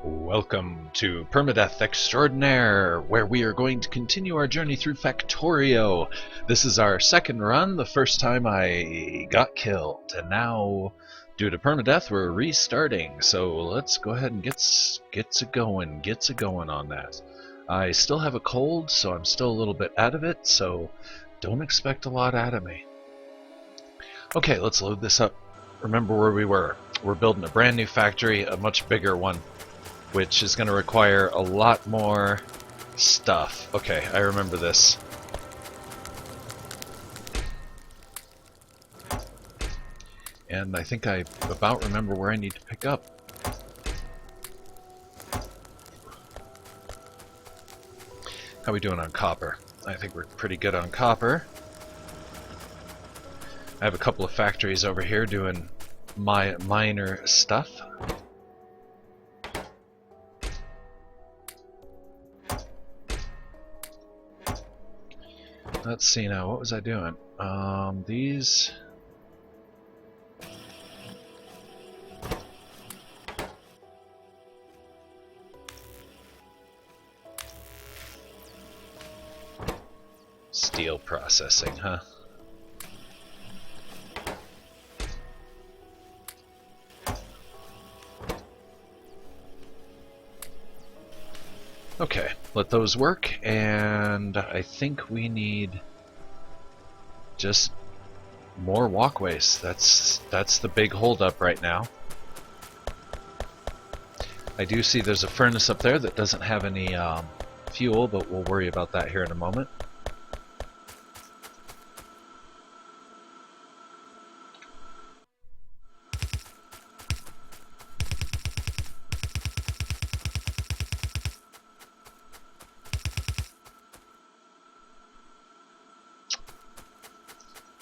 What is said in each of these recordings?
Welcome to Permadeath Extraordinaire, where we are going to continue our journey through Factorio. This is our second run. The first time I got killed, and now, due to permadeath, we're restarting. So let's go ahead and get going on that. I still have a cold, so I'm still a little bit out of it. So don't expect a lot out of me. Okay, let's load this up. Remember where we were. We're building a brand new factory, a much bigger one, which is going to require a lot more stuff. Okay, I remember this. And I think I about remember where I need to pick up. How are we doing on copper? I think we're pretty good on copper. I have a couple of factories over here doing minor stuff. Let's see now, what was I doing? These... Steel processing, huh? Okay, let those work, and I think we need just more walkways. That's the big holdup right now. I do see there's a furnace up there that doesn't have any fuel, but we'll worry about that here in a moment.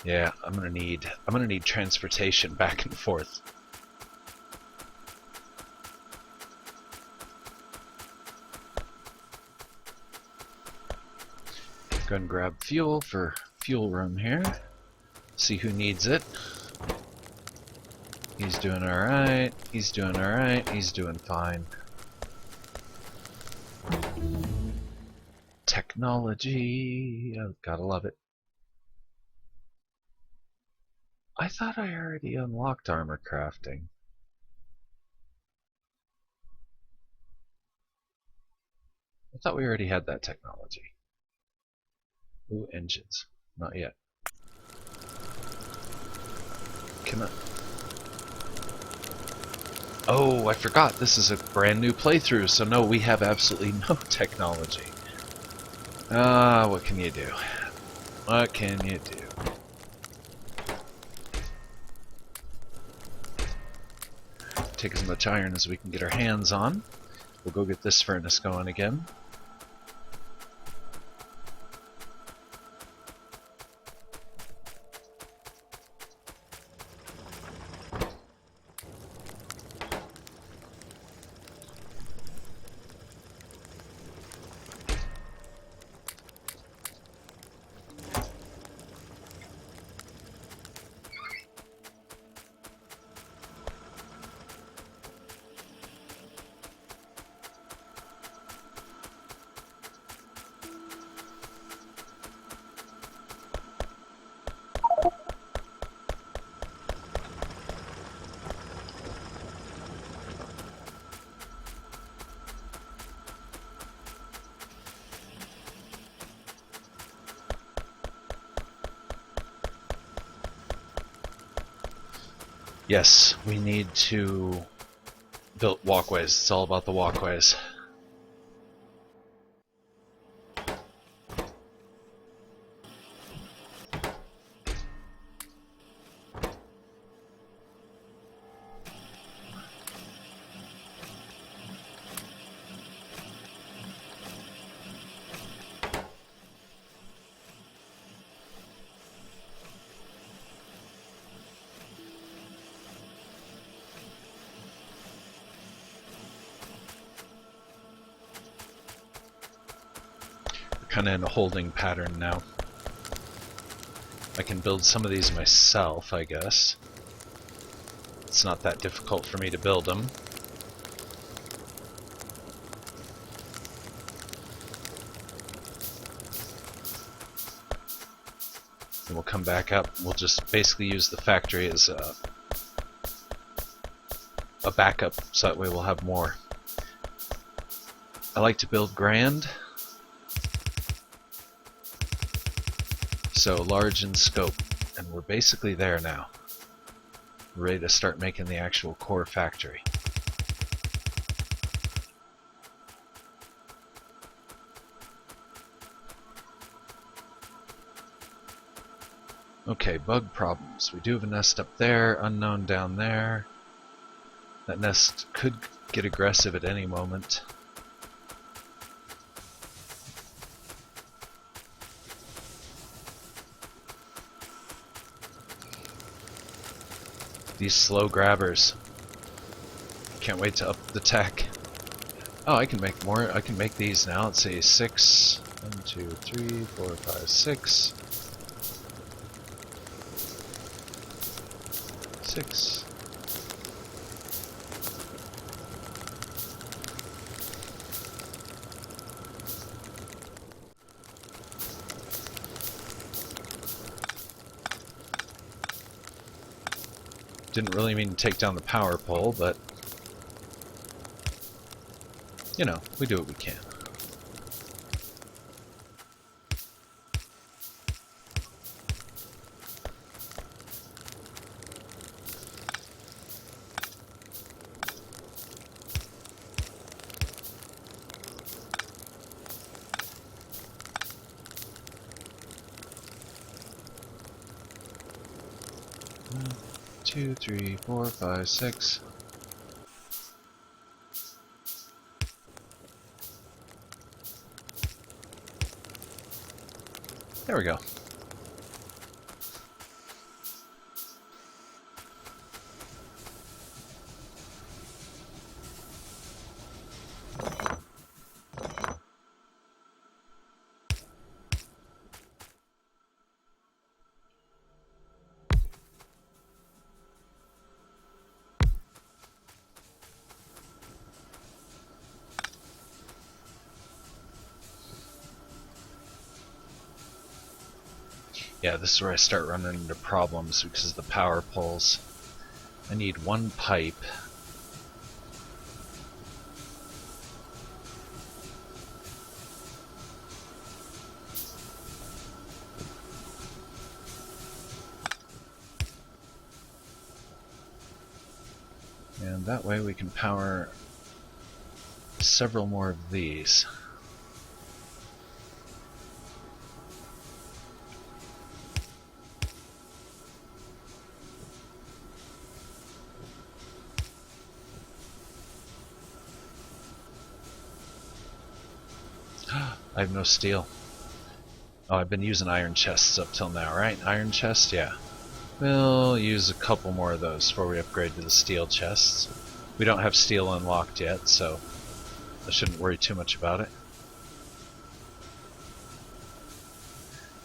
Yeah, I'm gonna need transportation back and forth. Go ahead and grab fuel for fuel room here. See who needs it. He's doing alright, he's doing alright, he's doing fine. Technology, oh, gotta love it. I thought I already unlocked armor crafting. I thought we already had that technology. Ooh, engines. Not yet. Can I... Oh, I forgot. This is a brand new playthrough, so no, we have absolutely no technology. What can you do? What can you do? Take as much iron as we can get our hands on. We'll go get this furnace going again. Yes, we need to build walkways. It's all about the walkways. Kind of in a holding pattern now. I can build some of these myself, I guess. It's not that difficult for me to build them. Then we'll come back up. We'll just basically use the factory as a backup, so that way we'll have more. I like to build grand, so large in scope, and we're basically there now. We're ready to start making the actual core factory. Okay, bug problems. We do have a nest up there, unknown down there. That nest could get aggressive at any moment. These slow grabbers. Can't wait to up the tech. Oh, I can make more. I can make these now. Let's see, 6. 1, 2, 3, 4, 5, 6. 6. Didn't really mean to take down the power pole, but you know, we do what we can. One, 2, 3, 4, 5, 6. There we go. Yeah, this is where I start running into problems because of the power poles. I need one pipe. And that way we can power several more of these. I have no steel. Oh, I've been using iron chests up till now, right? Iron chest, yeah. We'll use a couple more of those before we upgrade to the steel chests. We don't have steel unlocked yet, so I shouldn't worry too much about it.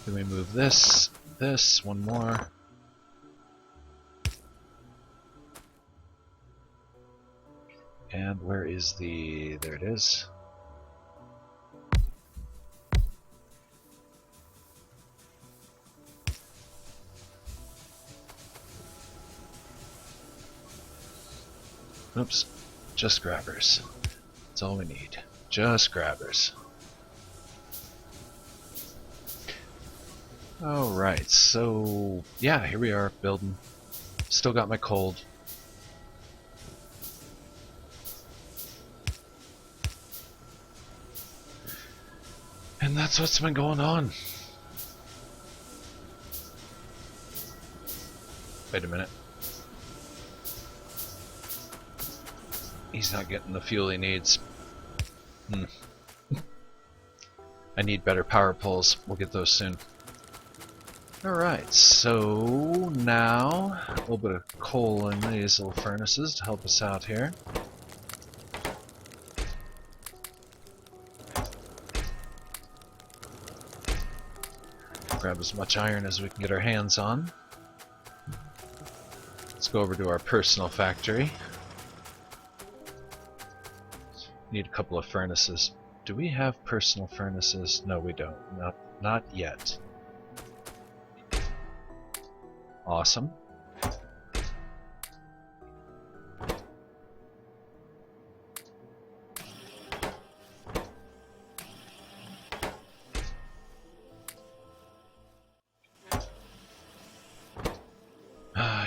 Then we move this, one more. And where is the... there it is. Oops, just grabbers. That's all we need. Just grabbers. Alright, so yeah, here we are building. Still got my cold. And that's what's been going on. Wait a minute. He's not getting the fuel he needs. I need better power poles. We'll get those soon. Alright, so now a little bit of coal in these little furnaces to help us out here. Grab as much iron as we can get our hands on. Let's go over to our personal factory. Need a couple of furnaces. Do we have personal furnaces? No, we don't. Not yet. Awesome.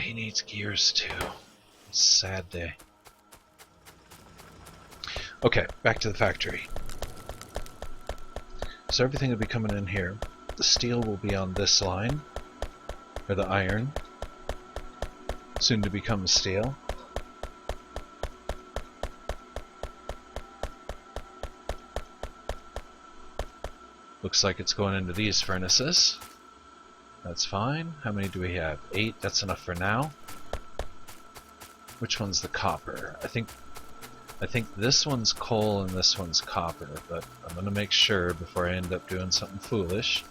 He needs gears too. Sad day. Okay, back to the factory. So everything will be coming in here. The steel will be on this line, or the iron, soon to become steel. Looks like it's going into these furnaces. That's fine. How many do we have? 8. That's enough for now. Which one's the copper? I think this one's coal and this one's copper, but I'm gonna make sure before I end up doing something foolish.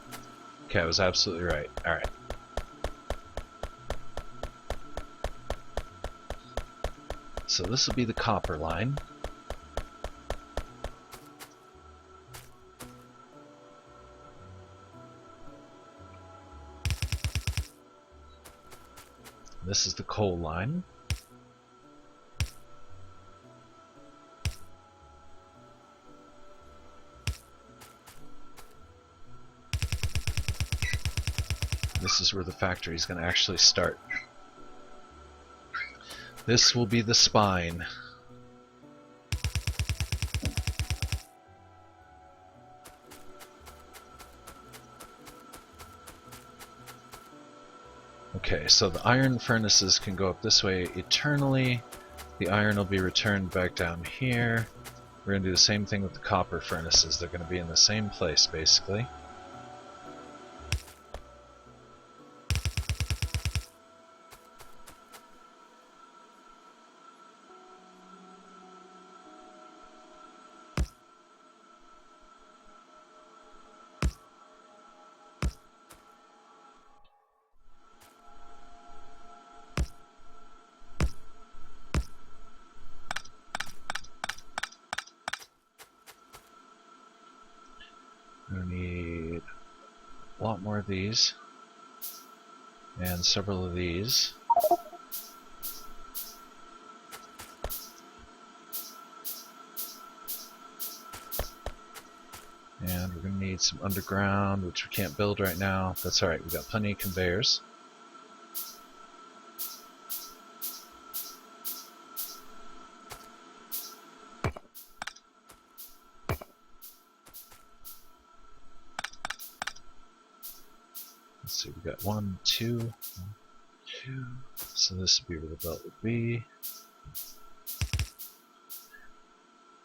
Okay, I was absolutely right. Alright. So this will be the copper line. This is the coal line. This is where the factory is going to actually start. This will be the spine. Okay, so the iron furnaces can go up this way eternally. The iron will be returned back down here. We're going to do the same thing with the copper furnaces. They're going to be in the same place, basically. We need a lot more of these, and several of these. And we're going to need some underground, which we can't build right now. That's alright, we've got plenty of conveyors. Let's see, we got 1, 2, 1, 2. So this would be where the belt would be.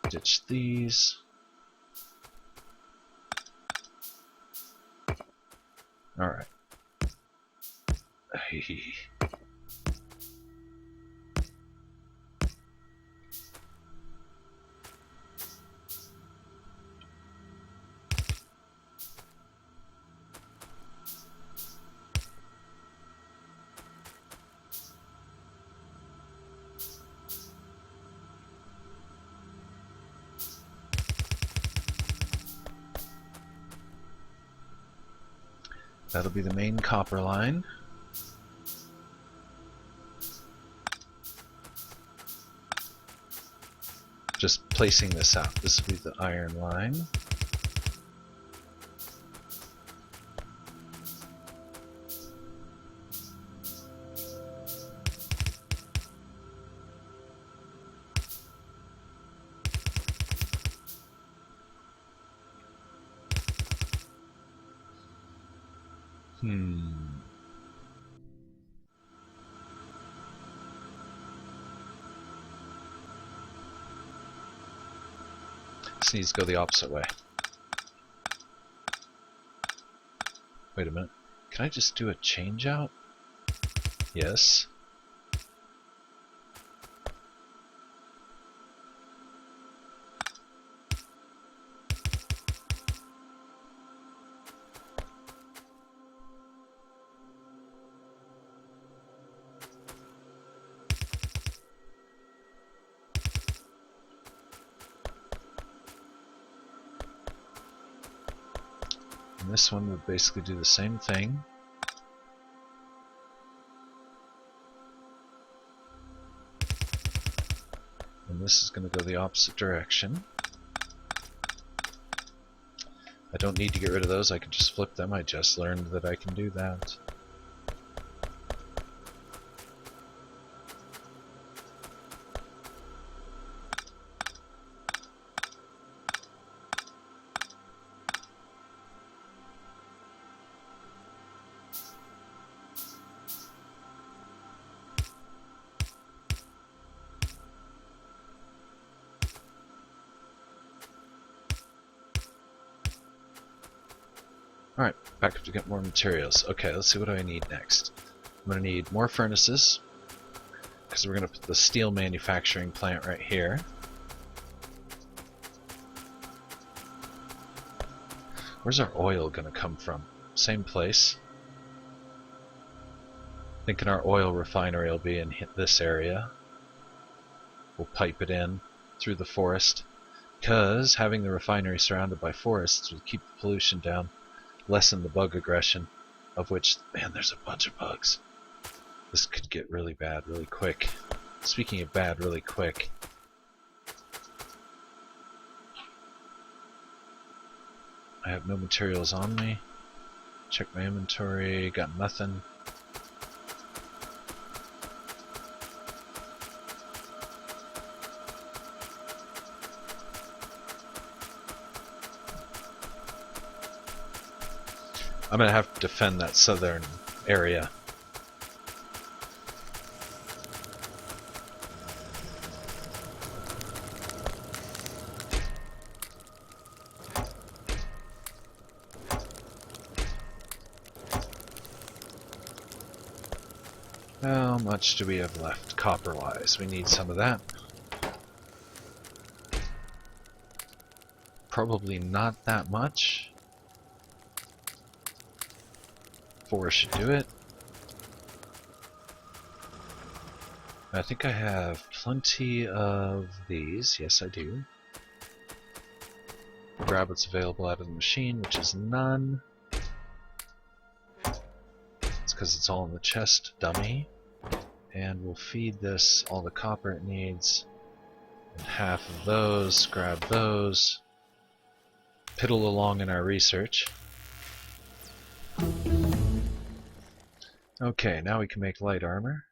Ditch these. Alright. That'll be the main copper line. Just placing this out. This will be the iron line. This needs to go the opposite way. Wait a minute. Can I just do a change out? Yes. And this one would basically do the same thing. And this is going to go the opposite direction. I don't need to get rid of those, I can just flip them. I just learned that I can do that. Alright, back up to get more materials. Okay, let's see what I need next. I'm going to need more furnaces, because we're going to put the steel manufacturing plant right here. Where's our oil going to come from? Same place. Thinking our oil refinery will be in this area. We'll pipe it in through the forest, because having the refinery surrounded by forests will keep the pollution down. Lessen the bug aggression, of which, man, there's a bunch of bugs. This could get really bad really quick. Speaking of bad really quick, I have no materials on me. Check my inventory, got nothing. I'm gonna have to defend that southern area. How much do we have left copper-wise? We need some of that. Probably not that much. 4 should do it. I think I have plenty of these. Yes, I do. Grab what's available out of the machine, which is none. It's because it's all in the chest, dummy. And we'll feed this all the copper it needs. And half of those, grab those. Piddle along in our research. Okay, now we can make light armor.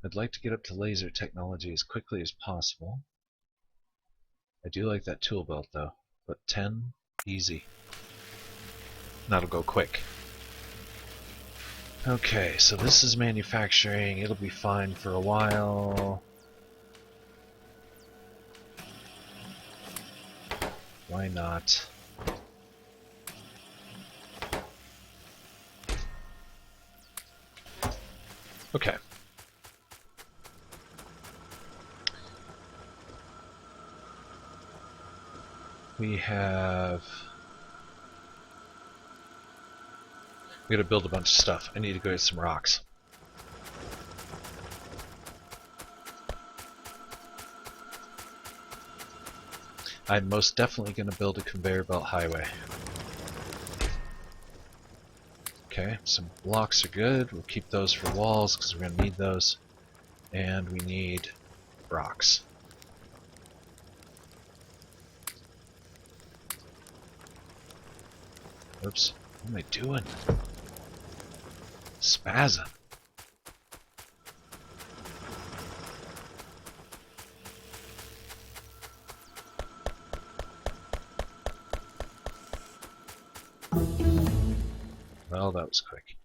I'd like to get up to laser technology as quickly as possible. I do like that tool belt though, but 10, easy. That'll go quick. Okay, so this is manufacturing. It'll be fine for a while. Why not? Okay. We gotta build a bunch of stuff. I need to go get some rocks. I'm most definitely gonna build a conveyor belt highway. Okay, some blocks are good. We'll keep those for walls because we're gonna need those. And we need rocks. Oops, what am I doing? Spazzing. Well, that was quick.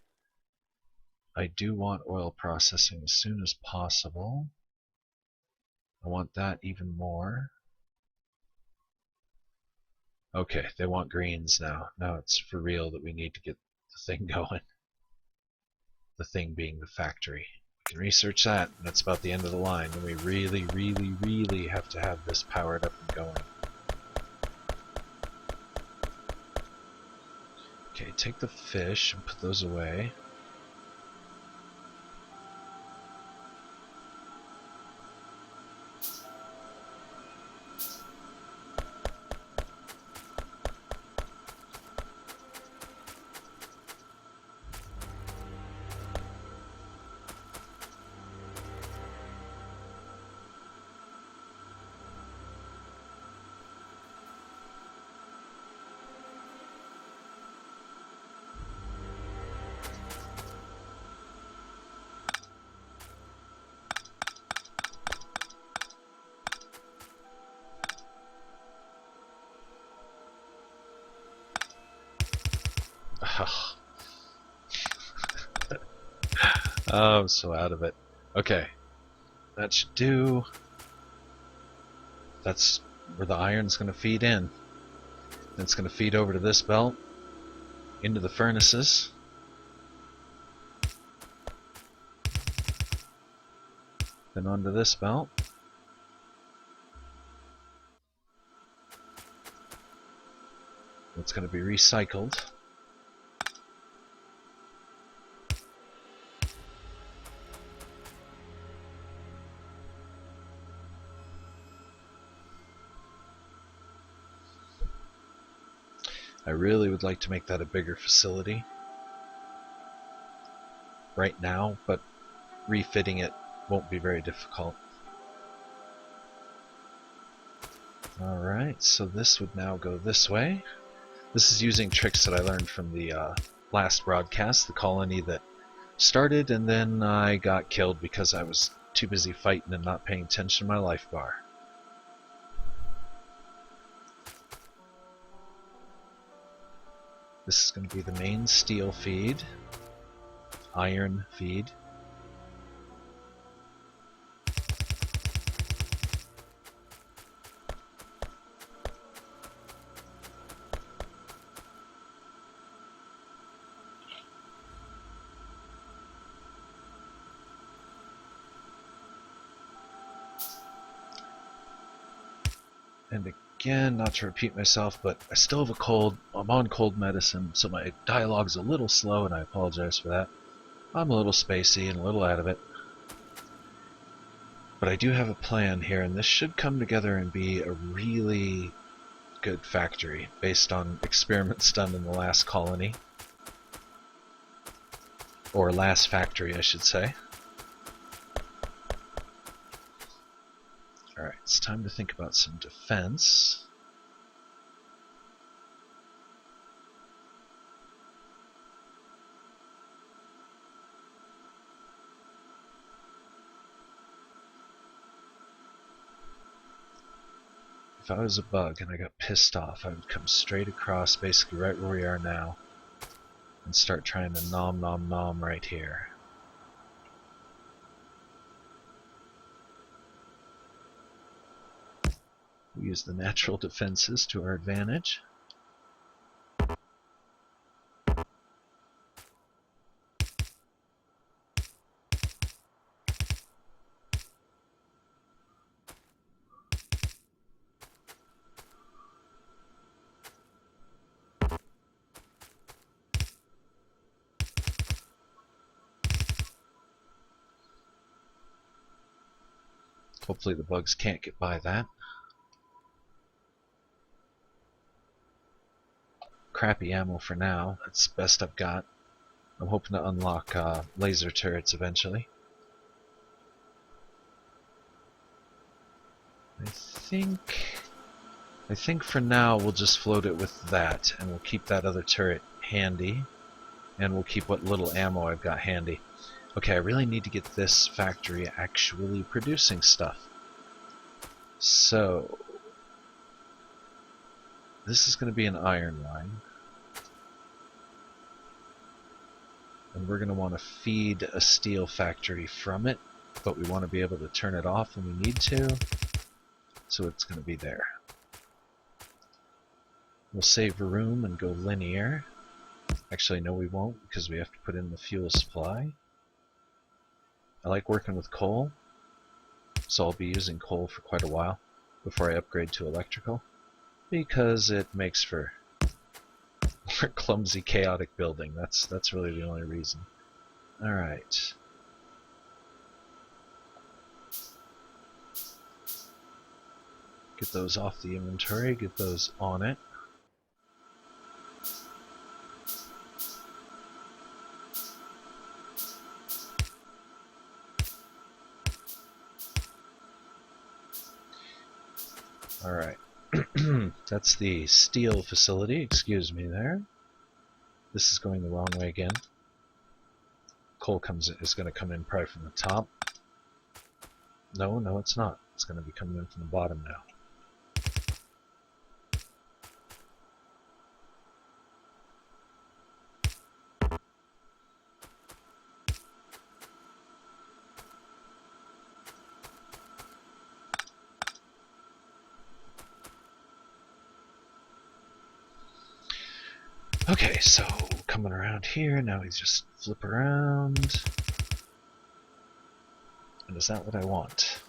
I do want oil processing as soon as possible. I want that even more. Okay, they want greens now. Now it's for real that we need to get the thing going. The thing being the factory. We can research that, and that's about the end of the line. And we really, really, really have to have this powered up and going. Okay, take the fish and put those away. Oh, I'm so out of it. Okay, that should do. That's where the iron's going to feed in. Then it's going to feed over to this belt, into the furnaces. Then onto this belt. It's going to be recycled. I really would like to make that a bigger facility right now, but refitting it won't be very difficult. Alright, so this would now go this way. This is using tricks that I learned from the last broadcast, the colony that started, and then I got killed because I was too busy fighting and not paying attention to my life bar. This is going to be the main steel feed, iron feed. And again, not to repeat myself, but I still have a cold. I'm on cold medicine, so my dialogue's a little slow, and I apologize for that. I'm a little spacey and a little out of it. But I do have a plan here, and this should come together and be a really good factory based on experiments done in the last colony. Or last factory, I should say. Alright, it's time to think about some defense. If I was a bug and I got pissed off, I would come straight across, basically right where we are now, and start trying to nom nom nom right here. We use the natural defenses to our advantage. Hopefully the bugs can't get by that. Crappy ammo for now, that's the best I've got. I'm hoping to unlock laser turrets eventually. I think for now we'll just float it with that, and we'll keep that other turret handy, and we'll keep what little ammo I've got handy. Okay, I really need to get this factory actually producing stuff. So, this is going to be an iron line. And we're going to want to feed a steel factory from it, but we want to be able to turn it off when we need to, so it's going to be there. We'll save room and go linear. Actually, no we won't, because we have to put in the fuel supply. I like working with coal, so I'll be using coal for quite a while before I upgrade to electrical, because it makes for clumsy, chaotic building. That's really the only reason. Alright. Get those off the inventory, get those on it. Alright. That's the steel facility, excuse me there. This is going the wrong way again. Coal is going to come in probably from the top. No, it's not. It's going to be coming in from the bottom now. Okay, so coming around here, now we just flip around. And is that what I want?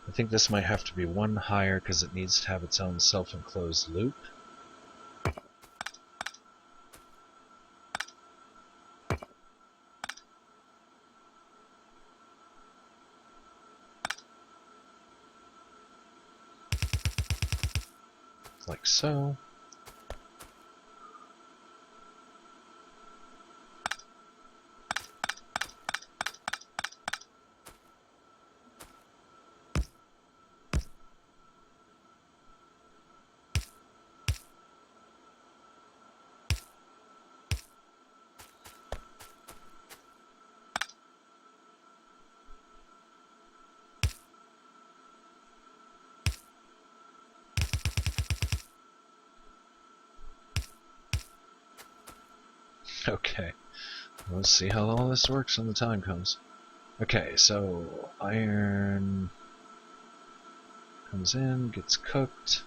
I think this might have to be one higher because it needs to have its own self-enclosed loop. Like so. Okay, let's see how all this works when the time comes. Okay, so iron comes in, gets cooked.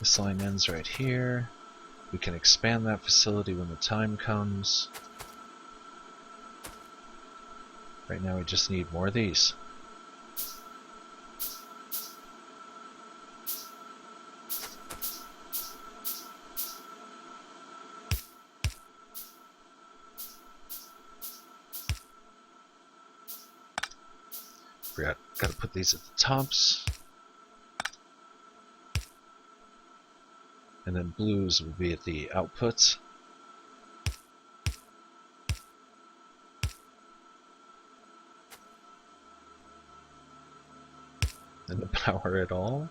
This line ends right here. We can expand that facility when the time comes. Right now we just need more of these. Got to put these at the tops. And then blues will be at the outputs. And to power it all.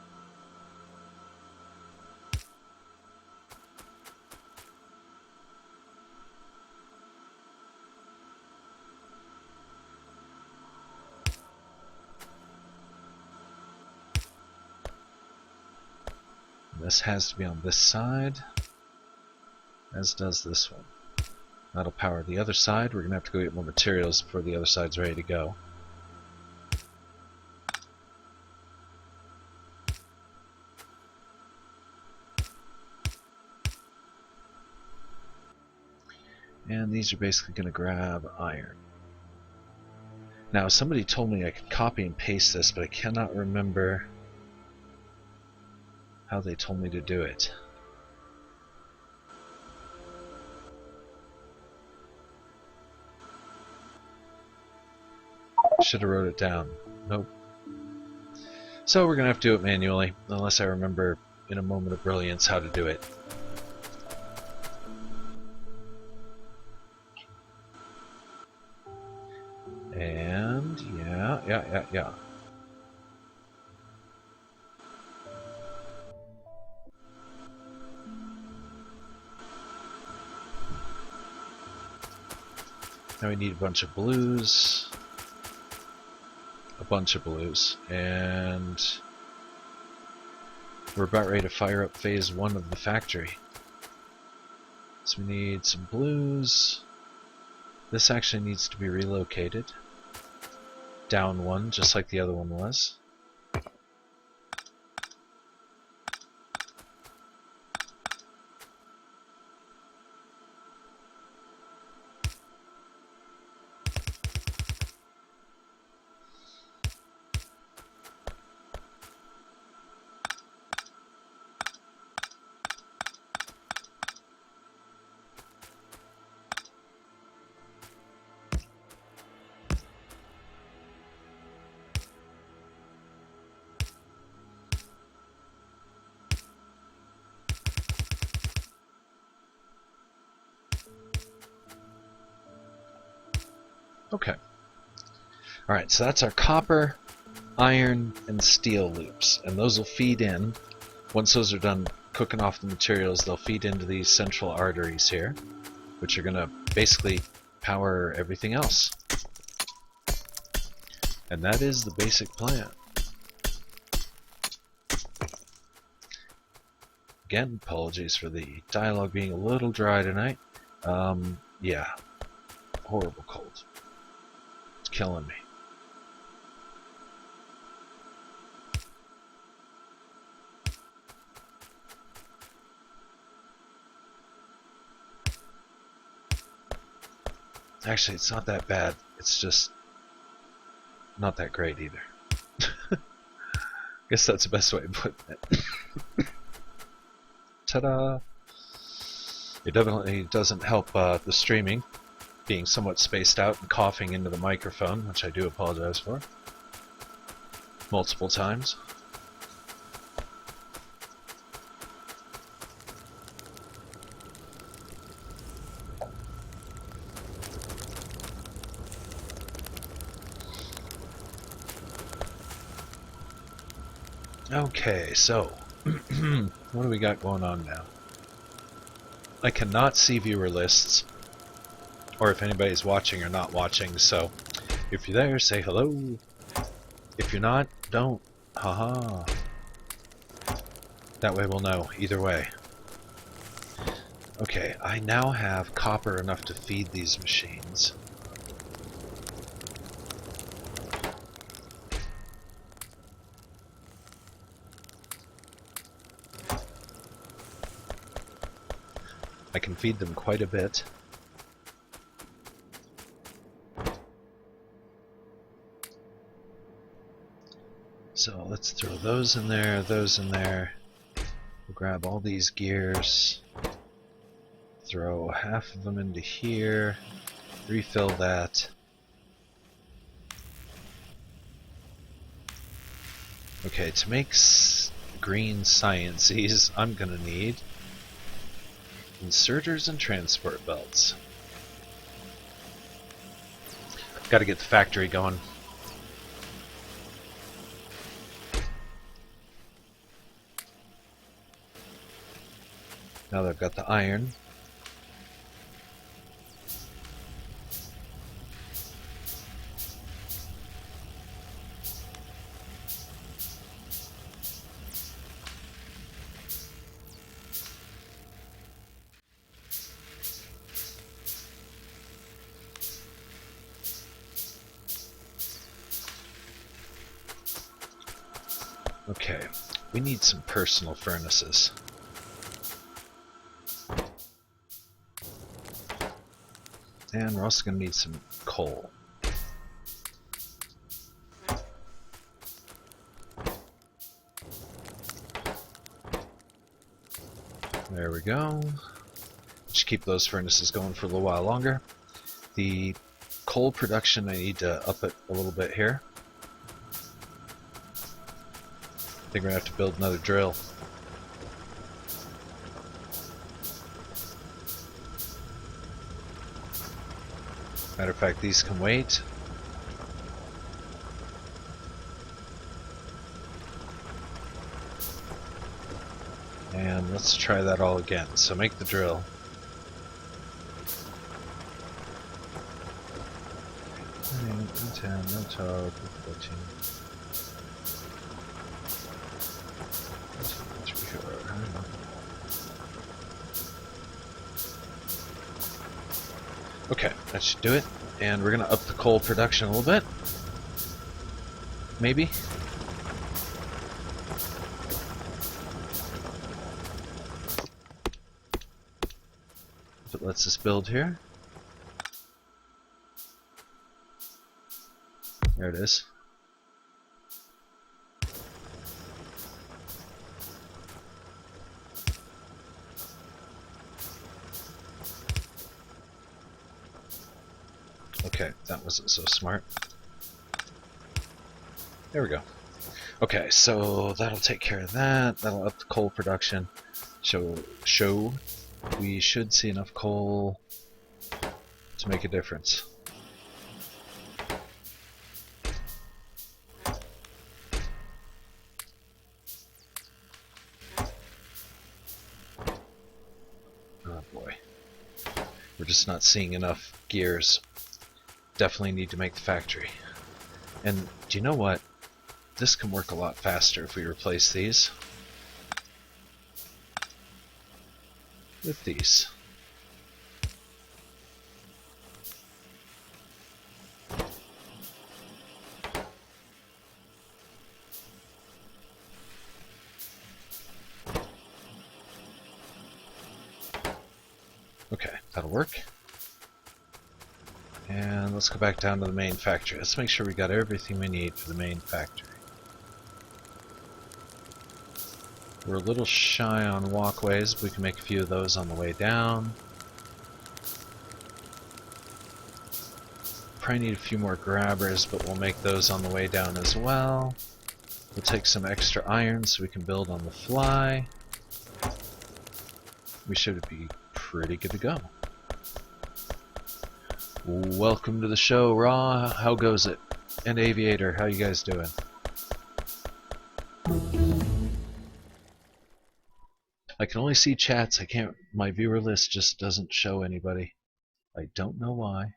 This has to be on this side, as does this one. That'll power the other side. We're going to have to go get more materials before the other side's ready to go. And these are basically going to grab iron. Now, somebody told me I could copy and paste this, but I cannot remember how they told me to do it. Should have wrote it down. Nope. So we're going to have to do it manually, unless I remember in a moment of brilliance how to do it. And yeah. Now we need a bunch of blues. And we're about ready to fire up phase 1 of the factory. So we need some blues. This actually needs to be relocated. Down 1, just like the other one was. Okay. Alright, so that's our copper, iron, and steel loops. And those will feed in. Once those are done cooking off the materials, they'll feed into these central arteries here, which are going to basically power everything else. And that is the basic plan. Again, apologies for the dialogue being a little dry tonight. Yeah, horrible cold. It's killing me. Actually, it's not that bad. It's just not that great either. Guess that's the best way of putting it. Ta-da! It definitely doesn't help the streaming, being somewhat spaced out and coughing into the microphone, which I do apologize for. Multiple times. Okay, so what do we got going on now? I cannot see viewer lists, or if anybody's watching or not watching, so if you're there, say hello. If you're not, don't. Haha. That way we'll know, either way. Okay, I now have copper enough to feed these machines. I can feed them quite a bit. So let's throw those in there, those in there. We'll grab all these gears. Throw half of them into here. Refill that. Okay, to make green sciences, I'm gonna need inserters and transport belts. Gotta get the factory going. Now that I've got the iron. Okay, we need some personal furnaces. And we're also going to need some coal. There we go. Just keep those furnaces going for a little while longer. The coal production, I need to up it a little bit here. I think we're going to have to build another drill. Matter of fact, these can wait. And let's try that all again. So make the drill. Okay, that should do it. And we're going to up the coal production a little bit. Maybe. If it lets us build here. There it is. Okay, that wasn't so smart. There we go. Okay, so that'll take care of that. That'll up the coal production. Show we should see enough coal to make a difference. Oh boy. We're just not seeing enough gears. Definitely need to make the factory. And do you know what? This can work a lot faster if we replace these with these. Okay, that'll work. And let's go back down to the main factory. Let's make sure we got everything we need for the main factory. We're a little shy on walkways, but we can make a few of those on the way down. Probably need a few more grabbers, but we'll make those on the way down as well. We'll take some extra iron so we can build on the fly. We should be pretty good to go. Welcome to the show, Raw. How goes it? And Aviator, how you guys doing? I can only see chats. I can't. My viewer list just doesn't show anybody. I don't know why.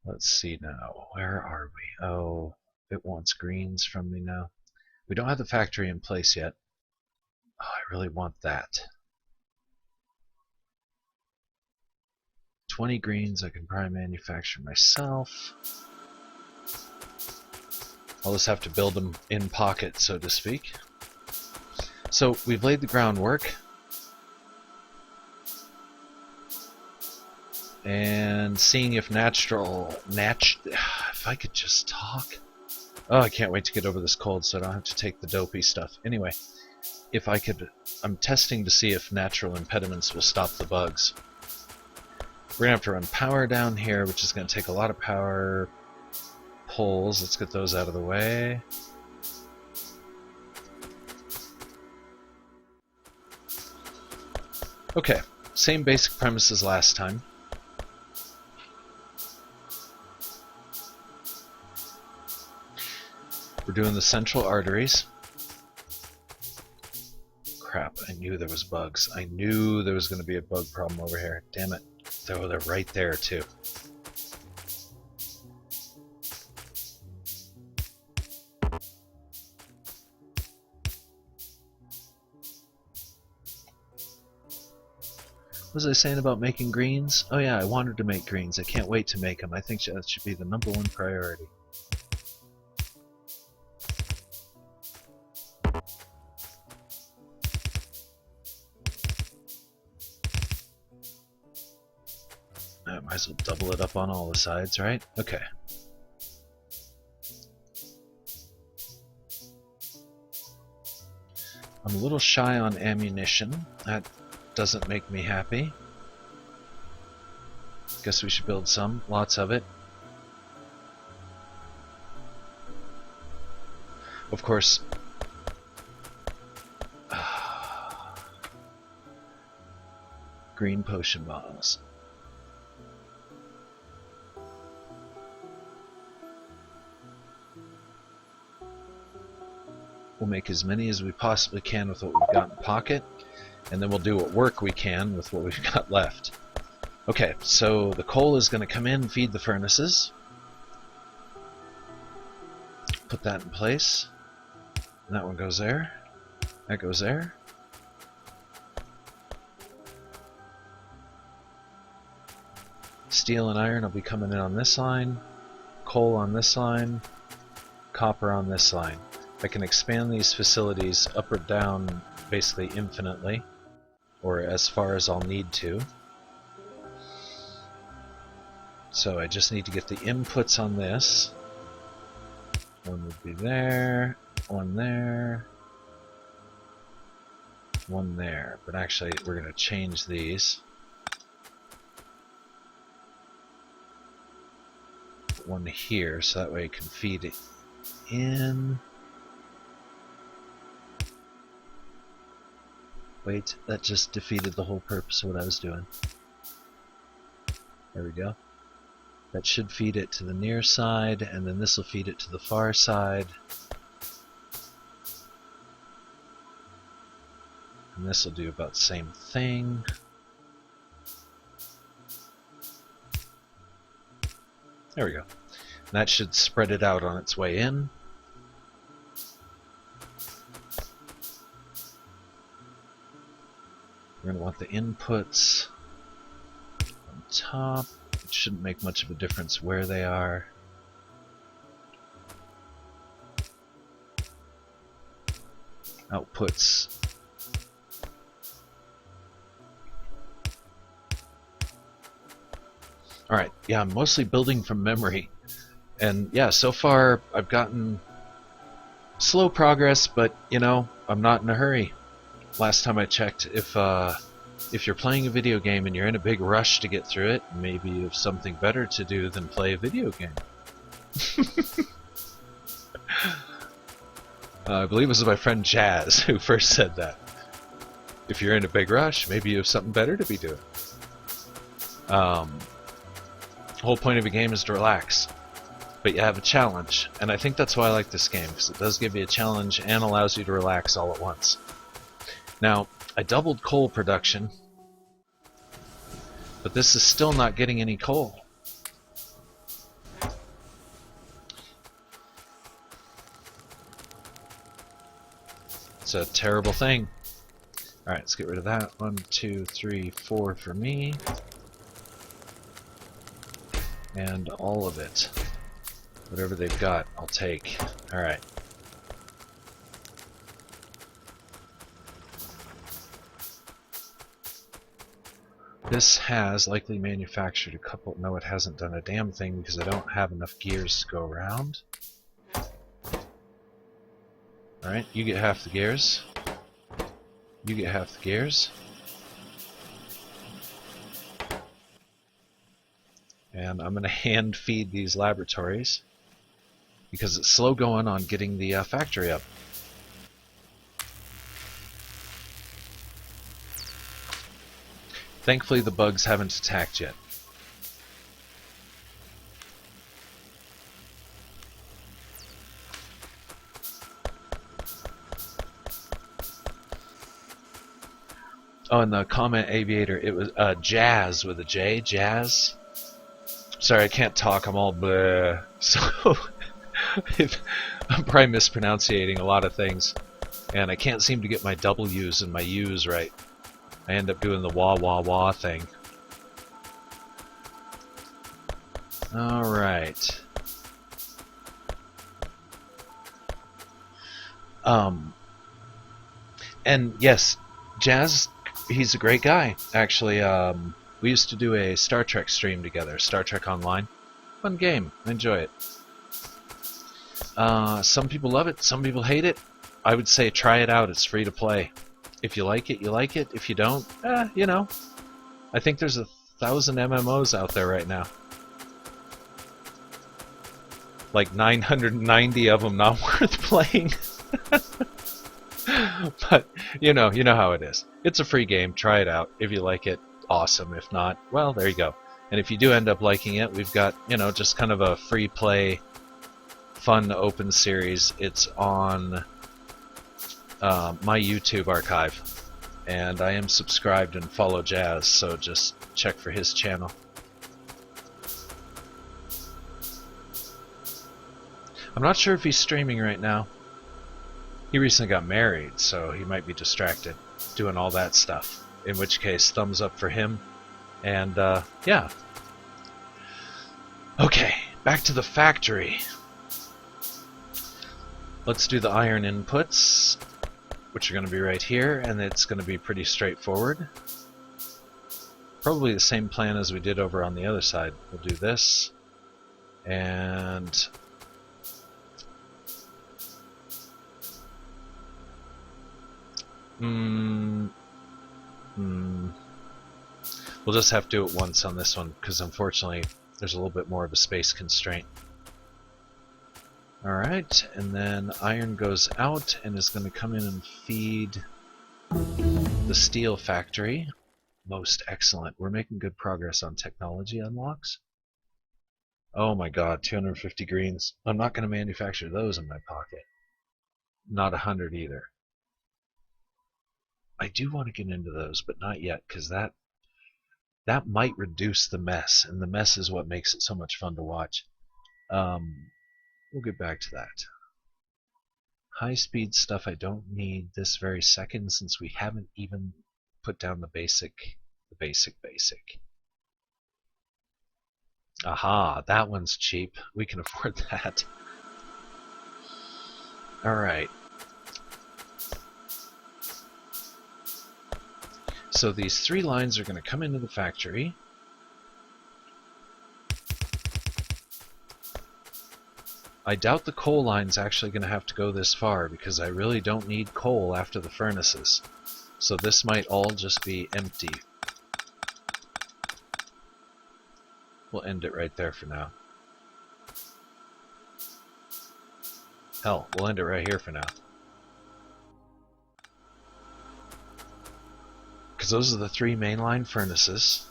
Let's see now. Where are we? Oh, it wants greens from me now. We don't have the factory in place yet. Oh, I really want that. 20 greens I can probably manufacture myself. I'll just have to build them in pocket, so to speak. So we've laid the groundwork. And seeing if if I could just talk. Oh, I can't wait to get over this cold so I don't have to take the dopey stuff. Anyway, if I could, I'm testing to see if natural impediments will stop the bugs. We're going to have to run power down here, which is going to take a lot of power poles. Let's get those out of the way. Okay, same basic premise as last time. We're doing the central arteries. Crap, I knew there was bugs. I knew there was going to be a bug problem over here. Damn it. They're right there, too. What was I saying about making greens? Oh yeah, I wanted to make greens. I can't wait to make them. I think that should be the #1 priority. I might as well double it up on all the sides, right? Okay. I'm a little shy on ammunition. That doesn't make me happy. Guess we should build some. Lots of it. Of course, green potion bottles. We'll make as many as we possibly can with what we've got in pocket, and then we'll do what work we can with what we've got left. Okay, so the coal is going to come in and feed the furnaces. Put that in place. And that one goes there. That goes there. Steel and iron will be coming in on this line. Coal on this line. Copper on this line. I can expand these facilities up or down basically infinitely, or as far as I'll need to. So I just need to get the inputs on this. One would be there, one there, one there. But actually we're going to change these. One here, so that way it can feed it in. Wait, that just defeated the whole purpose of what I was doing. There we go. That should feed it to the near side, and then this will feed it to the far side. And this will do about the same thing. There we go. And that should spread it out on its way in. We're going to want the inputs on top. It shouldn't make much of a difference where they are. Outputs. Alright, yeah, I'm mostly building from memory. And yeah, so far I've gotten slow progress, but you know, I'm not in a hurry. Last time I checked, if you're playing a video game and you're in a big rush to get through it, maybe you have something better to do than play a video game. I believe it was my friend Jazz who first said that. If you're in a big rush, maybe you have something better to be doing. The whole point of a game is to relax, but you have a challenge, and I think that's why I like this game, because it does give you a challenge and allows you to relax all at once. Now, I doubled coal production, but this is still not getting any coal. It's a terrible thing. Alright, let's get rid of that. 1, 2, 3, 4 for me. And all of it. Whatever they've got, I'll take. Alright. This has likely manufactured a couple... No, it hasn't done a damn thing because I don't have enough gears to go around. Alright, you get half the gears. You get half the gears. And I'm going to hand feed these laboratories because it's slow going on getting the factory up. Thankfully the bugs haven't attacked yet. Oh, and the comment aviator, it was Jazz with a J, Jazz. Sorry, I can't talk, I'm all bleh. So, I'm probably mispronouncing a lot of things. And I can't seem to get my W's and my U's right. I end up doing the wah wah wah thing. Alright. And yes, Jazz, he's a great guy. Actually, we used to do a Star Trek stream together, Star Trek Online. Fun game, I enjoy it. Some people love it, some people hate it. I would say try it out, it's free to play. If you like it, you like it. If you don't, you know. I think there's 1,000 MMOs out there right now. Like 990 of them not worth playing. But you know how it is. It's a free game. Try it out. If you like it, awesome. If not, well, there you go. And if you do end up liking it, we've got, you know, just kind of a free play, fun open series. It's on my YouTube archive, and I am subscribed and follow Jazz, so just check for his channel. I'm not sure if he's streaming right now. He recently got married, so he might be distracted doing all that stuff. In which case, thumbs up for him. And, yeah. Okay, back to the factory. Let's do the iron inputs, which are going to be right here, and it's going to be pretty straightforward. Probably the same plan as we did over on the other side. We'll do this, and we'll just have to do it once on this one, because unfortunately there's a little bit more of a space constraint. Alright, and then iron goes out and is going to come in and feed the steel factory. Most excellent. We're making good progress on technology unlocks. Oh my god, 250 greens. I'm not going to manufacture those in my pocket. Not 100 either. I do want to get into those, but not yet, because that might reduce the mess, and the mess is what makes it so much fun to watch. We'll get back to that. High-speed stuff I don't need this very second, since we haven't even put down the basic. Aha, that one's cheap. We can afford that. Alright. So these 3 lines are going to come into the factory. I doubt the coal line's actually going to have to go this far because I really don't need coal after the furnaces. So this might all just be empty. We'll end it right there for now. Hell, we'll end it right here for now. Because those are the 3 mainline furnaces.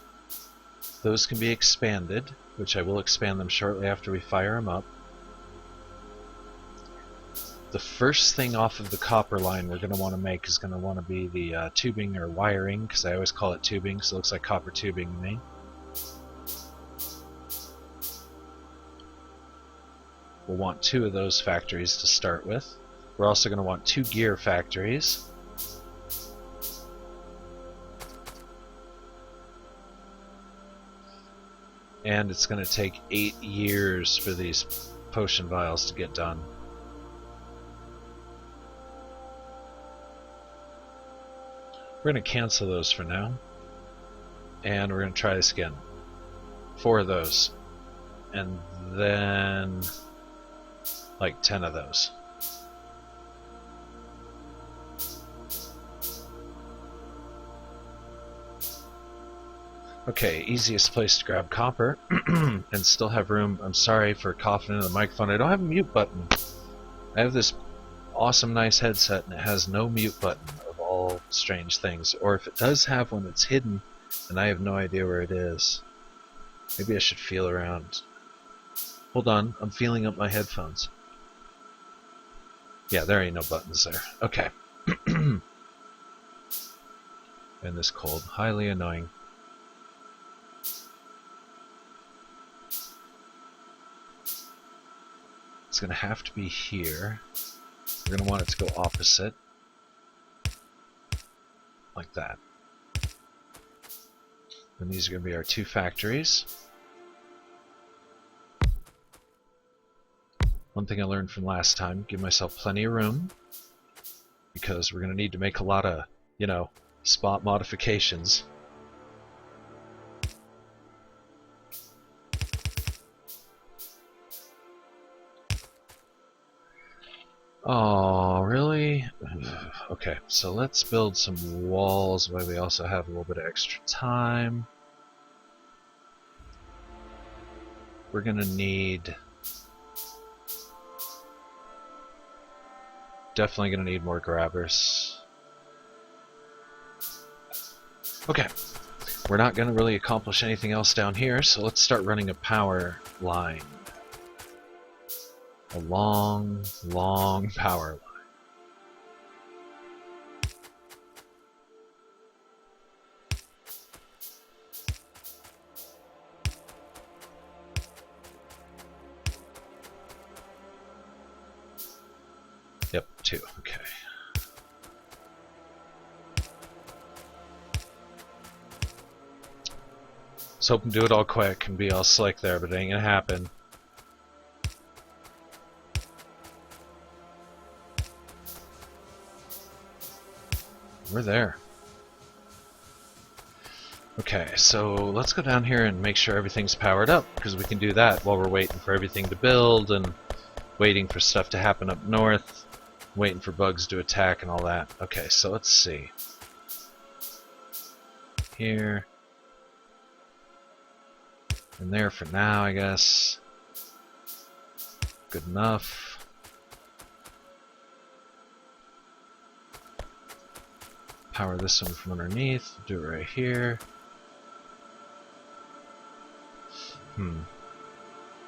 Those can be expanded, which I will expand them shortly after we fire them up. The first thing off of the copper line we're going to want to make is going to want to be the tubing or wiring, because I always call it tubing, so it looks like copper tubing to me. We'll want 2 of those factories to start with. We're also going to want 2 gear factories. And it's going to take 8 years for these potion vials to get done. We're going to cancel those for now. And we're going to try this again. 4 of those. And then like 10 of those. Okay, easiest place to grab copper and still have room. I'm sorry for coughing into the microphone. I don't have a mute button. I have this awesome nice headset and it has no mute button of all strange things. Or if it does have one, it's hidden and I have no idea where it is. Maybe I should feel around. Hold on, I'm feeling up my headphones. Yeah, there ain't no buttons there. Okay. And this cold, highly annoying. It's going to have to be here. We're going to want it to go opposite. Like that. And these are going to be our 2 factories. One thing I learned from last time, give myself plenty of room. Because we're going to need to make a lot of, spot modifications. Oh, really? Okay, so let's build some walls while we also have a little bit of extra time. We're gonna need... Definitely gonna need more grabbers. Okay, we're not gonna really accomplish anything else down here, so let's start running a power line. A long, long power line. Yep, 2, okay. Was hoping to do it all quick and be all slick there, but it ain't gonna happen. We're there. Okay, so let's go down here and make sure everything's powered up, because we can do that while we're waiting for everything to build and waiting for stuff to happen up north, waiting for bugs to attack and all that. Okay, so let's see. Here. And there for now, I guess. Good enough. Power this one from underneath. Do it right here.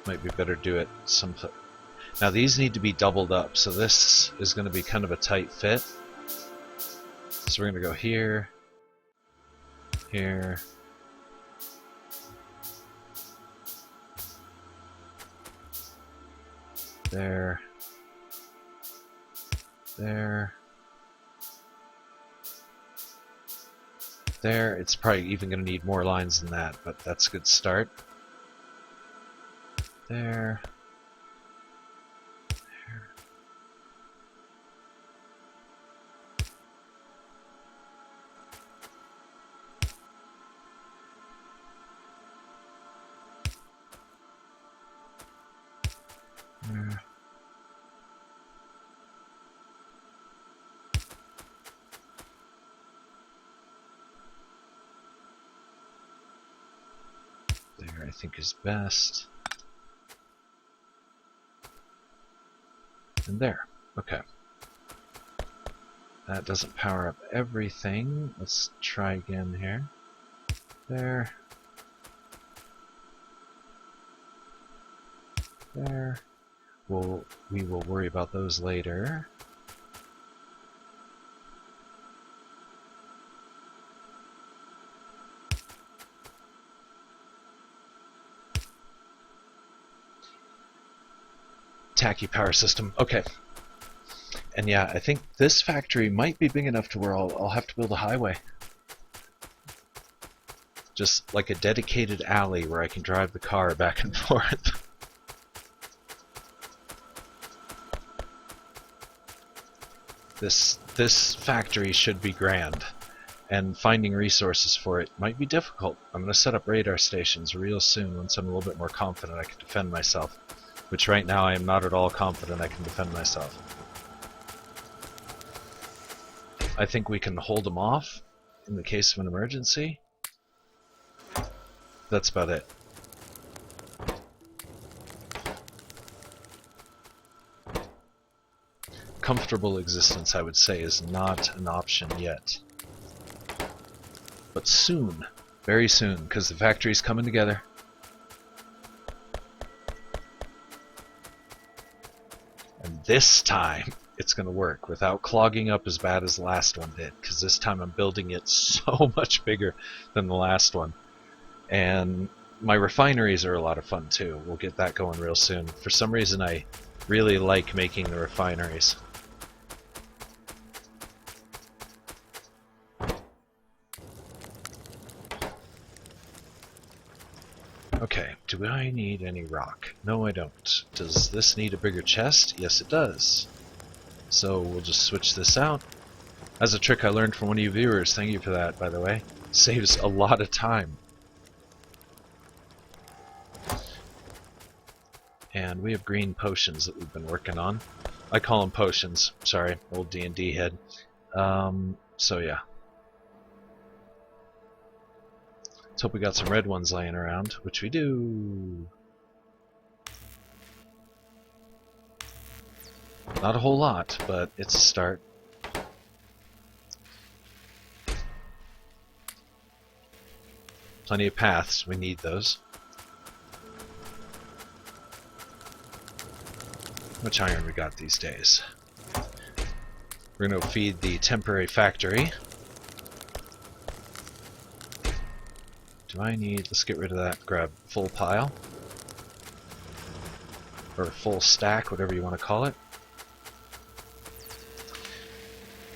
Might be better do it someplace. Now these need to be doubled up, so this is going to be kind of a tight fit. So we're going to go here, here, there, there, there. It's probably even going to need more lines than that, but that's a good start. There. There. I think is best. And there. Okay. That doesn't power up everything. Let's try again here. There. There. We will worry about those later. Tacky power system. Okay. And yeah, I think this factory might be big enough to where I'll have to build a highway. Just like a dedicated alley where I can drive the car back and forth. This factory should be grand, and finding resources for it might be difficult. I'm going to set up radar stations real soon once I'm a little bit more confident I can defend myself, which right now I am not at all confident I can defend myself. I think we can hold them off in the case of an emergency. That's about it. Comfortable existence, I would say, is not an option yet. But soon, very soon, because the factory's coming together. And this time, it's going to work without clogging up as bad as the last one did, because this time I'm building it so much bigger than the last one. And my refineries are a lot of fun too. We'll get that going real soon. For some reason, I really like making the refineries. Okay, do I need any rock? No, I don't. Does this need a bigger chest? Yes, it does. So we'll just switch this out. As a trick I learned from one of you viewers, thank you for that, by the way. Saves a lot of time. And we have green potions that we've been working on. I call them potions. Sorry, old D&D head. So yeah. Let's hope we got some red ones laying around, which we do. Not a whole lot, but it's a start. Plenty of paths, we need those. How much iron we got these days? We're going to feed the temporary factory. Do I need... let's get rid of that, grab full pile. Or full stack, whatever you want to call it.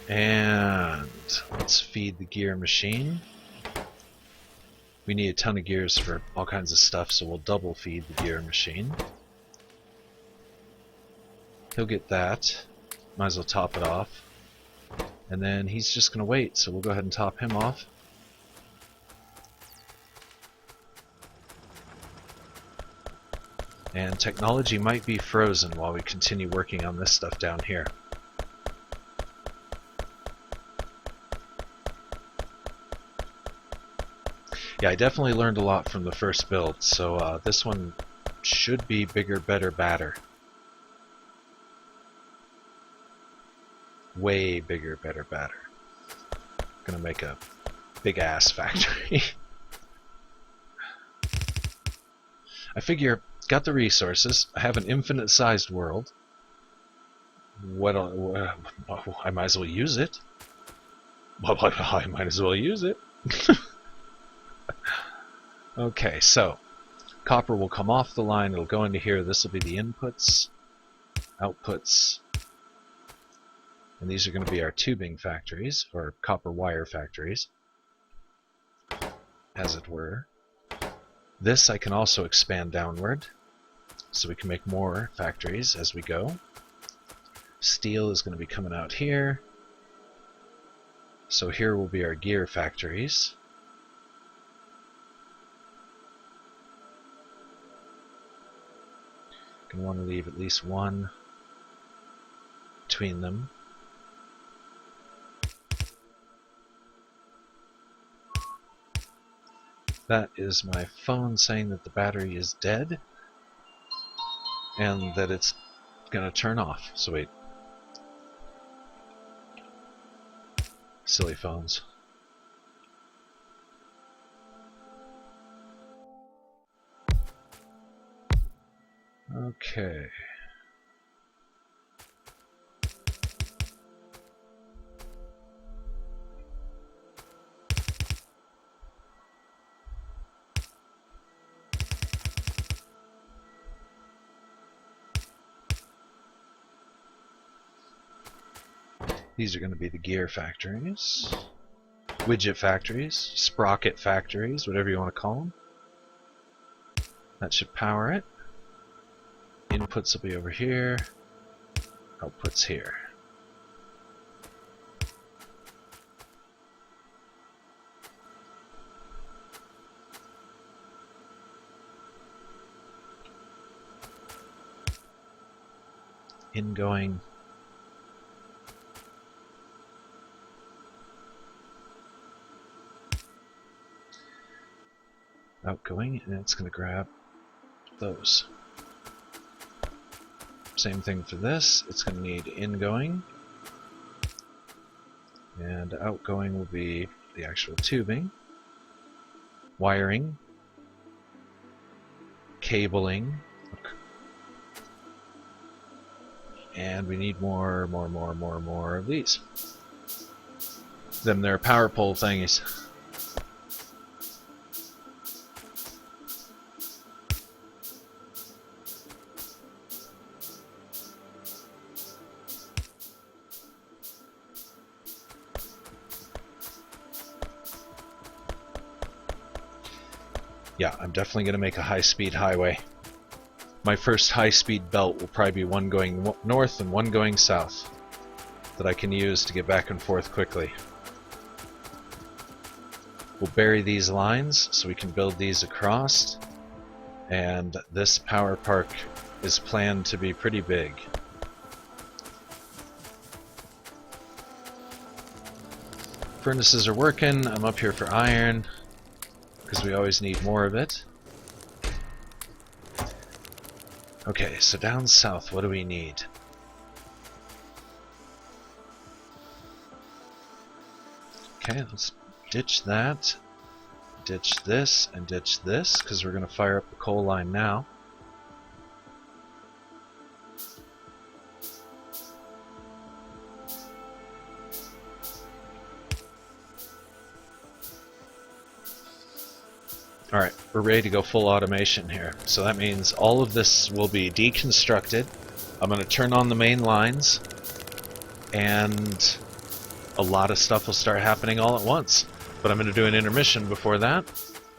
And let's feed the gear machine. We need a ton of gears for all kinds of stuff, so we'll double feed the gear machine. He'll get that. Might as well top it off. And then he's just going to wait, so we'll go ahead and top him off. And technology might be frozen while we continue working on this stuff down here. Yeah, I definitely learned a lot from the first build, so this one should be bigger, better, badder. Way bigger, better, badder. Gonna make a big-ass factory. I figure, got the resources, I have an infinite-sized world. I might as well use it. Well, I might as well use it. Okay, so copper will come off the line, it'll go into here, this will be the inputs, outputs, and these are going to be our tubing factories, or copper wire factories, as it were. This I can also expand downward, so we can make more factories as we go. Steel is going to be coming out here, so here will be our gear factories. Going to want to leave at least one between them. That is my phone saying that the battery is dead and that it's gonna turn off. So wait. Silly phones. Okay. These are going to be the gear factories, widget factories, sprocket factories, whatever you want to call them. That should power it. Inputs will be over here, outputs here. Ingoing. Outgoing, and it's going to grab those. Same thing for this, it's going to need ingoing, and outgoing will be the actual tubing, wiring, cabling, and we need more of these. Then they're power pole thingies. Yeah, I'm definitely going to make a high-speed highway. My first high-speed belt will probably be one going north and one going south that I can use to get back and forth quickly. We'll bury these lines so we can build these across, and this power park is planned to be pretty big. Furnaces are working. I'm up here for iron because we always need more of it. Okay, so down south, what do we need? Okay, let's ditch that, ditch this, and ditch this, because we're going to fire up the coal line now. Alright, we're ready to go full automation here. So that means all of this will be deconstructed. I'm going to turn on the main lines, and a lot of stuff will start happening all at once. But I'm going to do an intermission before that.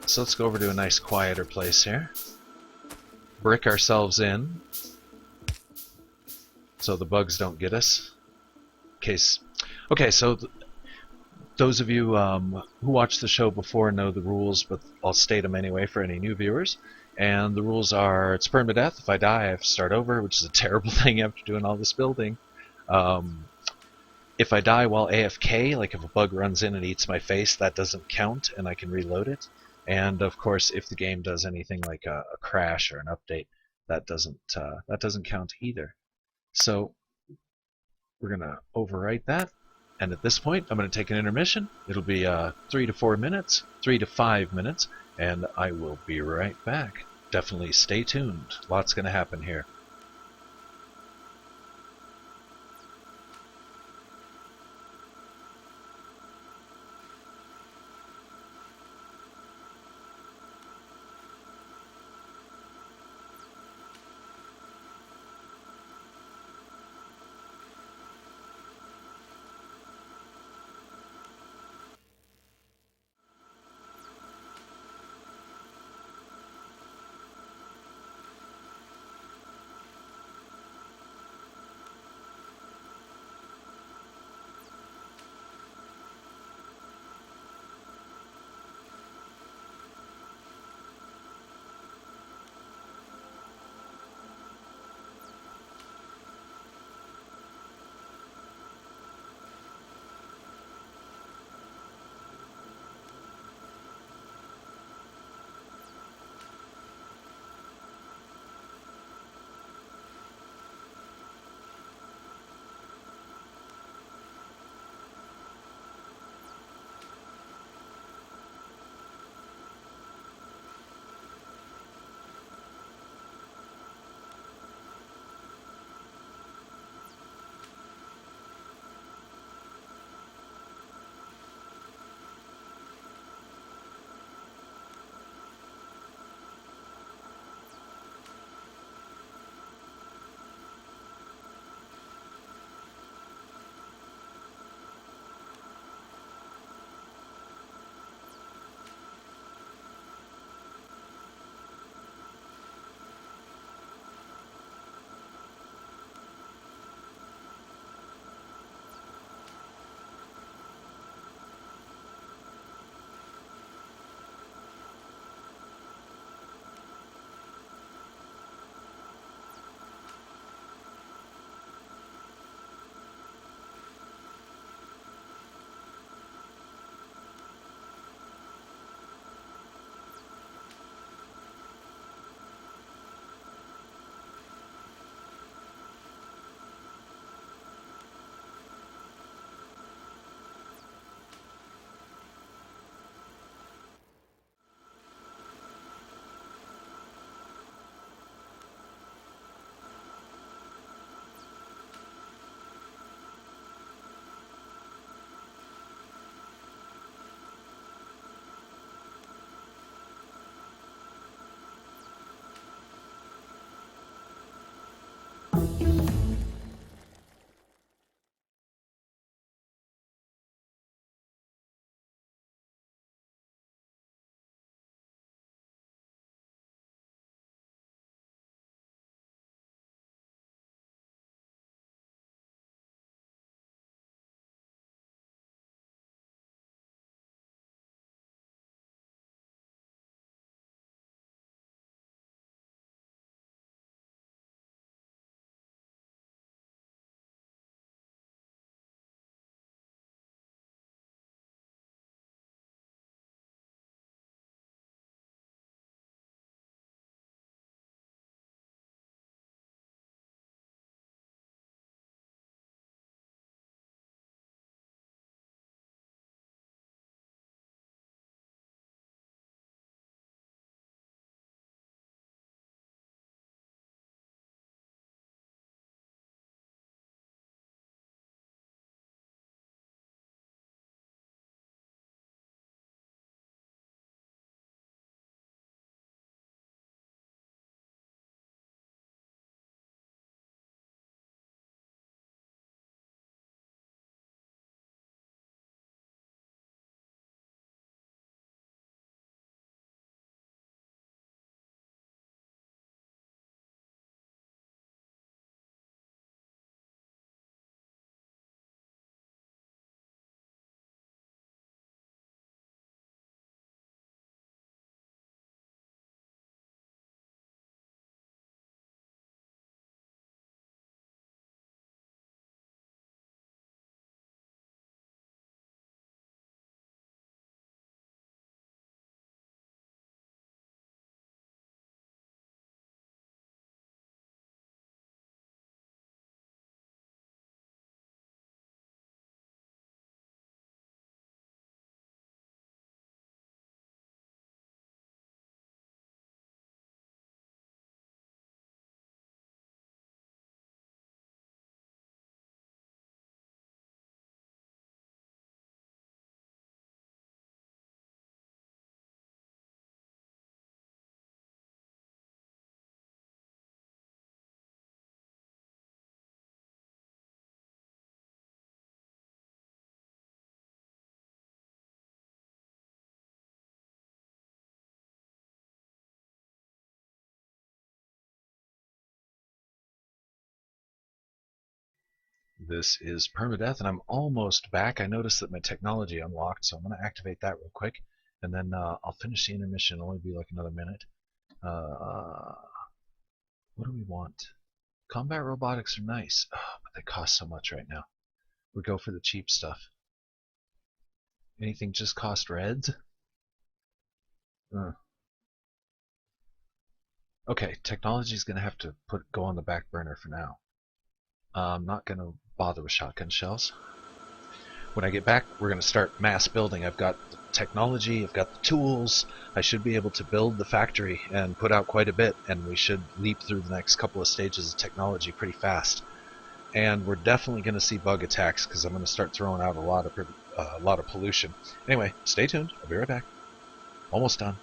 So let's go over to a nice quieter place here. Brick ourselves in so the bugs don't get us. Okay, so those of you who watched the show before know the rules, but I'll state them anyway for any new viewers. And the rules are, it's permadeath. If I die, I have to start over, which is a terrible thing after doing all this building. If I die while AFK, like if a bug runs in and eats my face, that doesn't count, and I can reload it. And of course, if the game does anything like a crash or an update, that doesn't count either. So we're gonna overwrite that. And at this point, I'm going to take an intermission. It'll be 3 to 4 minutes, 3 to 5 minutes, and I will be right back. Definitely stay tuned. Lots going to happen here. This is permadeath, and I'm almost back. I noticed that my technology unlocked, so I'm going to activate that real quick, and then I'll finish the intermission. It'll only be like another minute. What do we want? Combat robotics are nice, but they cost so much right now. We go for the cheap stuff. Anything just cost reds? Okay, technology's going to have to go on the back burner for now. I'm not going to bother with shotgun shells. When I get back, we're going to start mass building. I've got the technology, I've got the tools. I should be able to build the factory and put out quite a bit, and we should leap through the next couple of stages of technology pretty fast. And we're definitely going to see bug attacks because I'm going to start throwing out a lot of pollution. Anyway, stay tuned. I'll be right back. Almost done.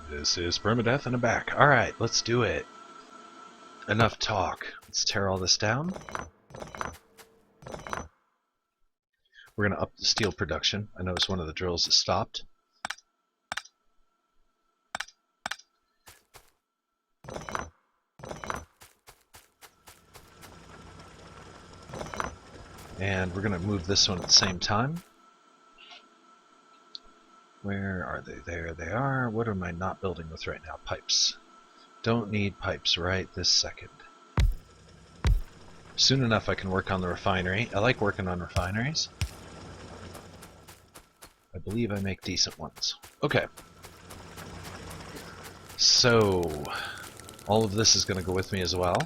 This is permadeath and I'm back. Alright, let's do it. Enough talk. Let's tear all this down. We're going to up the steel production. I noticed one of the drills has stopped. And we're going to move this one at the same time. Where are they? There they are. What am I not building with right now? Pipes. Don't need pipes right this second. Soon enough I can work on the refinery. I like working on refineries. I believe I make decent ones. Okay. So, all of this is going to go with me as well.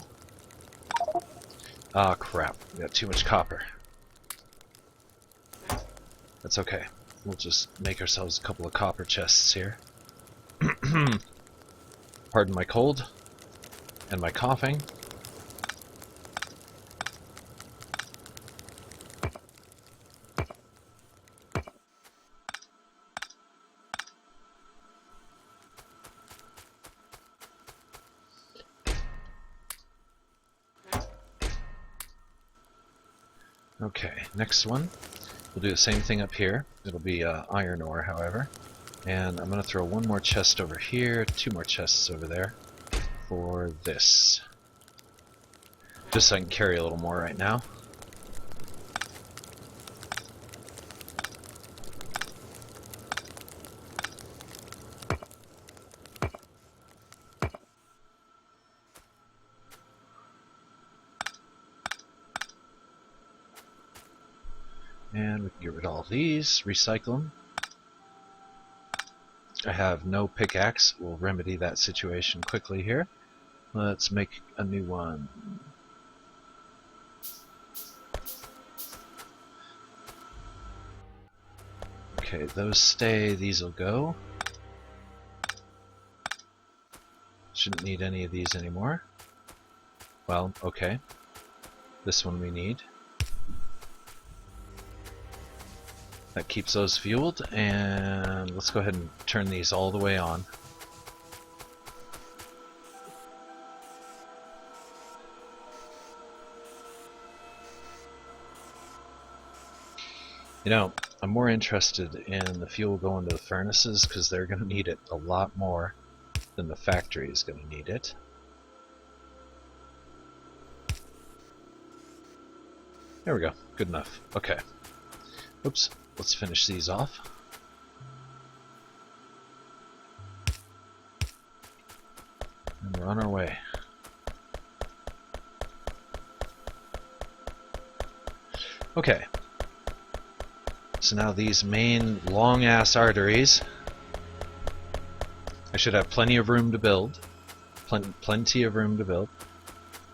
Ah, crap. We got too much copper. That's okay. We'll just make ourselves a couple of copper chests here. Pardon my cold and my coughing. Okay, next one. We'll do the same thing up here. It'll be iron ore, however. And I'm going to throw one more chest over here, two more chests over there for this. Just so I can carry a little more right now. And we can get rid of all these, recycle them. I have no pickaxe. We'll remedy that situation quickly here. Let's make a new one. Okay, those stay, these will go. Shouldn't need any of these anymore. Well, okay. This one we need. That keeps those fueled, and let's go ahead and turn these all the way on. You know, I'm more interested in the fuel going to the furnaces because they're going to need it a lot more than the factory is going to need it. There we go. Good enough. Okay. Oops. Let's finish these off. We're on our way. Okay. So now these main long-ass arteries, I should have plenty of room to build. Plenty of room to build.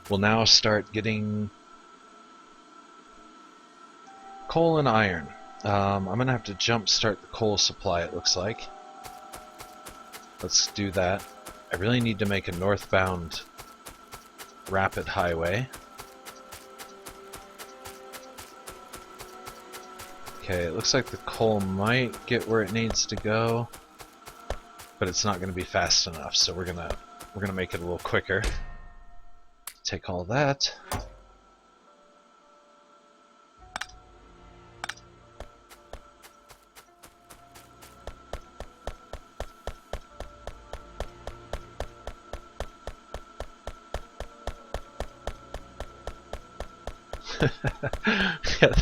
We'll now start getting coal and iron. I'm going to have to jump start the coal supply, it looks like. Let's do that. I really need to make a northbound rapid highway. Okay, it looks like the coal might get where it needs to go, but it's not going to be fast enough, so we're gonna make it a little quicker. Take all that. Yeah,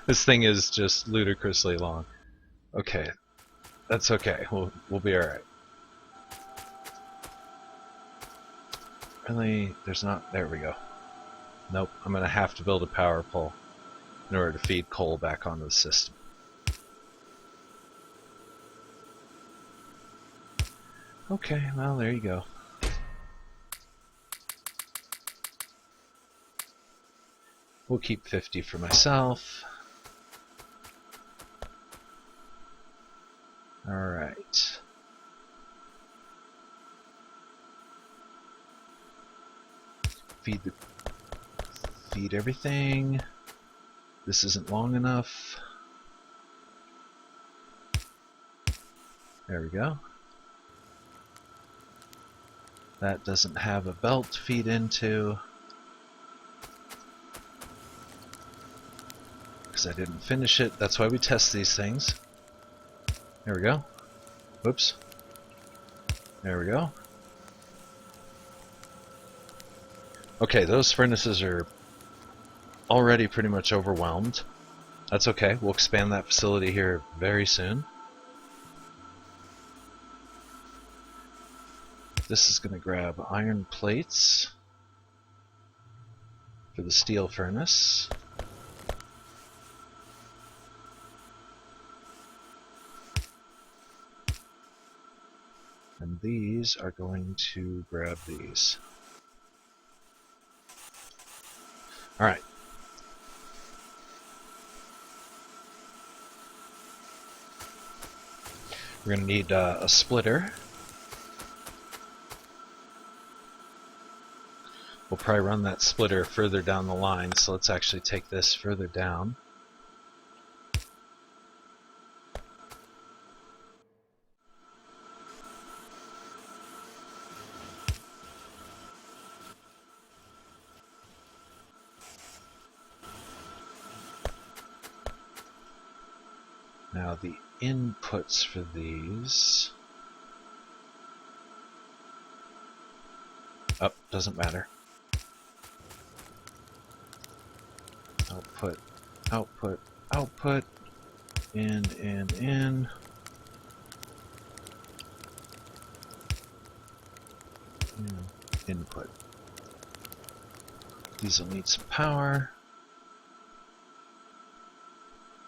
this thing is just ludicrously long. Okay, that's okay. We'll be all right. Really, there's not. There we go. Nope, I'm gonna have to build a power pole in order to feed coal back onto the system. Okay, well there you go. We'll keep 50 for myself. Alright. Feed everything. This isn't long enough. There we go. That doesn't have a belt to feed into, because I didn't finish it. That's why we test these things. There we go. Whoops. There we go. Okay, those furnaces are already pretty much overwhelmed. That's okay. We'll expand that facility here very soon. This is going to grab iron plates for the steel furnace. And these are going to grab these. Alright. We're going to need a splitter. We'll probably run that splitter further down the line, so let's actually take this further down. Now the inputs for these... Oh, doesn't matter. Output, output, output, in, input. These will need some power.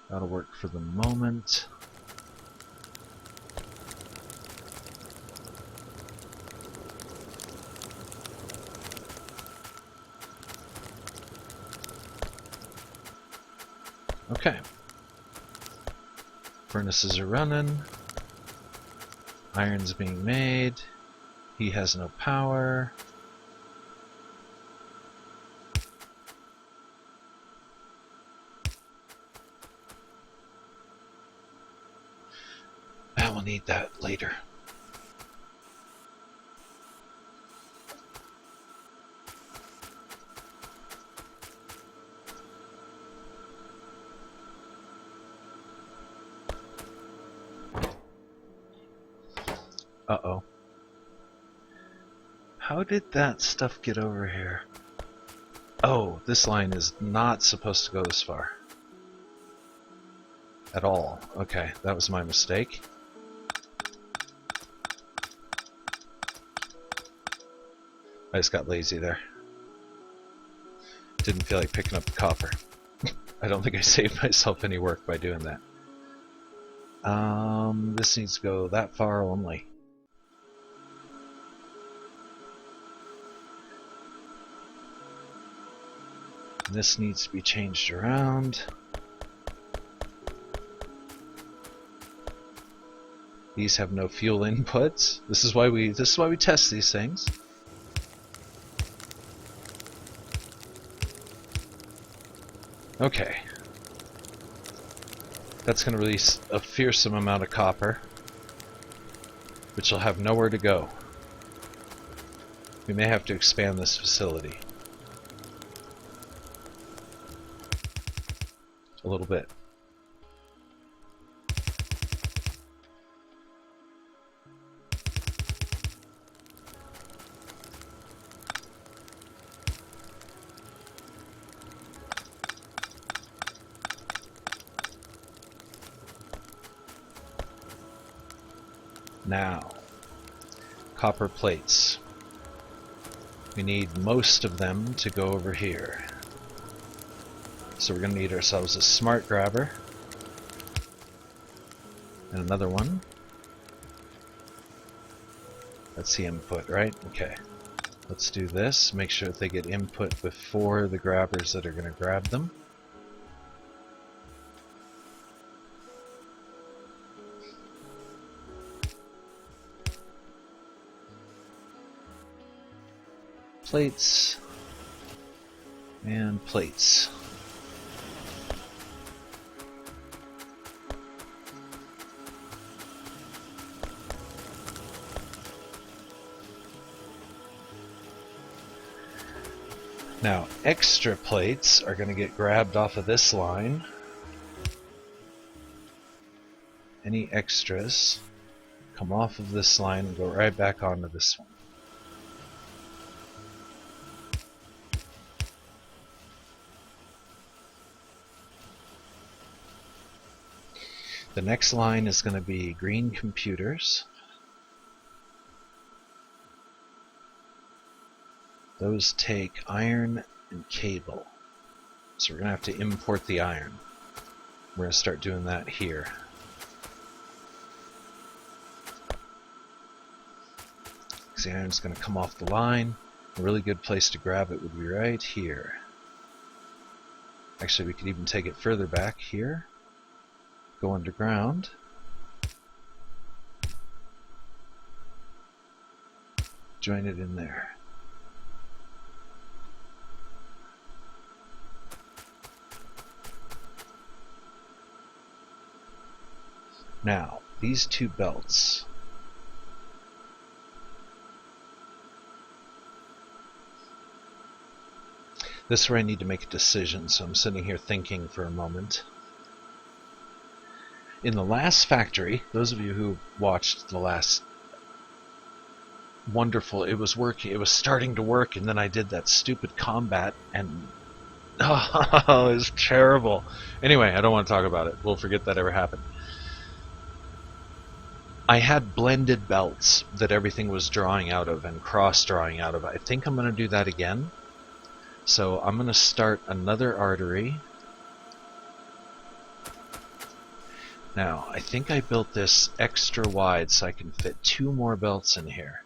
That'll work for the moment. Okay. Furnaces are running. Iron's being made. He has no power. And we'll need that later. Uh-oh. How did that stuff get over here? Oh, this line is not supposed to go this far. At all. Okay, that was my mistake. I just got lazy there. Didn't feel like picking up the copper. I don't think I saved myself any work by doing that. This needs to go that far only. This needs to be changed around. These have no fuel inputs. This is why we test these things. Okay. That's going to release a fearsome amount of copper, which will have nowhere to go. We may have to expand this facility a little bit. Now, copper plates. We need most of them to go over here. So we're going to need ourselves a smart grabber. And another one. That's the input, right? Okay. Let's do this. Make sure that they get input before the grabbers that are going to grab them. Plates and plates. Now, extra plates are going to get grabbed off of this line. Any extras come off of this line and go right back onto this one. The next line is going to be green computers. Those take iron and cable. So we're going to have to import the iron. We're going to start doing that here. Because the iron's going to come off the line. A really good place to grab it would be right here. Actually, we could even take it further back here. Go underground. Join it in there. Now, these two belts. This is where I need to make a decision, so I'm sitting here thinking for a moment. In the last factory, those of you who watched the last wonderful, it was working, it was starting to work, and then I did that stupid combat, and oh, it was terrible. Anyway, I don't want to talk about it. We'll forget that ever happened. I had blended belts that everything was drawing out of and cross-drawing out of. I think I'm going to do that again. So I'm going to start another artery. Now, I think I built this extra wide so I can fit 2 more belts in here.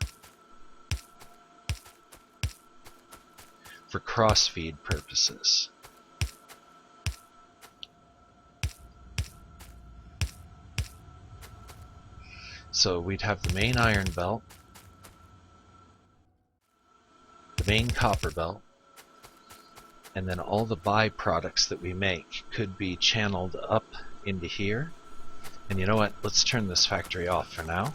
For cross-feed purposes. So we'd have the main iron belt, the main copper belt, and then all the byproducts that we make could be channeled up into here. And you know what? Let's turn this factory off for now.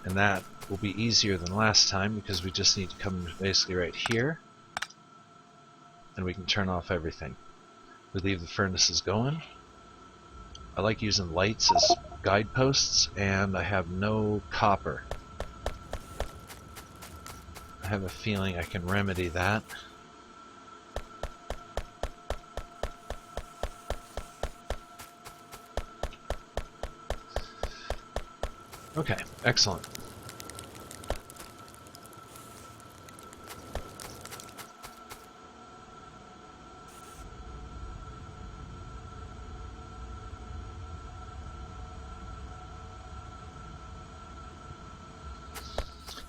And that will be easier than last time because we just need to come basically right here and we can turn off everything. We leave the furnaces going. I like using lights as guideposts, and I have no copper. I have a feeling I can remedy that. Okay, excellent.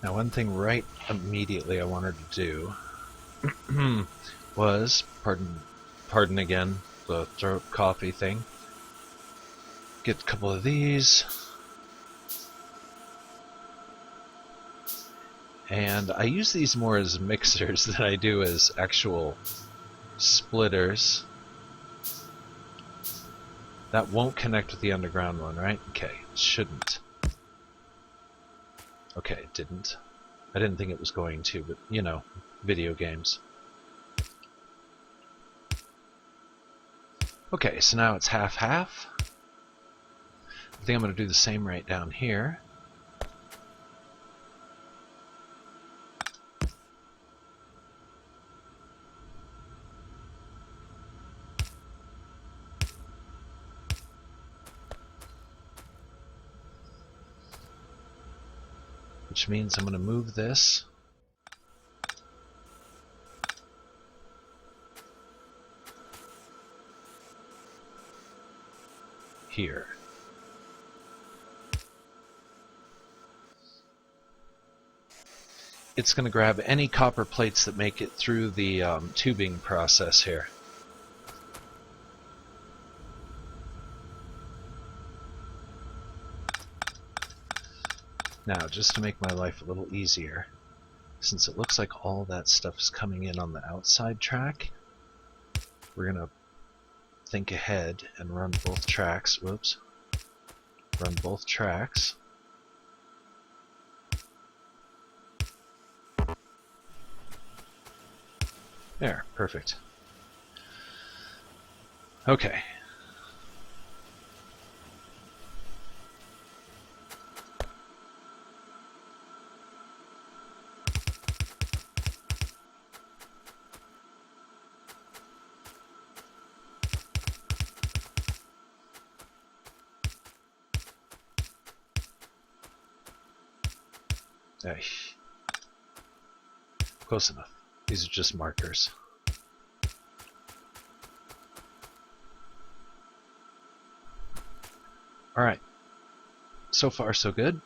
Now, one thing right immediately I wanted to do was, pardon again, the throat coffee thing. Get a couple of these. And I use these more as mixers than I do as actual splitters. That won't connect with the underground one, right? Okay, it shouldn't. Okay, it didn't. I didn't think it was going to, but you know, video games. Okay, so now it's half-half. I think I'm going to do the same right down here. Which means I'm going to move this here. It's going to grab any copper plates that make it through the tubing process here. Now, just to make my life a little easier, since it looks like all that stuff is coming in on the outside track, we're going to think ahead and run both tracks. Whoops. Run both tracks. There, perfect. Okay. Hey. Close enough. These are just markers. Alright. So far, so good.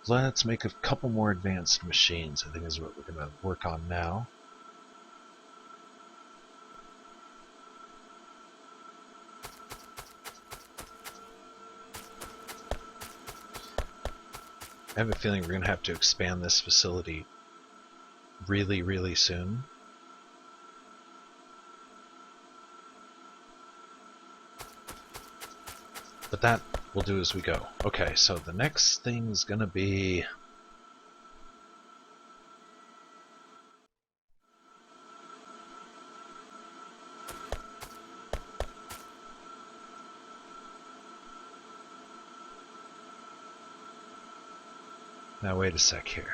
Let's make a couple more advanced machines, I think is what we're going to work on now. I have a feeling we're going to have to expand this facility really, really soon. But that we'll do as we go. Okay, so the next thing is going to be... Now wait a sec here.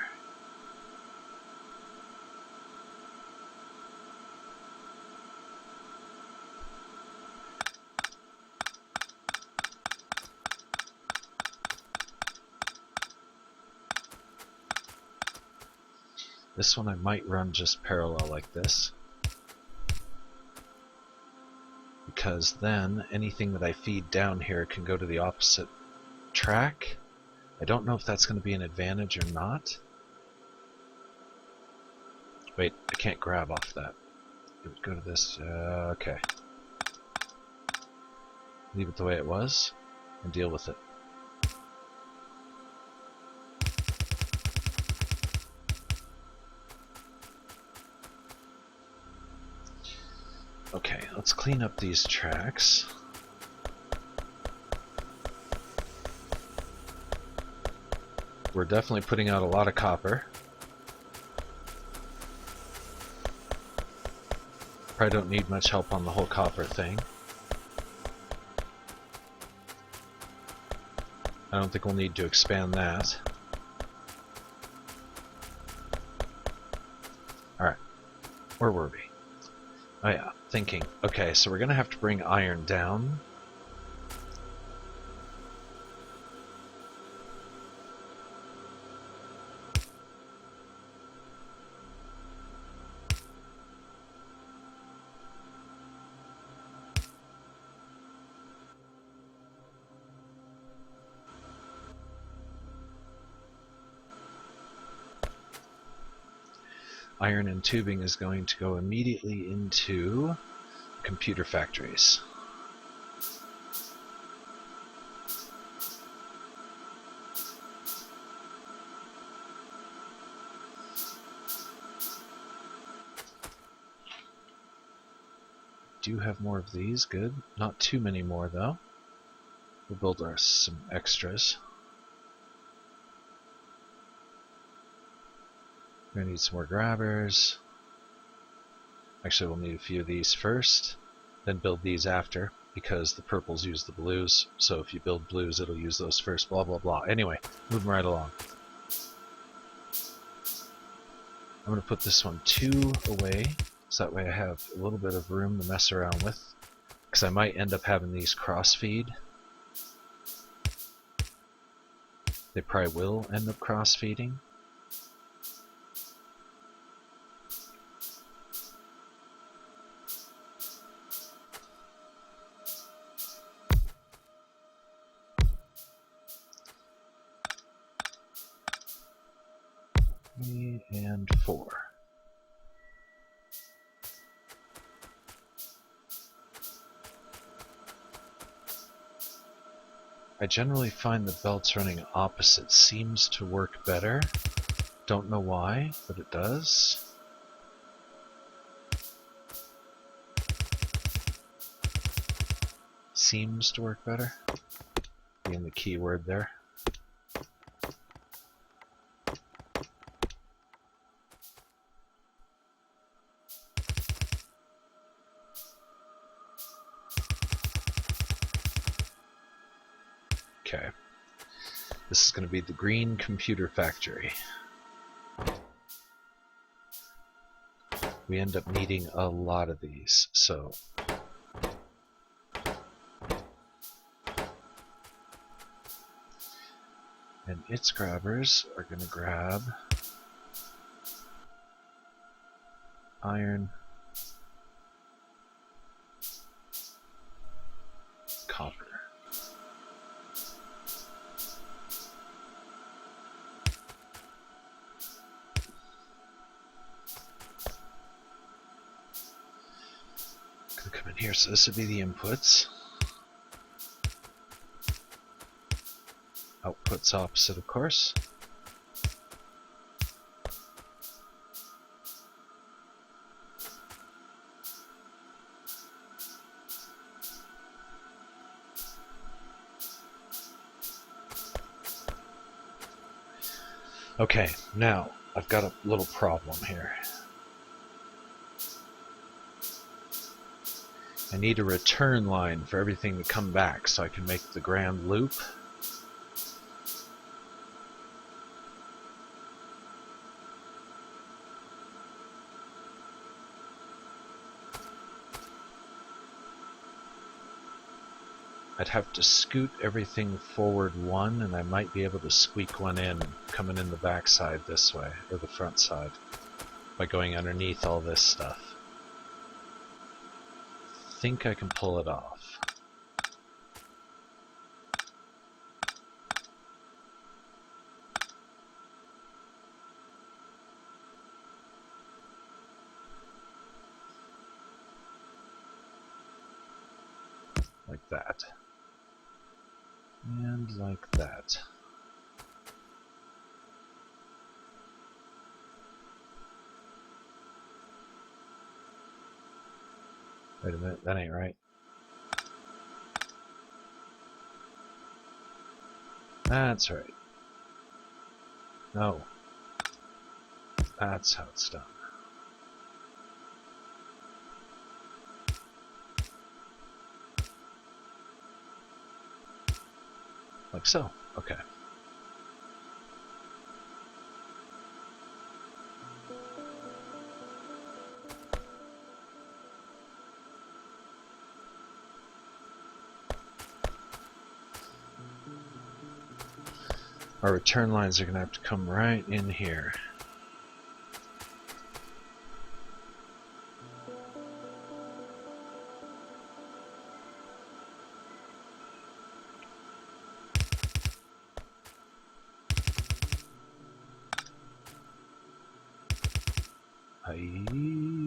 This one I might run just parallel like this, because then anything that I feed down here can go to the opposite track. I don't know if that's going to be an advantage or not. Wait, I can't grab off that. It would go to this. Okay. Leave it the way it was and deal with it. Okay, let's clean up these tracks. We're definitely putting out a lot of copper. Probably don't need much help on the whole copper thing. I don't think we'll need to expand that. Alright, where were we? Oh yeah, thinking. Okay, so we're going to have to bring iron down. Iron and tubing is going to go immediately into computer factories. Do have more of these, good. Not too many more though. We'll build some extras. We're gonna need some more grabbers. Actually, we'll need a few of these first, then build these after, because the purples use the blues, so if you build blues, it'll use those first, blah blah blah. Anyway, moving right along. I'm gonna put this one 2 away, so that way I have a little bit of room to mess around with, because I might end up having these cross-feed. They probably will end up cross-feeding. And 4. I generally find the belts running opposite seems to work better. Don't know why, but it does. Seems to work better. Being the key word there. Okay. This is going to be the green computer factory. We end up needing a lot of these, so and its grabbers are going to grab iron, copper. Gonna come in here, so this would be the inputs. Outputs opposite, of course. Okay, now I've got a little problem here. I need a return line for everything to come back so I can make the grand loop. I'd have to scoot everything forward 1, and I might be able to squeak one in coming in the back side this way, or the front side, by going underneath all this stuff. I think I can pull it off. Like that. And like that. Wait a minute, that ain't right. That's right. No. That's how it's done. Like so. Okay. Our return lines are going to have to come right in here.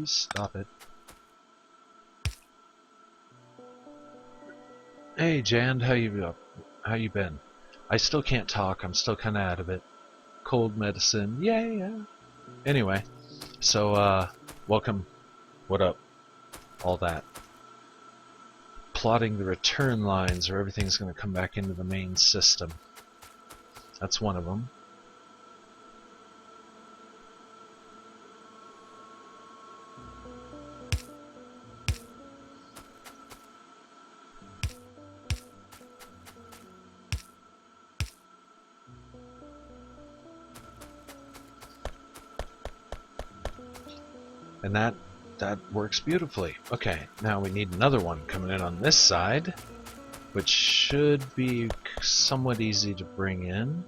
Stop it. Hey Jan, how you been? I still can't talk. I'm still kind of out of it. Cold medicine. Yeah. Anyway, so welcome. What up? All that. Plotting the return lines, or everything's going to come back into the main system. That's one of them. And that works beautifully. Okay, now we need another one coming in on this side, which should be somewhat easy to bring in.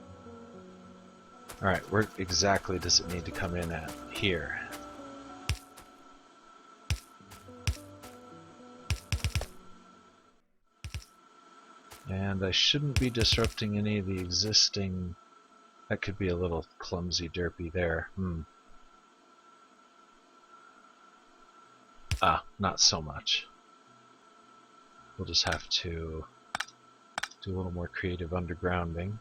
Alright, where exactly does it need to come in at? Here. And I shouldn't be disrupting any of the existing... That could be a little clumsy derpy there. Not so much. We'll just have to do a little more creative undergrounding.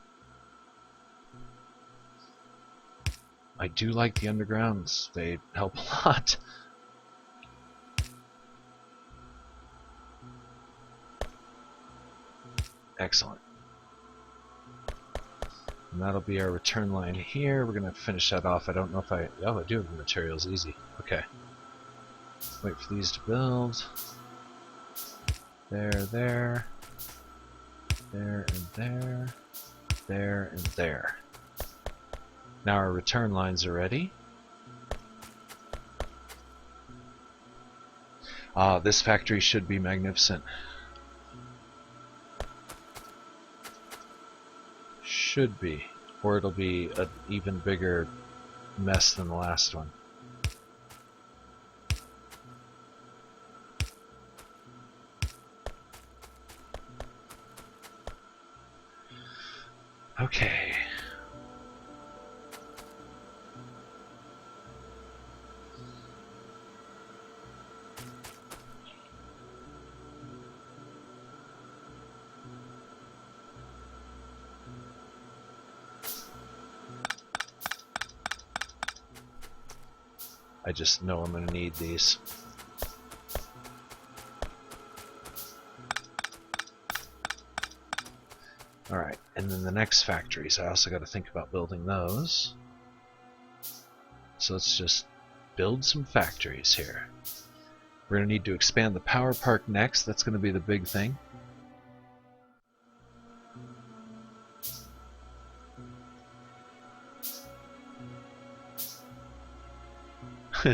I do like the undergrounds. They help a lot. Excellent. And that'll be our return line here. We're going to finish that off. I don't know if I do have the materials. Easy. Okay. Wait for these to build. There, there. There and there. There and there. Now our return lines are ready. This factory should be magnificent. Should be. Or it'll be an even bigger mess than the last one. Okay. I just know I'm going to need these. Alright, and then the next factories, I also got to think about building those. So let's just build some factories here. We're going to need to expand the power park next. That's going to be the big thing.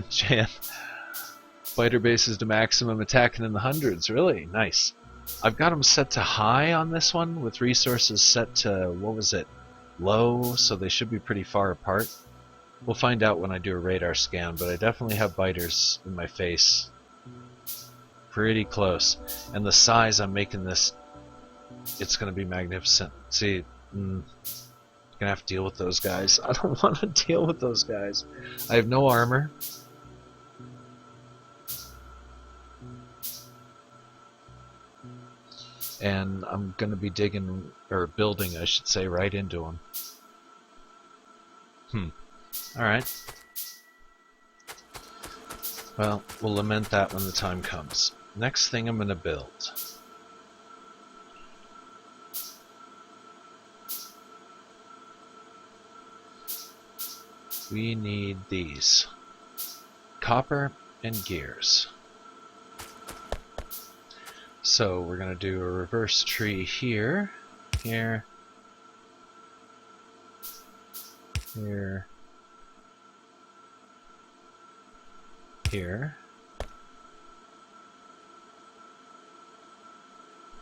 Jan, fighter bases to maximum, attacking in the hundreds. Really nice. I've got them set to high on this one, with resources set to, what was it, low, so they should be pretty far apart. We'll find out when I do a radar scan, but I definitely have biters in my face. Pretty close. And the size I'm making this, it's going to be magnificent. See, I'm going to have to deal with those guys. I don't want to deal with those guys. I have no armor. And I'm going to be digging, or building, I should say, right into them. Alright. Well, we'll lament that when the time comes. Next thing I'm going to build. We need these. Copper and gears. So we're going to do a reverse tree here, here, here, here.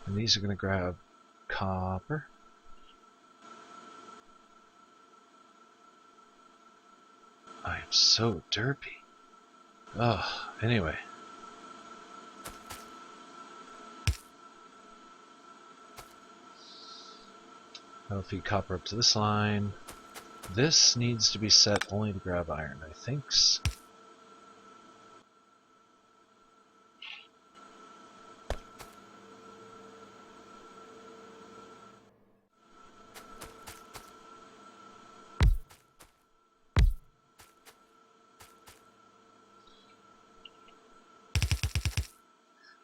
And these are going to grab copper. I am so derpy. Ugh, anyway. I'll feed copper up to this line. This needs to be set only to grab iron, I think.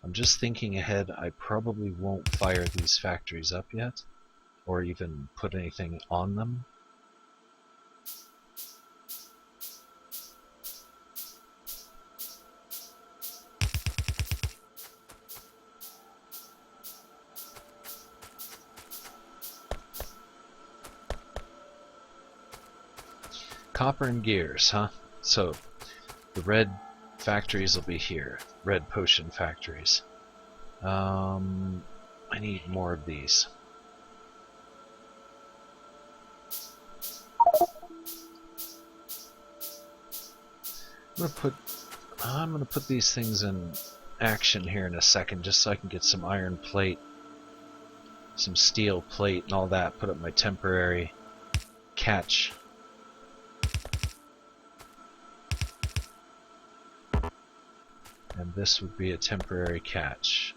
I'm just thinking ahead. I probably won't fire these factories up yet, or even put anything on them. Copper and gears, huh? So the red factories will be here. Red potion factories. I need more of these. I'm gonna put these things in action here in a second, just so I can get some iron plate, some steel plate, and all that. Put up my temporary catch. And this would be a temporary catch.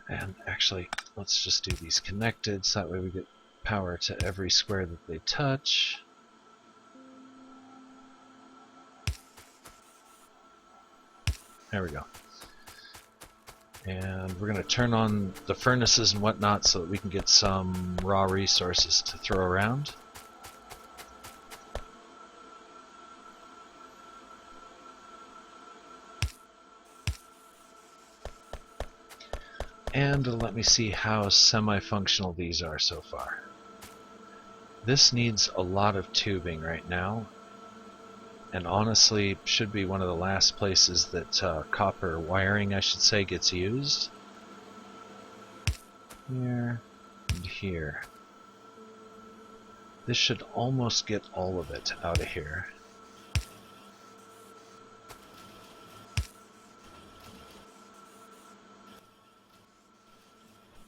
And actually, let's just do these connected, so that way we get power to every square that they touch. There we go. And we're going to turn on the furnaces and whatnot so that we can get some raw resources to throw around. And let me see how semi-functional these are so far. This needs a lot of tubing right now, and honestly should be one of the last places that copper wiring, I should say, gets used. Here and here. This should almost get all of it out of here.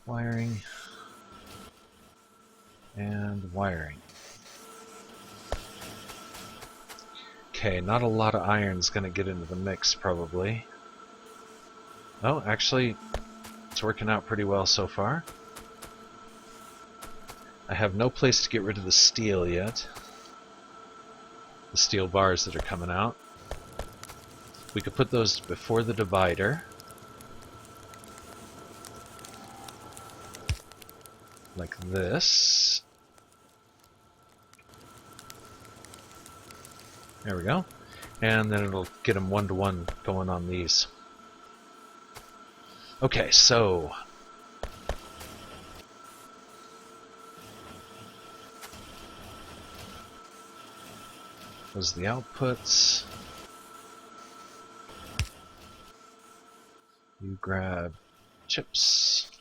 Wiring and wiring. Okay, not a lot of iron's gonna get into the mix probably. Oh, actually, it's working out pretty well so far. I have no place to get rid of the steel yet. The steel bars that are coming out. We could put those before the divider. Like this. There we go. And then it'll get them one-to-one going on these. Okay, so those are the outputs. You grab chips.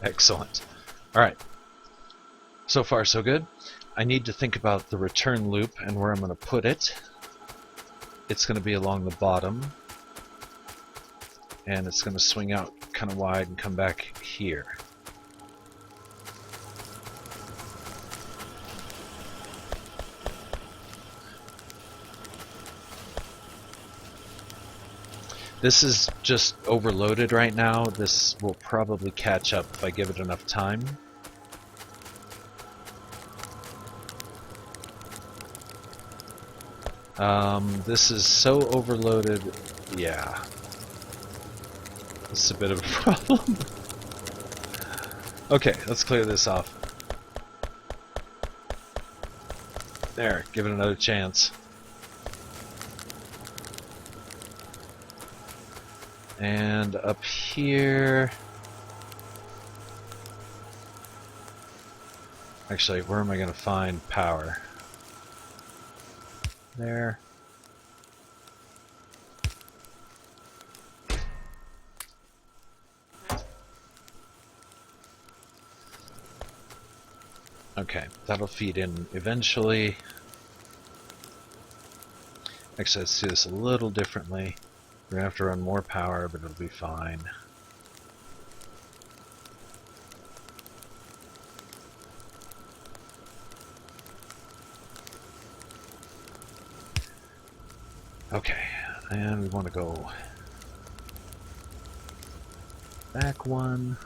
Excellent. Alright. So far so good. I need to think about the return loop and where I'm going to put it. It's going to be along the bottom. And it's going to swing out kind of wide and come back here. This is just overloaded right now. This will probably catch up if I give it enough time. This is so overloaded, yeah. This is a bit of a problem. Okay, let's clear this off. There, give it another chance. And up here... Actually, where am I going to find power? There. Okay, that'll feed in eventually. Actually, let's do this a little differently. We're going to have to run more power, but it'll be fine. Okay, and we want to go back one,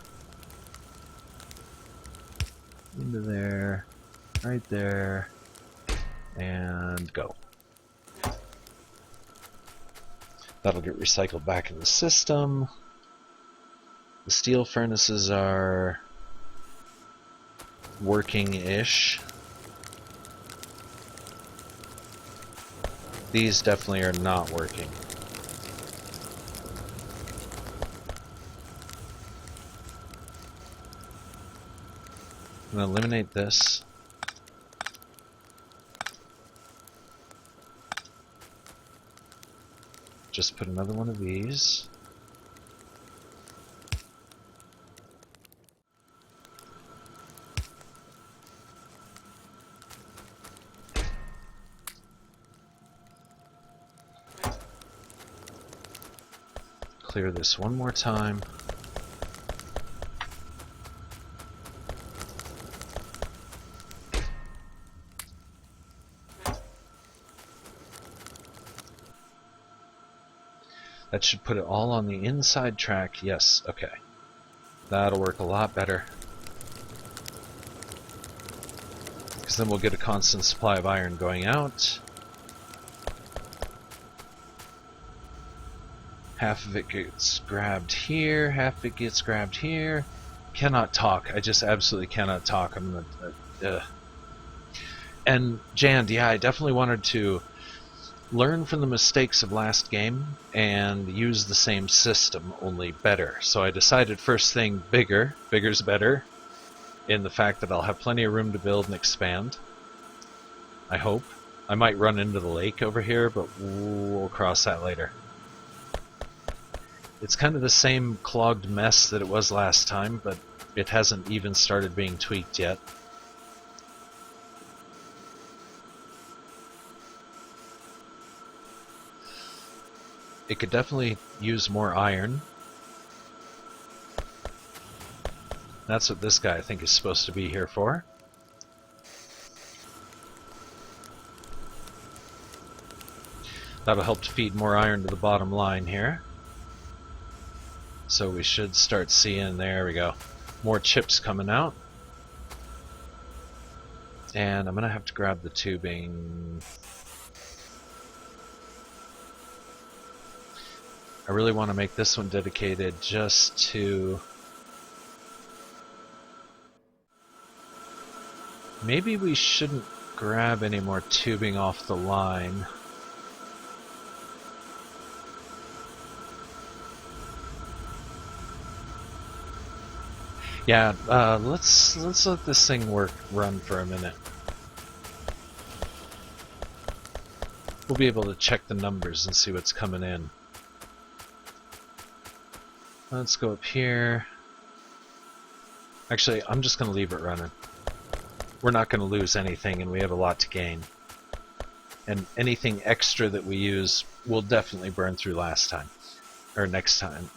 into there, right there, and go. That'll get recycled back in the system. The steel furnaces are working-ish. These definitely are not working. I'm going to eliminate this. Just put another one of these. Clear this one more time. That should put it all on the inside track. Yes, okay. That'll work a lot better. Because then we'll get a constant supply of iron going out. Half of it gets grabbed here, half of it gets grabbed here. Cannot talk. I just absolutely cannot talk. I'm gonna... And Jan, yeah, I definitely wanted to learn from the mistakes of last game and use the same system, only better. So I decided first thing, bigger. Bigger's better, in the fact that I'll have plenty of room to build and expand. I hope. I might run into the lake over here, but we'll cross that later. It's kind of the same clogged mess that it was last time, but it hasn't even started being tweaked yet. It could definitely use more iron. That's what this guy I think is supposed to be here for. That'll help to feed more iron to the bottom line here. So we should start seeing, there we go, more chips coming out. And I'm going to have to grab the tubing. I really want to make this one dedicated just to... Maybe we shouldn't grab any more tubing off the line. Yeah, let's let this thing run for a minute. We'll be able to check the numbers and see what's coming in. Let's go up here. Actually, I'm just going to leave it running. We're not going to lose anything, and we have a lot to gain. And anything extra that we use will definitely burn through last time. Or next time.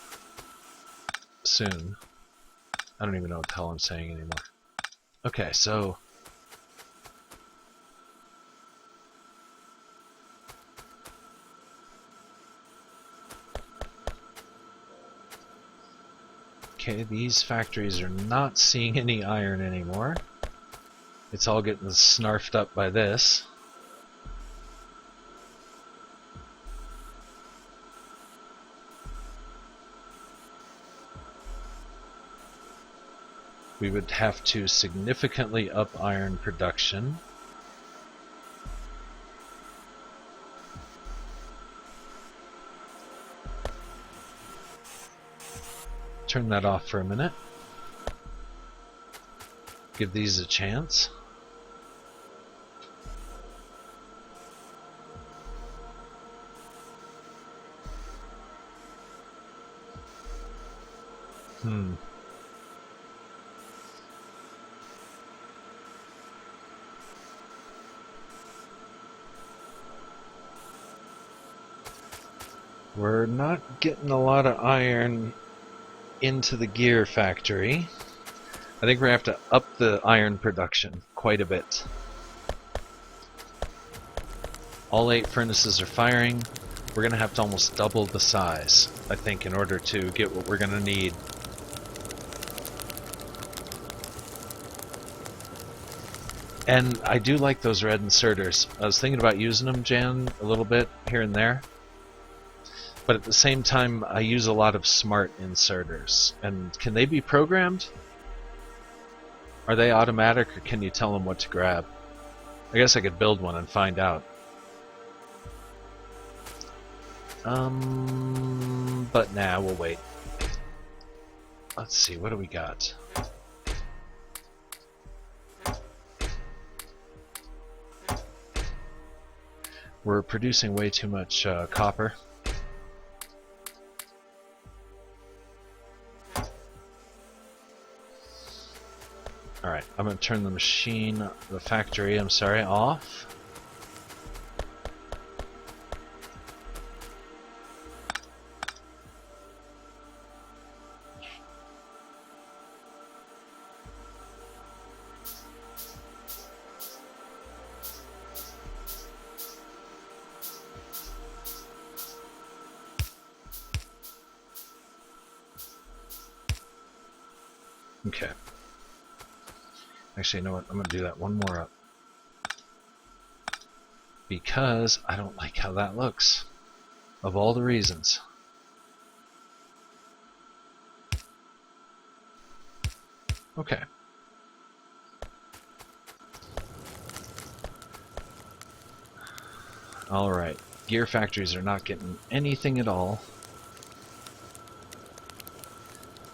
Soon. I don't even know what the hell I'm saying anymore. Okay, so... Okay, these factories are not seeing any iron anymore. It's all getting snarfed up by this. We would have to significantly up iron production. Turn that off for a minute. Give these a chance. We're not getting a lot of iron into the gear factory. I think we're going to have to up the iron production quite a bit. All 8 furnaces are firing. We're going to have to almost double the size, I think, in order to get what we're going to need. And I do like those red inserters. I was thinking about using them, Jan, a little bit here and there. But at the same time, I use a lot of smart inserters. And can they be programmed? Are they automatic, or can you tell them what to grab? I guess I could build one and find out. But nah, we'll wait. Let's see, what do we got? We're producing way too much copper. Alright, I'm going to turn the factory, off. Okay. Actually, you know what? I'm going to do that one more up. Because I don't like how that looks. Of all the reasons. Okay. Alright. Gear factories are not getting anything at all.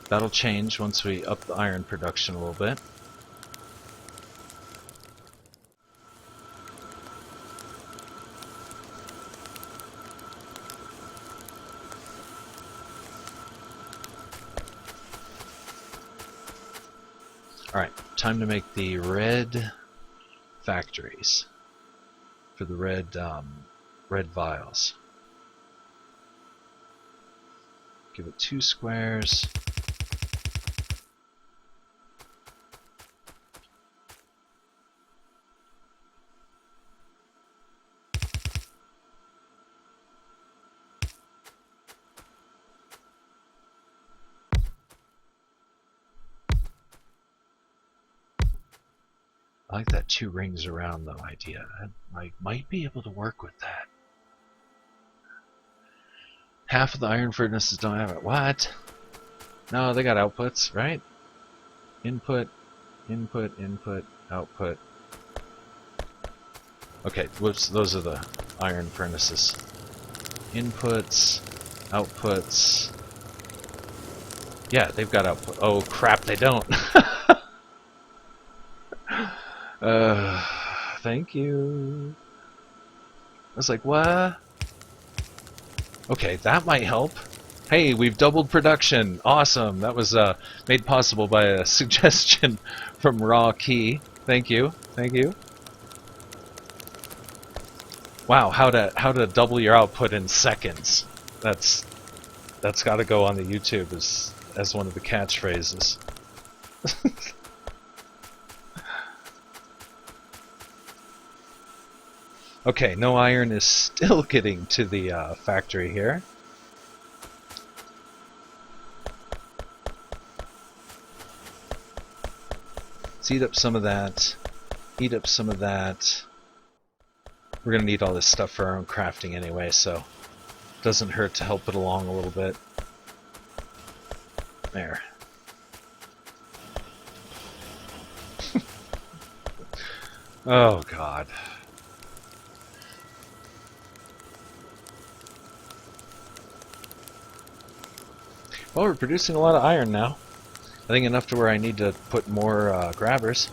That'll change once we up the iron production a little bit. Alright, time to make the red factories for the red vials. Give it 2 squares. I like that 2 rings around though idea. I might be able to work with that. Half of the iron furnaces don't have it. What? No, they got outputs, right? Input, input, input, output. Okay, whoops, those are the iron furnaces. Inputs, outputs. Yeah, they've got output. Oh crap, they don't. Thank you. I was like, what? Okay, that might help. Hey, we've doubled production. Awesome. That was made possible by a suggestion from Raw Key. Thank you. Thank you. Wow, how to double your output in seconds. That's got to go on the YouTube as one of the catchphrases. Okay, no iron is still getting to the factory here. Let's eat up some of that. Eat up some of that. We're going to need all this stuff for our own crafting anyway, so it doesn't hurt to help it along a little bit. There. Oh, God. Well, we're producing a lot of iron now. I think enough to where I need to put more grabbers.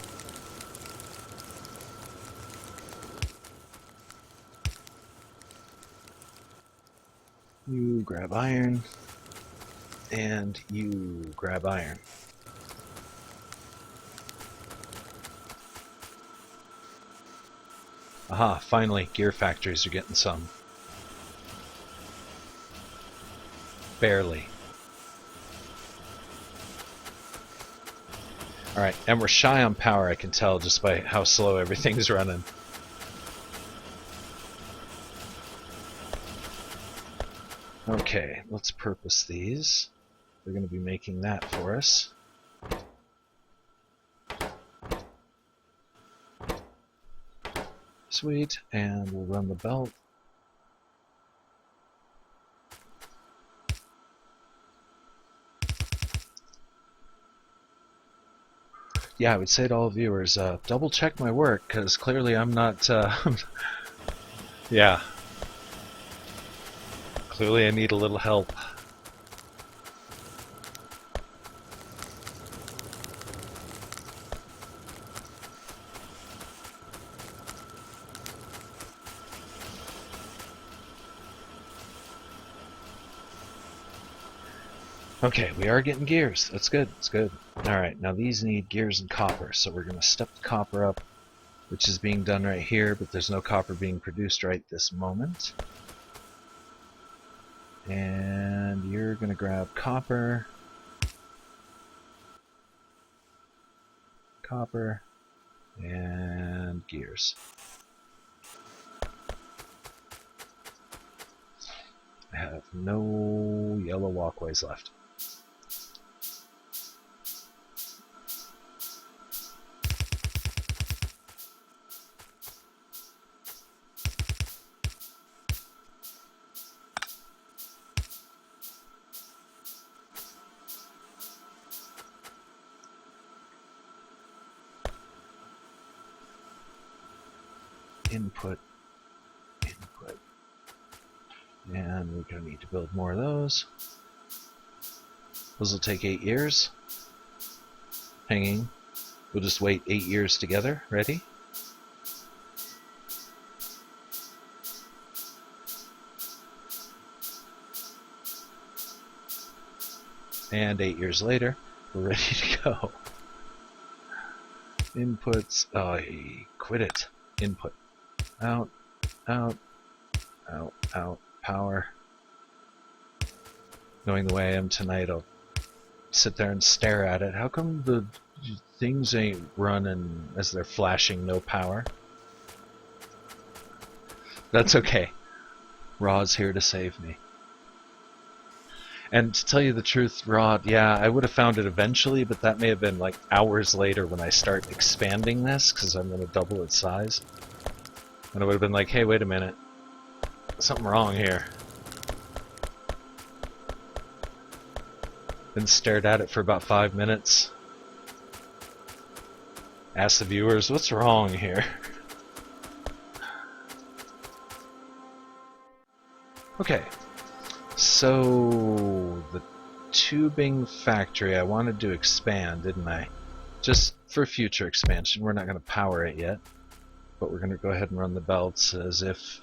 You grab iron, and you grab iron. Aha, finally, gear factories are getting some. Barely. Alright, and we're shy on power, I can tell just by how slow everything's running. Okay, let's purpose these. They're going to be making that for us. Sweet, and we'll run the belt. Yeah, I would say to all viewers, double check my work, because clearly I'm not, yeah. Clearly I need a little help. Okay, we are getting gears. That's good. That's good. Alright, now these need gears and copper, so we're going to step the copper up, which is being done right here, but there's no copper being produced right this moment. And you're going to grab copper. Copper. And gears. I have no yellow walkways left. Input, input, and we're going to need to build more of those. Those will take 8 years. Hanging. We'll just wait 8 years together. Ready? And 8 years later, we're ready to go. Inputs. Oh, quit it. Input. Out, out, out, out. Power. Knowing the way I am tonight, I'll sit there and stare at it. How come the things ain't running as they're flashing no power? That's okay. Raw's here to save me. And to tell you the truth, Raw, yeah, I would have found it eventually, but that may have been like hours later when I start expanding this, because I'm going to double its size. And I would have been like, hey, wait a minute. Something wrong here. Then stared at it for about 5 minutes. Asked the viewers, what's wrong here? Okay. So, the tubing factory, I wanted to expand, didn't I? Just for future expansion. We're not going to power it yet. But we're going to go ahead and run the belts as if...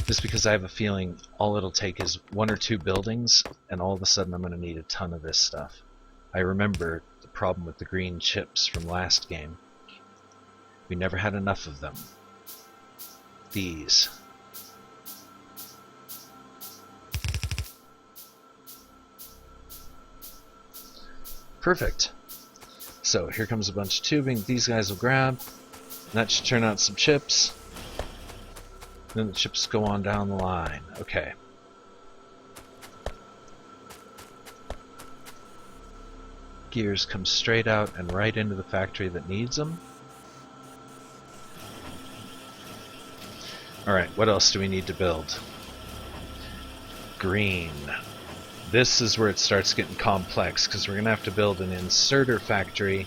Just because I have a feeling all it'll take is 1 or 2 buildings, and all of a sudden I'm going to need a ton of this stuff. I remember the problem with the green chips from last game. We never had enough of them. These. Perfect. So here comes a bunch of tubing. These guys will grab. And that should turn out some chips. Then the chips go on down the line. Okay. Gears come straight out and right into the factory that needs them. Alright, what else do we need to build? Green. This is where it starts getting complex, because we're going to have to build an inserter factory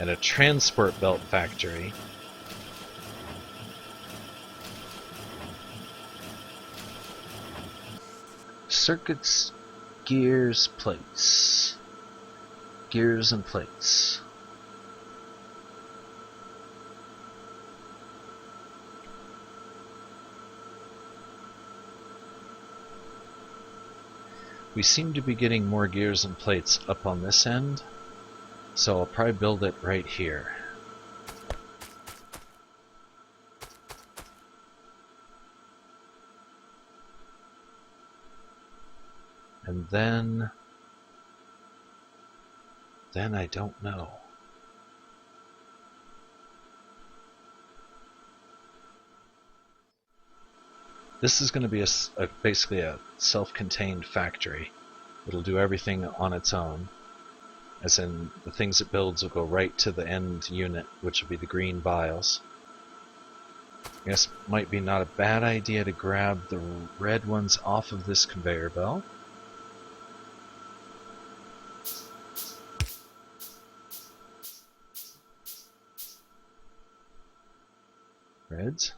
and a transport belt factory. Circuits, gears, plates. Gears and plates. We seem to be getting more gears and plates up on this end, so I'll probably build it right here. And then I don't know. This is going to be basically a self-contained factory. It'll do everything on its own. As in, the things it builds will go right to the end unit, which will be the green vials. I guess it might be not a bad idea to grab the red ones off of this conveyor belt. Reds.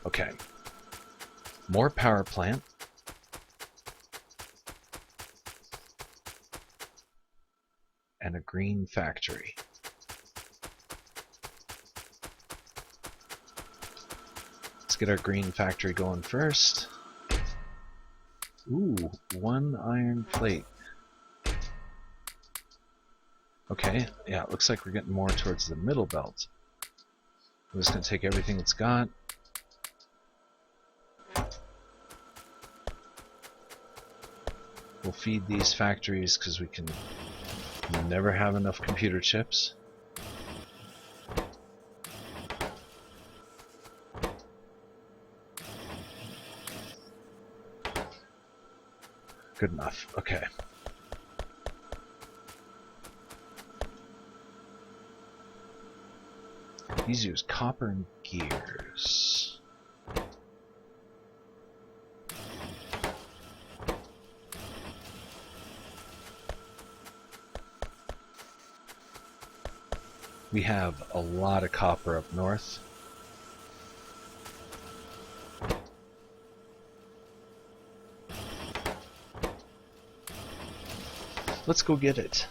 Okay. More power plant. And a green factory. Let's get our green factory going first. Ooh, 1 iron plate. Okay, yeah, it looks like we're getting more towards the middle belt. I'm just going to take everything it's got. We'll feed these factories because we can never have enough computer chips. Good enough. Okay. These use copper and gears. We have a lot of copper up north. Let's go get it.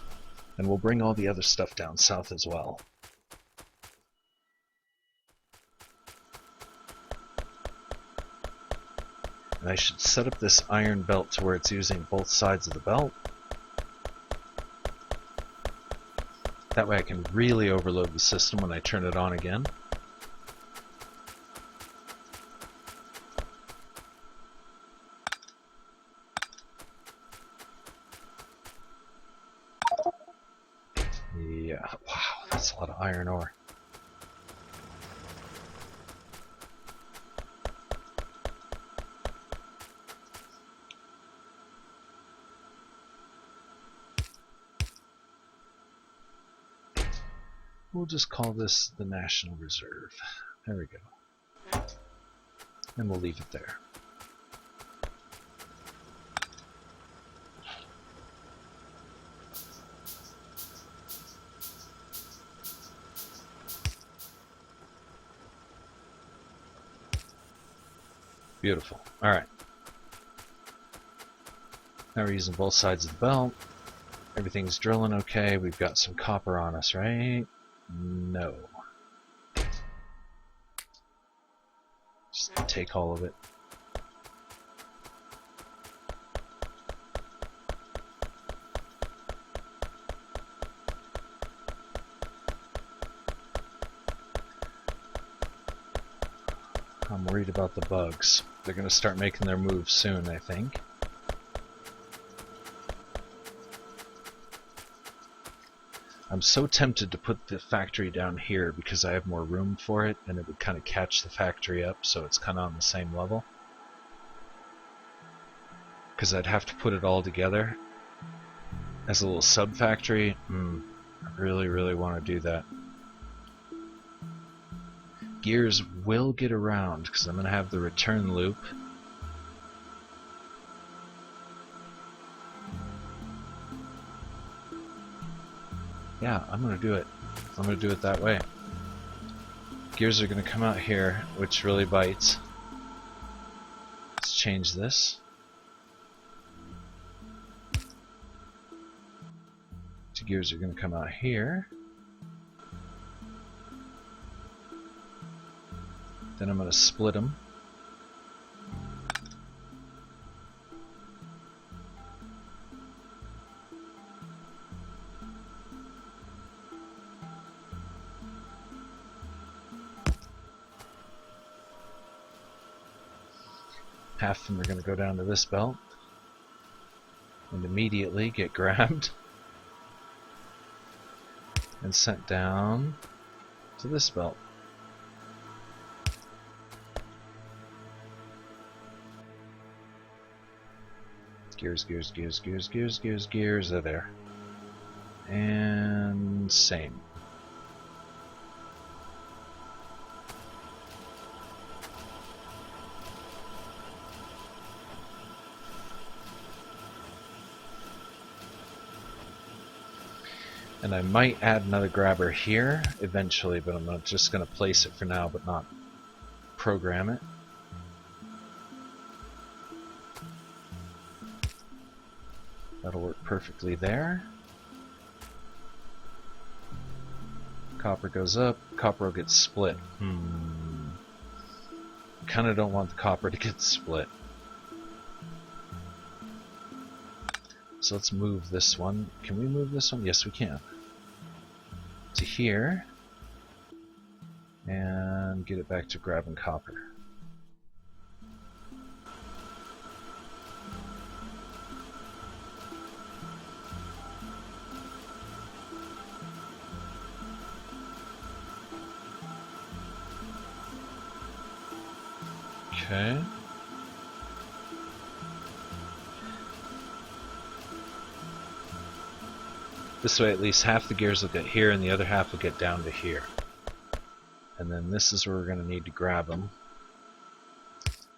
And we'll bring all the other stuff down south as well. And I should set up this iron belt to where it's using both sides of the belt. That way I can really overload the system when I turn it on again. Yeah, wow, that's a lot of iron ore. We'll just call this the National Reserve. There we go. And we'll leave it there. Beautiful. Alright. Now we're using both sides of the belt. Everything's drilling okay. We've got some copper on us, right? No. Just take all of it. I'm worried about the bugs. They're going to start making their moves soon, I think. I'm so tempted to put the factory down here because I have more room for it and it would kind of catch the factory up so it's kind of on the same level. Because I'd have to put it all together as a little sub-factory. I really, really want to do that. Gears will get around because I'm going to have the return loop. Yeah, I'm going to do it. I'm going to do it that way. Gears are going to come out here, which really bites. Let's change this. Two gears are going to come out here. Then I'm going to split them. Half of them are going to go down to this belt and immediately get grabbed and sent down to this belt. Gears, gears, gears, gears, gears, gears, gears are there. And same. And I might add another grabber here eventually, but I'm just going to place it for now, but not program it. That'll work perfectly there. Copper goes up, copper will get split. Kinda don't want the copper to get split. So let's move this one. Can we move this one? Yes, we can. To here. And get it back to grabbing copper. Okay. This way at least half the gears will get here and the other half will get down to here. And then this is where we're going to need to grab them.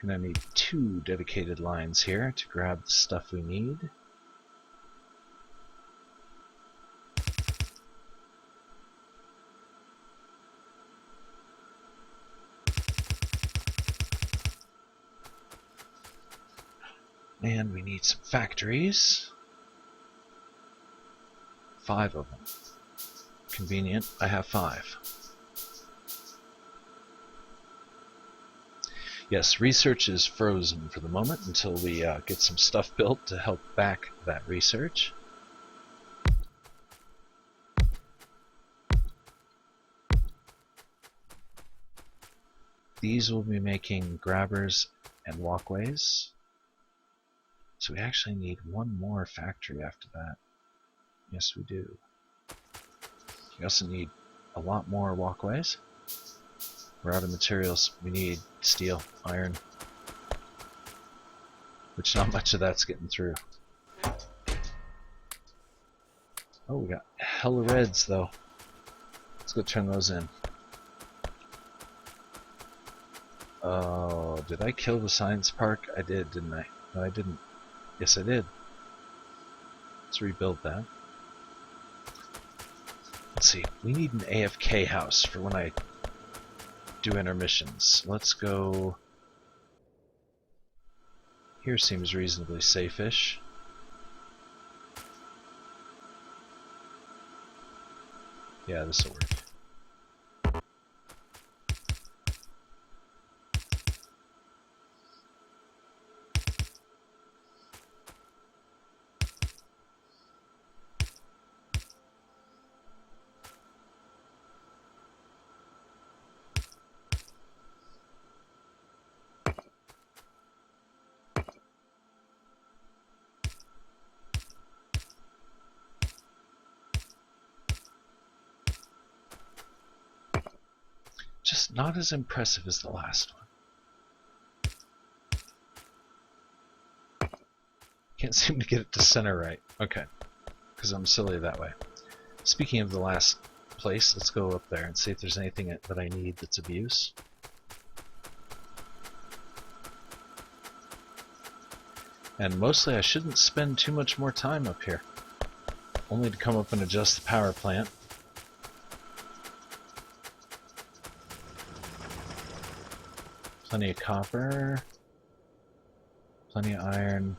Going to need 2 dedicated lines here to grab the stuff we need. And we need some factories. 5 of them. Convenient, I have 5. Yes, research is frozen for the moment until we get some stuff built to help back that research. These will be making grabbers and walkways. So we actually need 1 more factory after that. Yes, we do. We also need a lot more walkways. We're out of materials. We need steel, iron, which not much of that's getting through. Oh, we got hella reds though. Let's go turn those in. Oh, did I kill the science park? I did, didn't I? No, I didn't. Yes, I did. Let's rebuild that. Let's see, we need an AFK house for when I do intermissions. Let's go... Here seems reasonably safe-ish. Yeah, this'll work. Just not as impressive as the last one. Can't seem to get it to center right. Okay, because I'm silly that way. Speaking of the last place, let's go up there and see if there's anything that I need that's of use. And mostly I shouldn't spend too much more time up here. Only to come up and adjust the power plant. Plenty of copper, plenty of iron.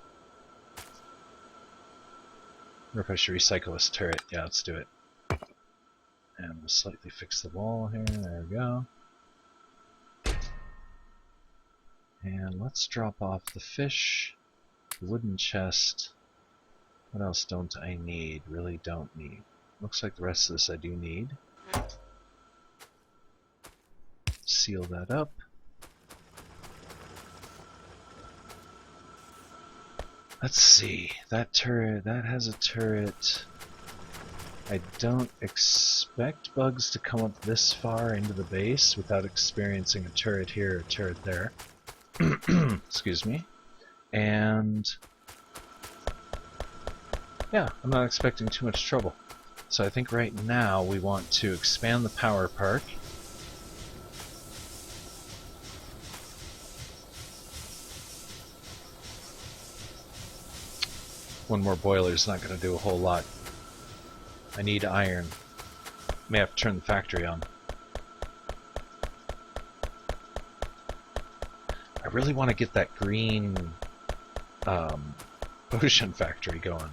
I wonder if I should recycle this turret. Yeah, let's do it. And we'll slightly fix the wall here. There we go. And let's drop off the fish, the wooden chest. What else don't I need? Really don't need. Looks like the rest of this I do need. Seal that up. Let's see, that turret, that has a turret. I don't expect bugs to come up this far into the base without experiencing a turret here or a turret there. Excuse me. And Yeah, I'm not expecting too much trouble. So I think right now we want to expand the power park. One more boiler is not going to do a whole lot. I need iron. May have to turn the factory on. I really want to get that green potion factory going.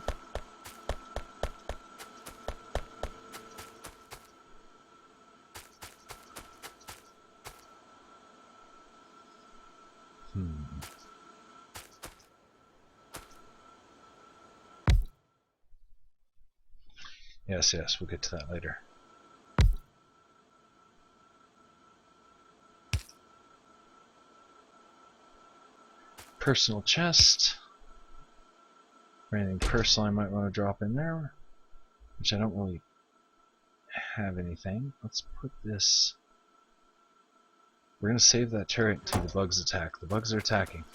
Yes, we'll get to that later. Personal chest. Anything personal I might want to drop in there, which I don't really have anything. Let's put this... We're going to save that turret until the bugs attack. The bugs are attacking.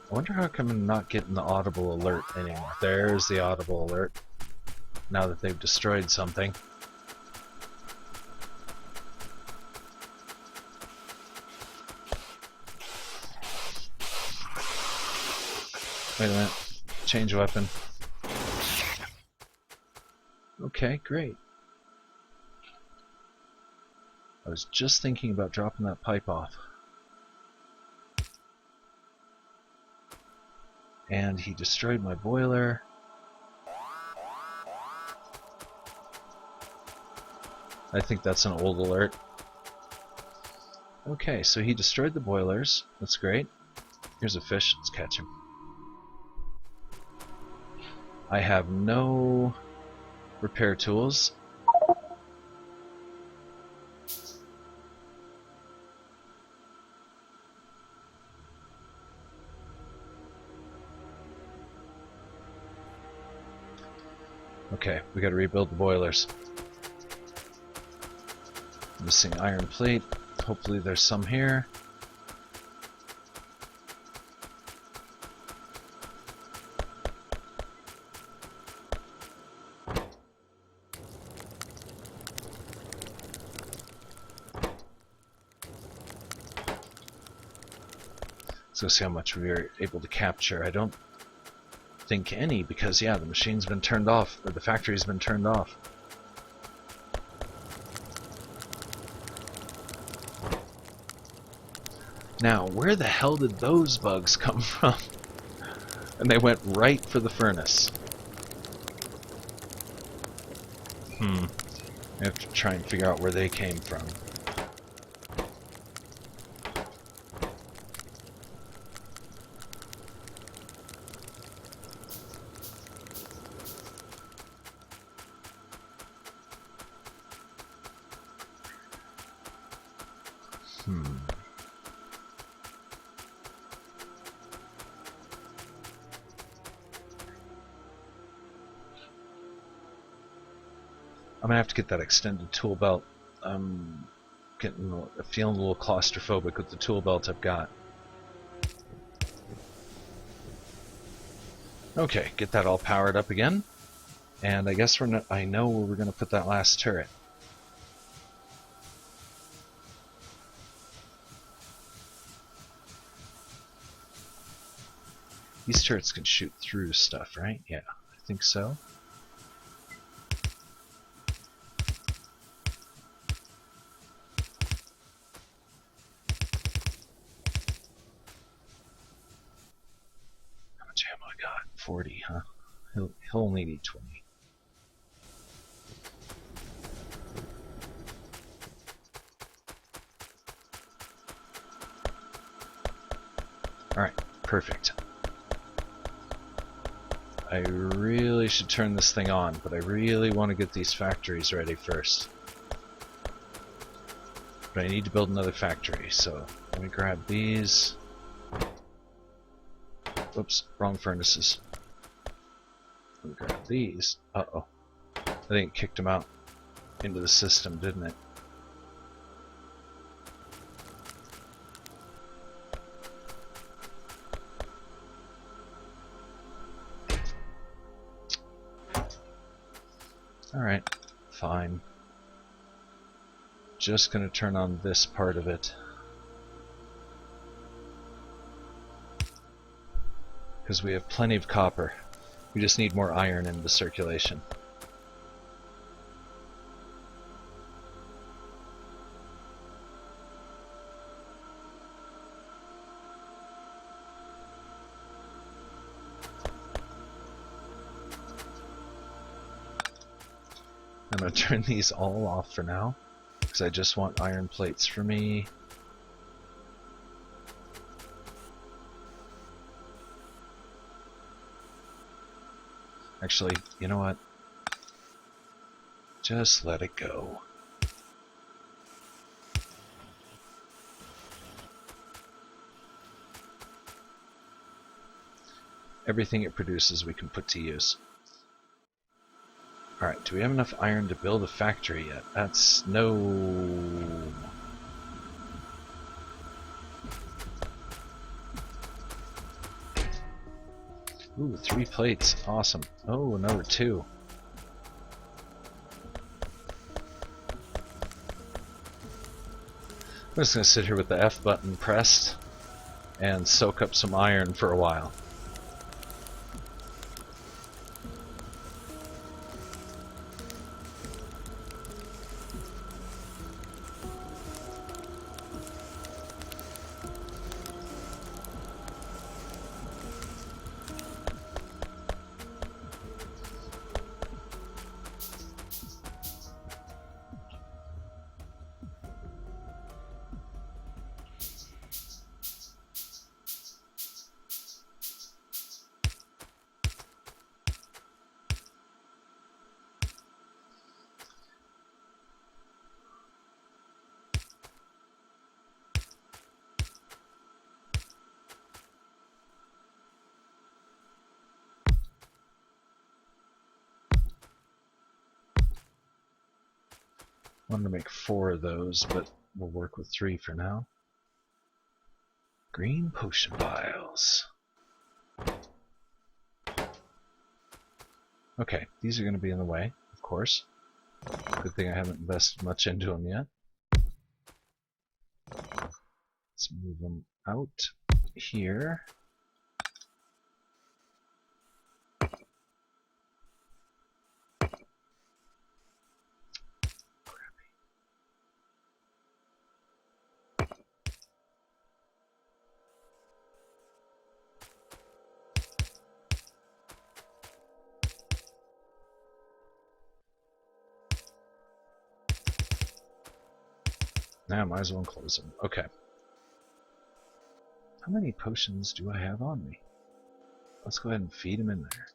I wonder how come I'm not getting the audible alert anymore. There's the audible alert. Now that they've destroyed something. Wait a minute. Change weapon. Okay, great. I was just thinking about dropping that pipe off. And he destroyed my boiler. I think that's an old alert. Okay, so he destroyed the boilers. That's great. Here's a fish. Let's catch him. I have no repair tools. Okay, we gotta rebuild the boilers. Missing iron plate. Hopefully there's some here. Let's see how much we are able to capture. I don't think any, because yeah, the machine's been turned off, or the factory's been turned off. Now, where the hell did those bugs come from? And they went right for the furnace. I have to try and figure out where they came from. I'm gonna have to get that extended tool belt. I'm feeling a little claustrophobic with the tool belt I've got. Okay, get that all powered up again, and I guess I know where we're gonna put that last turret. These turrets can shoot through stuff, right? Yeah, I think so. How much ammo I got? 40, huh? He'll only need 20. Alright, perfect. I really should turn this thing on, but I really want to get these factories ready first. But I need to build another factory, so let me grab these. Oops, wrong furnaces. Let me grab these. Uh-oh. I think it kicked them out into the system, didn't it? Alright, fine. Just gonna turn on this part of it. Because we have plenty of copper. We just need more iron in the circulation. I'm going to turn these all off for now, because I just want iron plates for me. Actually, you know what? Just let it go. Everything it produces we can put to use. Alright, do we have enough iron to build a factory yet? That's no... Ooh, 3 plates. Awesome. Oh, another 2. I'm just going to sit here with the F button pressed and soak up some iron for a while. I wanted to make 4 of those, but we'll work with 3 for now. Green potion vials. Okay, these are going to be in the way, of course. Good thing I haven't invested much into them yet. Let's move them out here. Now I might as well close them. Okay. How many potions do I have on me? Let's go ahead and feed them in there.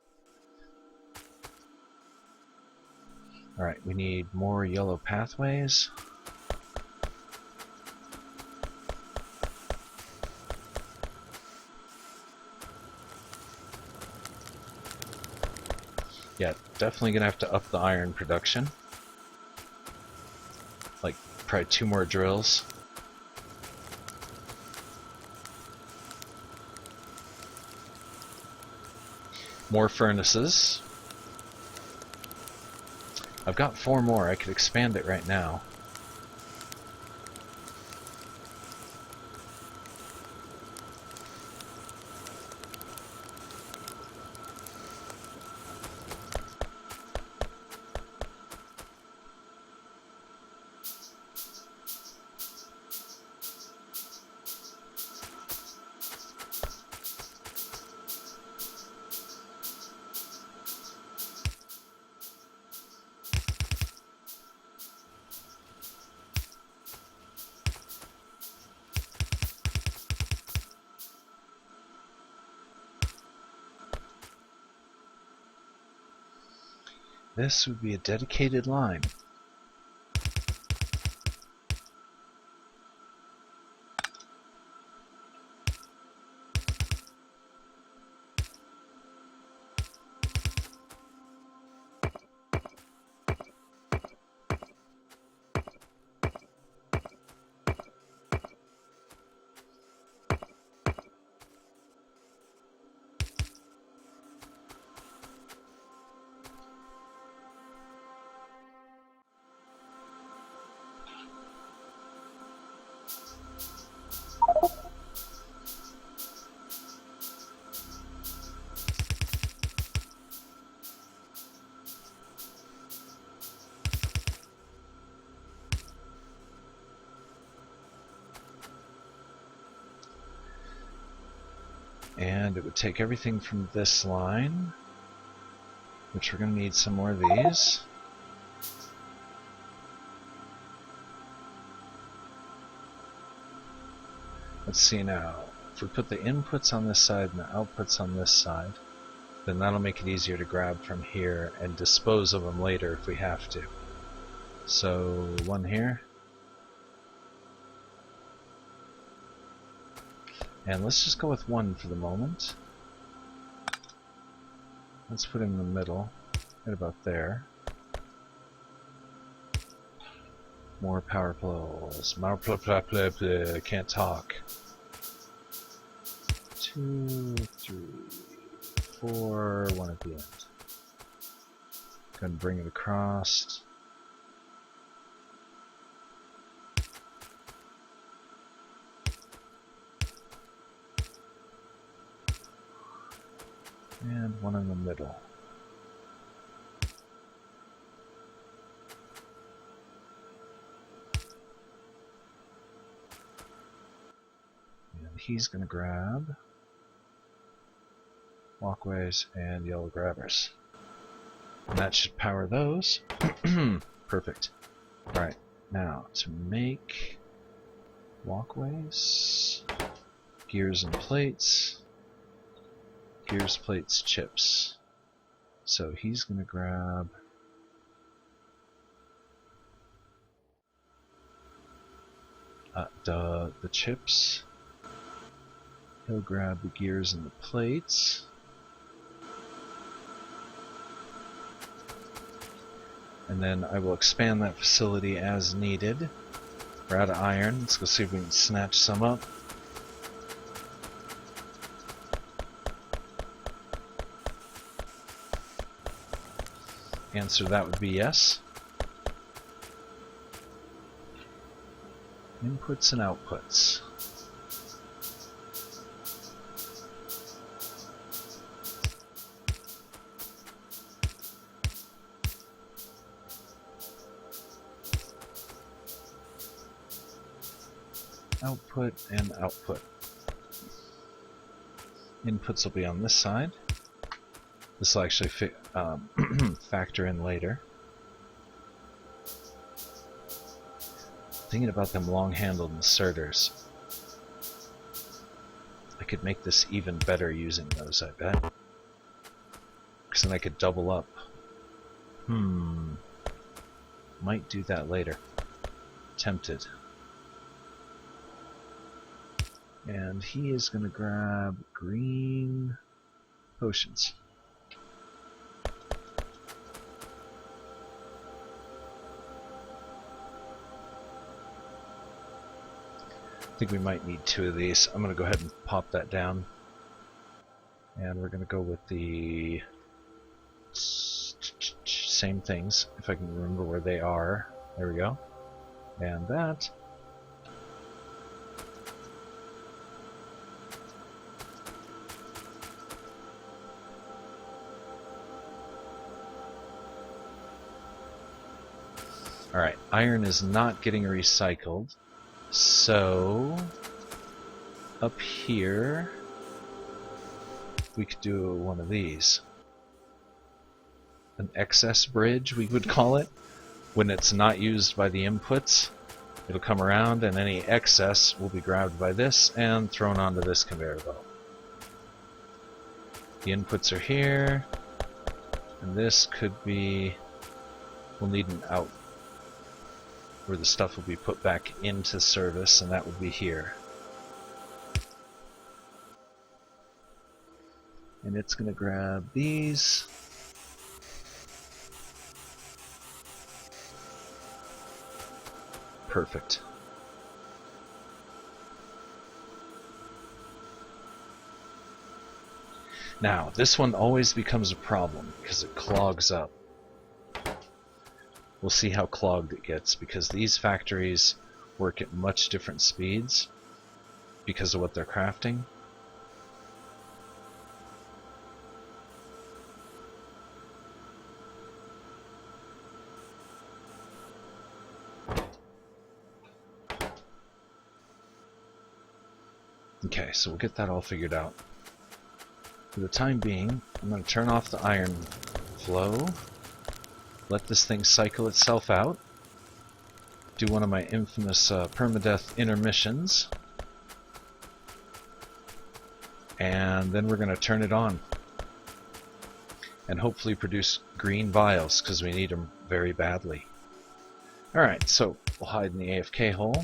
Alright, we need more yellow pathways. Yeah, definitely gonna have to up the iron production. Like, probably 2 more drills. More furnaces. I've got 4 more. I could expand it right now. This would be a dedicated line. And it would take everything from this line, which we're going to need some more of these. Let's see now. If we put the inputs on this side and the outputs on this side, then that'll make it easier to grab from here and dispose of them later if we have to. So, one here. And let's just go with one for the moment. Let's put it in the middle, right about there. More power poles. Can't talk. 2, 3, 4, one at the end. Go and bring it across. And one in the middle. And he's going to grab walkways and yellow grabbers. And that should power those. Perfect. Right, now to make walkways, gears and plates. Gears, plates, chips. So he's going to grab the chips. He'll grab the gears and the plates. And then I will expand that facility as needed. We're out of iron. Let's go see if we can snatch some up. Answer to that would be yes. Inputs and outputs. Output and output. Inputs will be on this side. This will actually factor in later. Thinking about them long-handled inserters. I could make this even better using those, I bet. Because then I could double up. Might do that later. Tempted. And he is going to grab green potions. I think we might need 2 of these. I'm going to go ahead and pop that down. And we're going to go with the same things, if I can remember where they are. There we go. And that. Alright, iron is not getting recycled. So, up here, we could do one of these. An excess bridge, we would call it. When it's not used by the inputs, it'll come around and any excess will be grabbed by this and thrown onto this conveyor belt. The inputs are here, and this could be, we'll need an out, where the stuff will be put back into service, and that will be here. And it's going to grab these. Perfect. Now, this one always becomes a problem because it clogs up. We'll see how clogged it gets, because these factories work at much different speeds because of what they're crafting. Okay, so we'll get that all figured out. For the time being, I'm going to turn off the iron flow, let this thing cycle itself out, do one of my infamous permadeath intermissions, and then we're going to turn it on and hopefully produce green vials, because we need them very badly. Alright, so we'll hide in the AFK hole.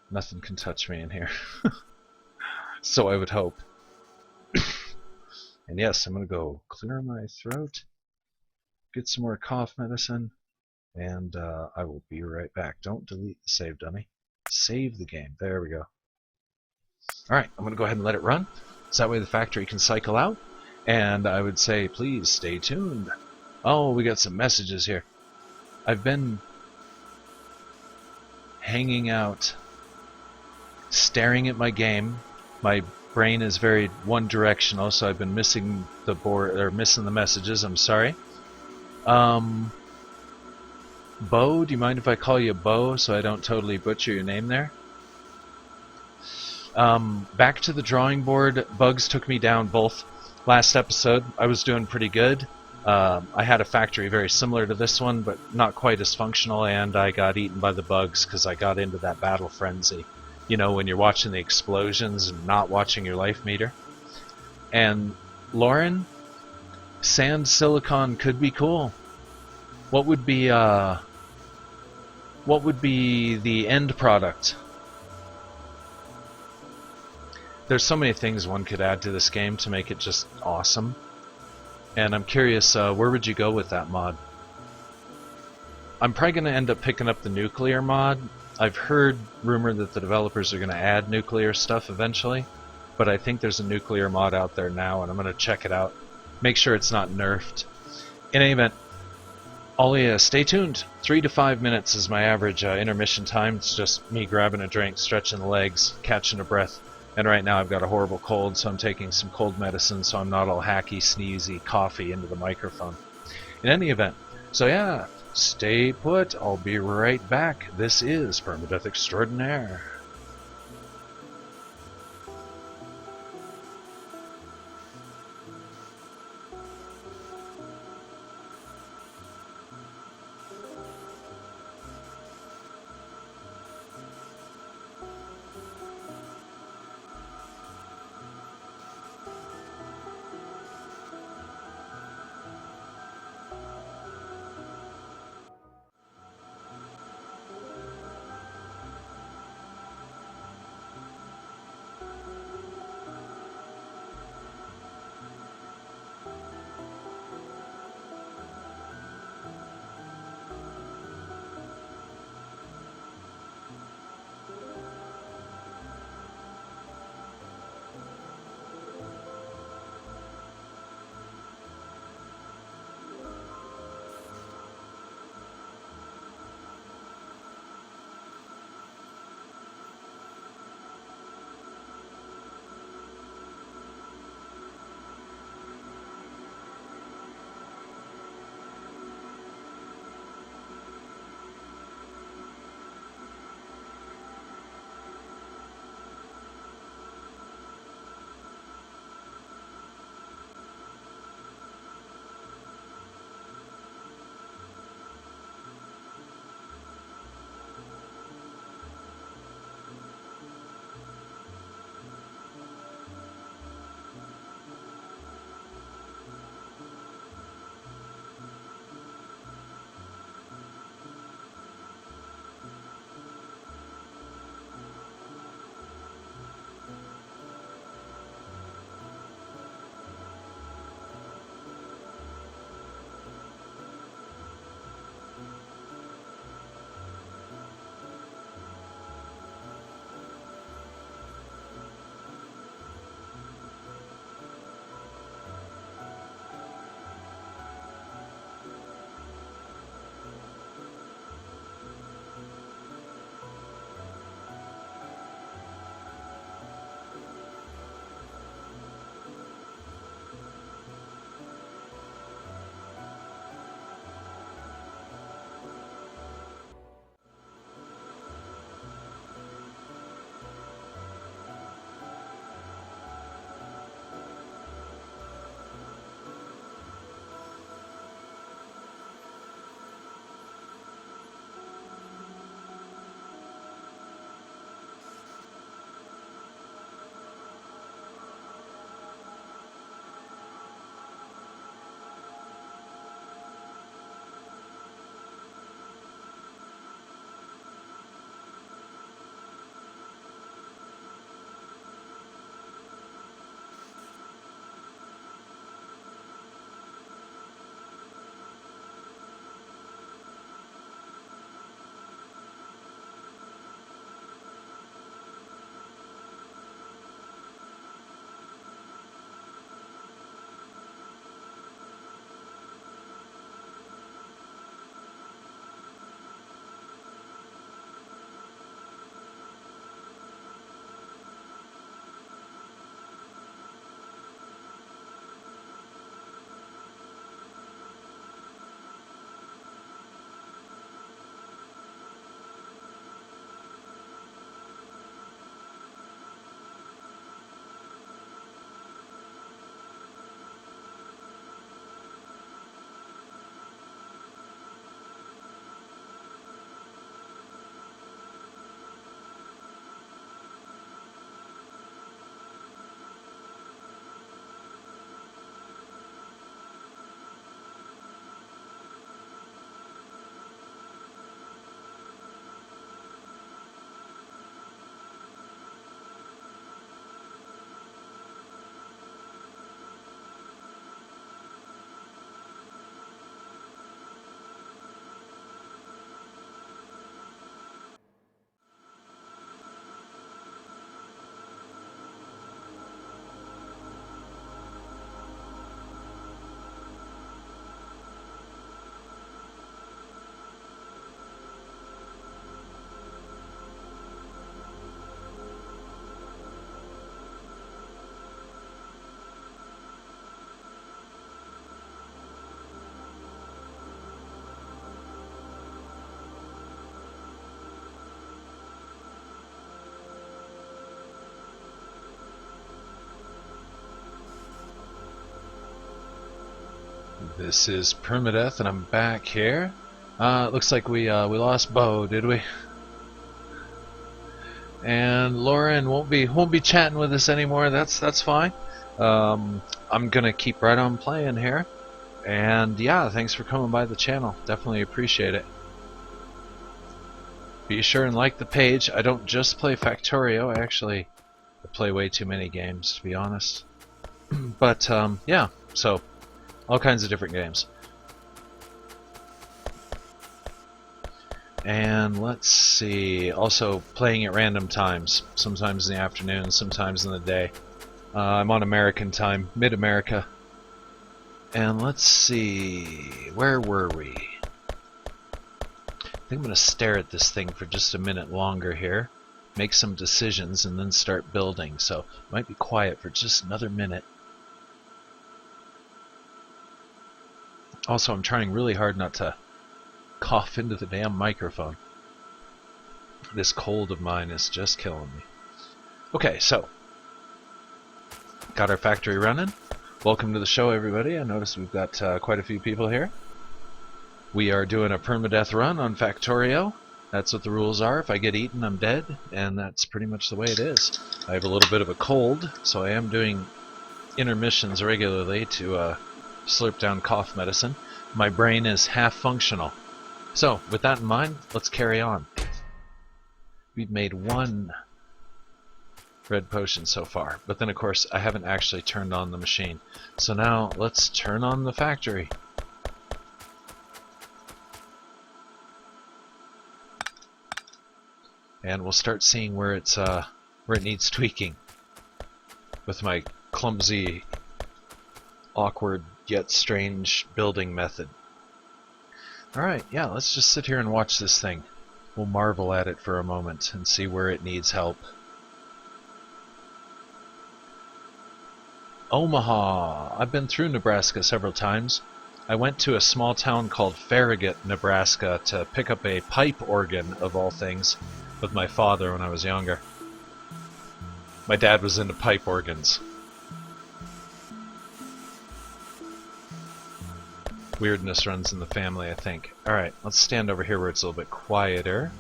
Nothing can touch me in here. So I would hope. And yes, I'm going to go clear my throat, get some more cough medicine, and I will be right back. Don't delete the save, dummy. Save the game. There we go. Alright, I'm going to go ahead and let it run, so that way the factory can cycle out. And I would say, please stay tuned. Oh, we got some messages here. I've been hanging out, staring at my game. My brain is very one-directional, so I've been missing the board or missing the messages. I'm sorry. Bo, do you mind if I call you Bo so I don't totally butcher your name there? Back to the drawing board. Bugs took me down both. Last episode, I was doing pretty good. I had a factory very similar to this one, but not quite as functional, and I got eaten by the bugs because I got into that battle frenzy. You know, when you're watching the explosions and not watching your life meter. And Lauren, sand silicon could be cool. What would be the end product? There's so many things one could add to this game to make it just awesome. And I'm curious, where would you go with that mod? I'm probably going to end up picking up the nuclear mod. I've heard rumor that the developers are going to add nuclear stuff eventually, but I think there's a nuclear mod out there now, and I'm going to check it out. Make sure it's not nerfed. In any event, Ollie, stay tuned. 3 to 5 minutes is my average intermission time. It's just me grabbing a drink, stretching the legs, catching a breath. And right now I've got a horrible cold, so I'm taking some cold medicine so I'm not all hacky, sneezy, coughy into the microphone. In any event, so yeah, stay put. I'll be right back. This is Permadeath Extraordinaire. This is Permadeath, and I'm back here. Looks like we lost Bo, did we? And Lauren won't be chatting with us anymore. That's fine. I'm gonna keep right on playing here. And yeah, thanks for coming by the channel. Definitely appreciate it. Be sure and like the page. I don't just play Factorio. I play way too many games, to be honest. But yeah, so all kinds of different games. And let's see, also playing at random times, sometimes in the afternoon, sometimes in the day. I'm on American time, mid-America. And let's see, where were we? I think I'm going to stare at this thing for just a minute longer here, make some decisions, and then start building. So it might be quiet for just another minute. Also, I'm trying really hard not to cough into the damn microphone. This cold of mine is just killing me. Okay, so got our factory running. Welcome to the show, everybody. I notice we've got quite a few people here. We are doing a permadeath run on Factorio. That's what the rules are. If I get eaten, I'm dead, and that's pretty much the way it is. I have a little bit of a cold, so I am doing intermissions regularly to slurp down cough medicine. My brain is half functional. So, with that in mind, let's carry on. We've made one red potion so far, but then of course I haven't actually turned on the machine. So now let's turn on the factory. And we'll start seeing where it needs tweaking with my clumsy, awkward yet strange building method. Alright, yeah, let's just sit here and watch this thing. We'll marvel at it for a moment and see where it needs help. Omaha! I've been through Nebraska several times. I went to a small town called Farragut, Nebraska to pick up a pipe organ, of all things, with my father when I was younger. My dad was into pipe organs. Weirdness runs in the family, I think. Alright, let's stand over here where it's a little bit quieter.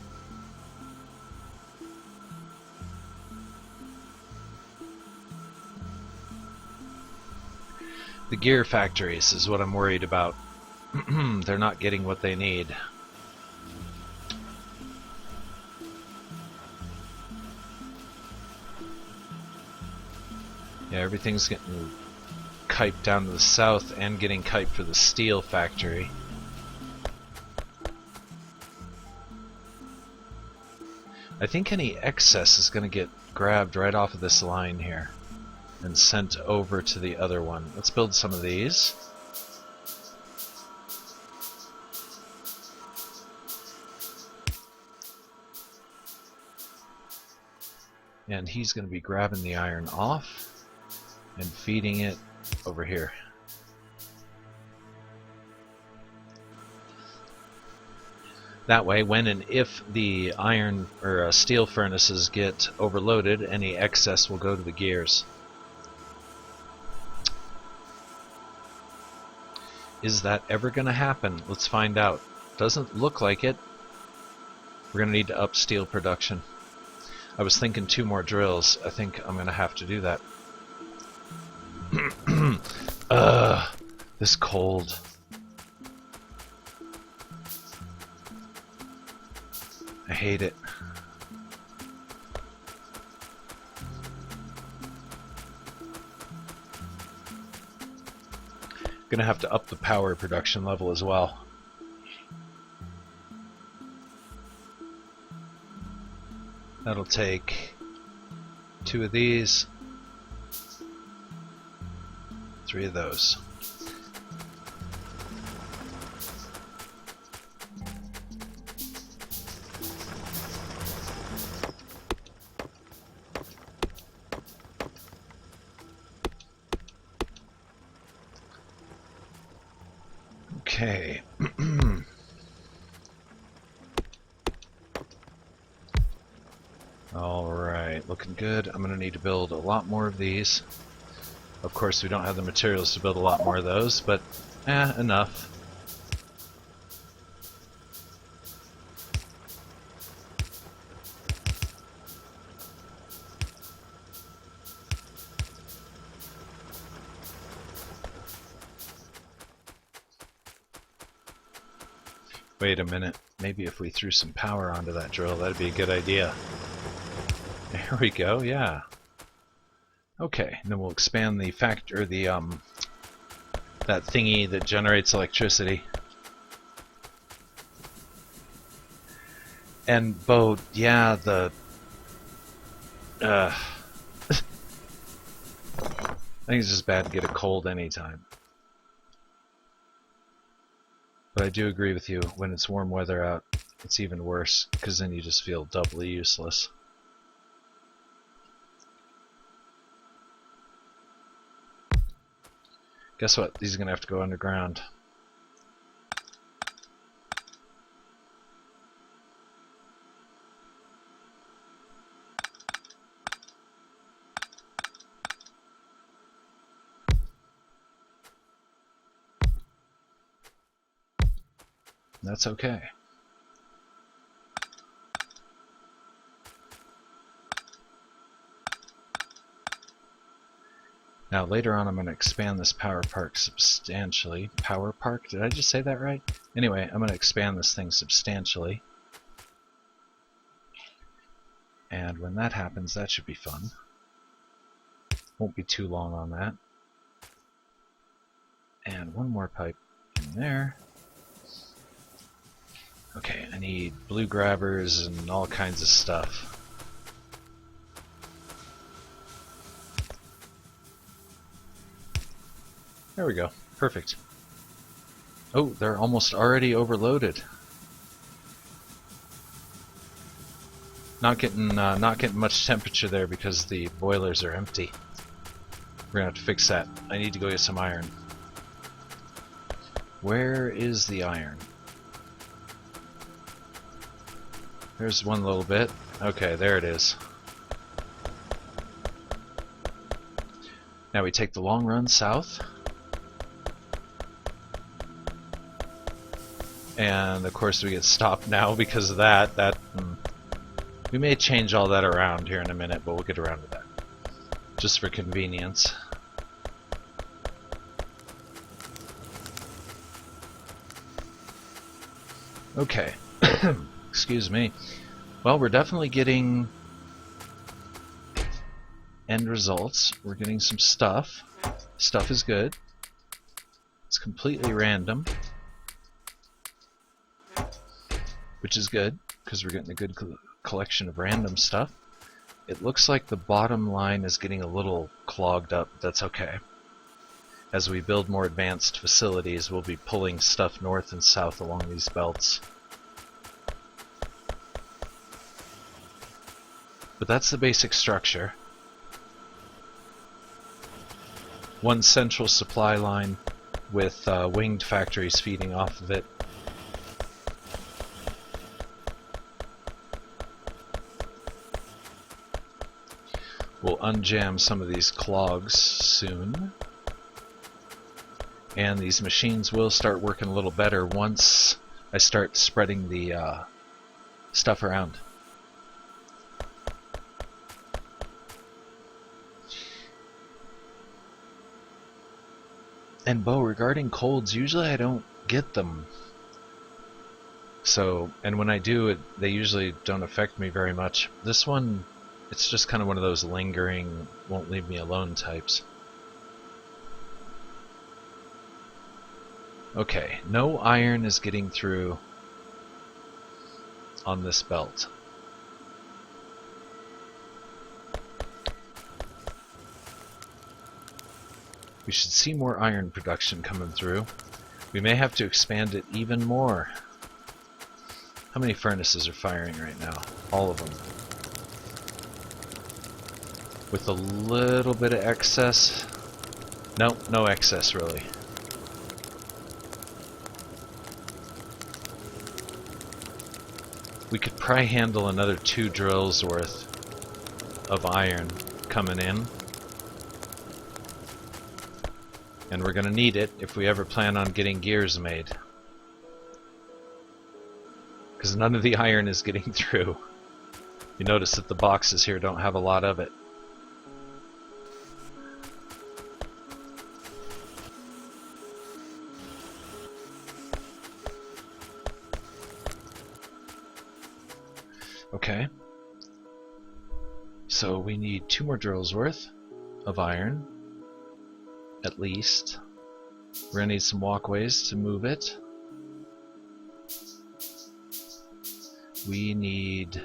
The gear factories is what I'm worried about. They're not getting what they need. Yeah, everything's getting kiped down to the south and getting kiped for the steel factory. I think any excess is going to get grabbed right off of this line here and sent over to the other one. Let's build some of these. And he's going to be grabbing the iron off and feeding it over here. That way, when and if the iron or steel furnaces get overloaded, any excess will go to the gears. Is that ever going to happen? Let's find out. Doesn't look like it. We're going to need to up steel production. I was thinking 2 more drills. I think I'm going to have to do that. This cold. I hate it. Gonna have to up the power production level as well. That'll take 2 of these, 3 of those. Okay. Alright, looking good. I'm going to need to build a lot more of these. Of course, we don't have the materials to build a lot more of those, but Enough. Wait a minute. Maybe if we threw some power onto that drill, that'd be a good idea. There we go, yeah. Okay, and then we'll expand the that thingy that generates electricity. And Bo, yeah, I think it's just bad to get a cold anytime. But I do agree with you, when it's warm weather out, it's even worse, because then you just feel doubly useless. Guess what? These are going to have to go underground. That's okay. Now later on I'm going to expand this power park substantially. Power park? Did I just say that right? Anyway, I'm going to expand this thing substantially. And when that happens, that should be fun. Won't be too long on that. And one more pipe in there. Okay, I need blue grabbers and all kinds of stuff. There we go. Perfect. Oh, they're almost already overloaded. Not getting much temperature there because the boilers are empty. We're gonna have to fix that. I need to go get some iron. Where is the iron? There's one little bit. Okay, there it is. Now we take the long run south. And of course we get stopped now because of that. We may change all that around here in a minute, but we'll get around to that. Just for convenience. Okay. Excuse me. Well, we're definitely getting end results. We're getting some stuff. Stuff is good. It's completely random, which is good because we're getting a good collection of random stuff. It looks like the bottom line is getting a little clogged up. That's okay. As we build more advanced facilities, we'll be pulling stuff north and south along these belts. But that's the basic structure. One central supply line with winged factories feeding off of it. We'll unjam some of these clogs soon. And these machines will start working a little better once I start spreading the stuff around. And Bo, regarding colds, usually I don't get them. So, and when I do, they usually don't affect me very much. This one, it's just kind of one of those lingering, won't leave me alone types. Okay, no iron is getting through on this belt. We should see more iron production coming through. We may have to expand it even more. How many furnaces are firing right now? All of them. With a little bit of excess. Nope, no excess really. We could probably handle another 2 drills worth of iron coming in. And we're going to need it if we ever plan on getting gears made. Because none of the iron is getting through. You notice that the boxes here don't have a lot of it. Okay. So we need 2 more drills worth of iron, at least. We're gonna need some walkways to move it. We need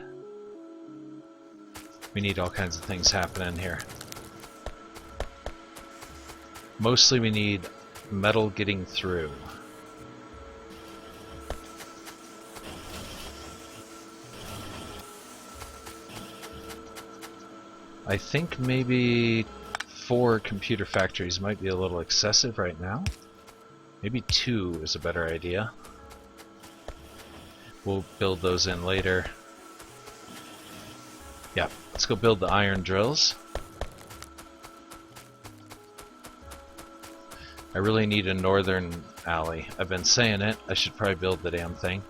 all kinds of things happening here. Mostly we need metal getting through. I think maybe 4 computer factories might be a little excessive right now. Maybe 2 is a better idea. We'll build those in later. Yeah, let's go build the iron drills. I really need a northern alley. I've been saying it. I should probably build the damn thing.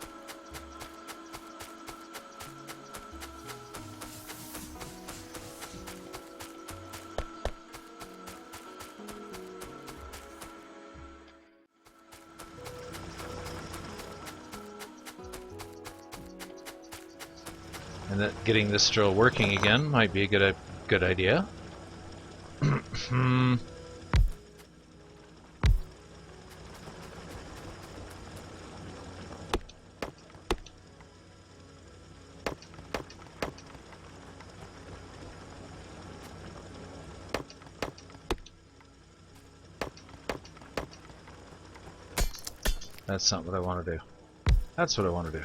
And that getting this drill working again might be a good idea. That's not what I want to do. That's what I want to do.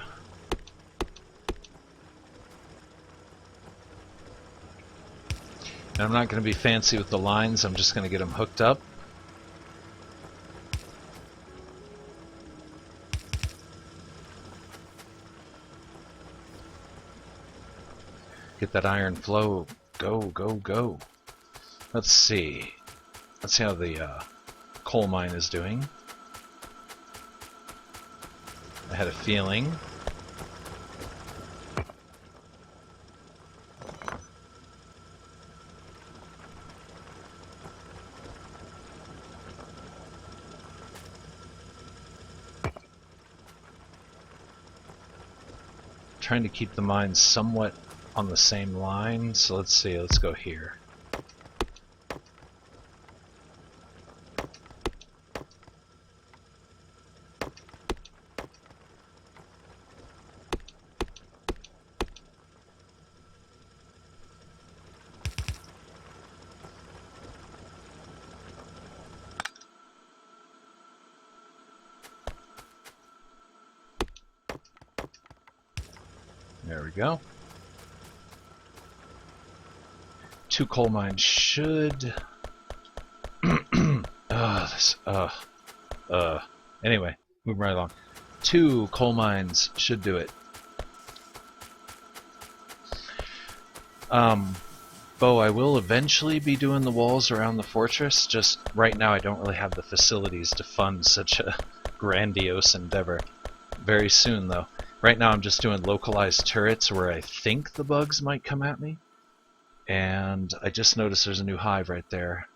And I'm not going to be fancy with the lines, I'm just going to get them hooked up. Get that iron flow. Go, go, go. Let's see. Let's see how the coal mine is doing. I had a feeling. Trying to keep the mines somewhat on the same line, so let's see, let's go here. There we go. 2 coal mines should... Anyway, moving right along. 2 coal mines should do it. Bo, I will eventually be doing the walls around the fortress, just right now I don't really have the facilities to fund such a grandiose endeavor. Very soon, though. Right now I'm just doing localized turrets where I think the bugs might come at me. And I just noticed there's a new hive right there.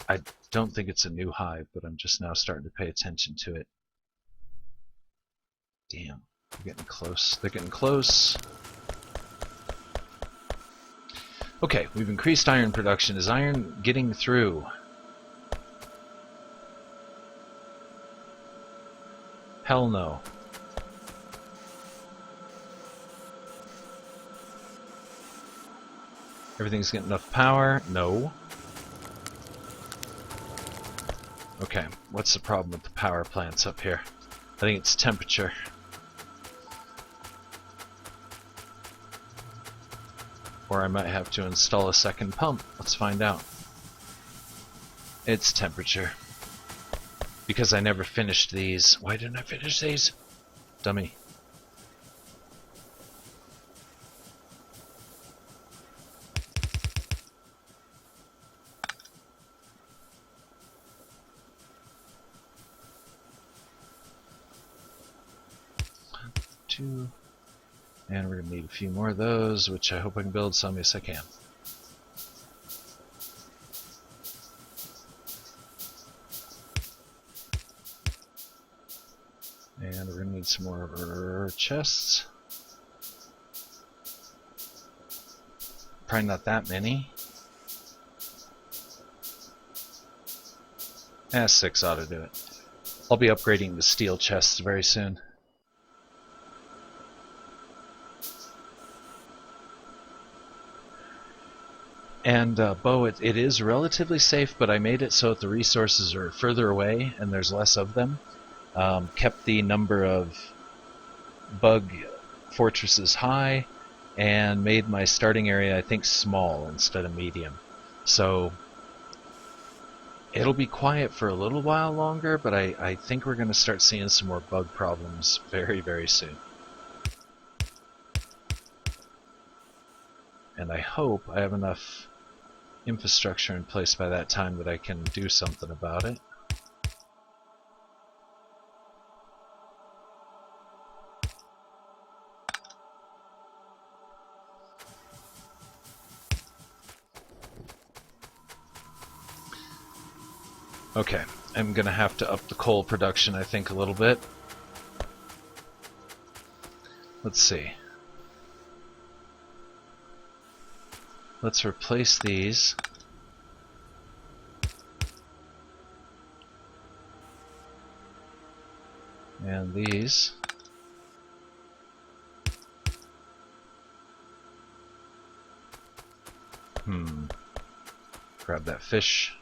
I don't think it's a new hive, but I'm just now starting to pay attention to it. Damn, they're getting close. They're getting close. Okay, we've increased iron production. Is iron getting through? Hell no. Everything's getting enough power? No. Okay, what's the problem with the power plants up here? I think it's temperature. Or I might have to install a second pump. Let's find out. It's temperature. Because I never finished these. Why didn't I finish these? Dummy. 2. And we're going to need a few more of those, which I hope I can build some. Yes, I can. And we're going to need some more chests. Probably not that many. 6 ought to do it. I'll be upgrading the steel chests very soon. And Bo, it is relatively safe, but I made it so that the resources are further away and there's less of them. Kept the number of bug fortresses high, and made my starting area, I think, small instead of medium. So it'll be quiet for a little while longer, but I think we're going to start seeing some more bug problems very, very soon. And I hope I have enough infrastructure in place by that time that I can do something about it. Okay, I'm gonna have to up the coal production, I think, a little bit. Let's see. Let's replace these. And these. Grab that fish.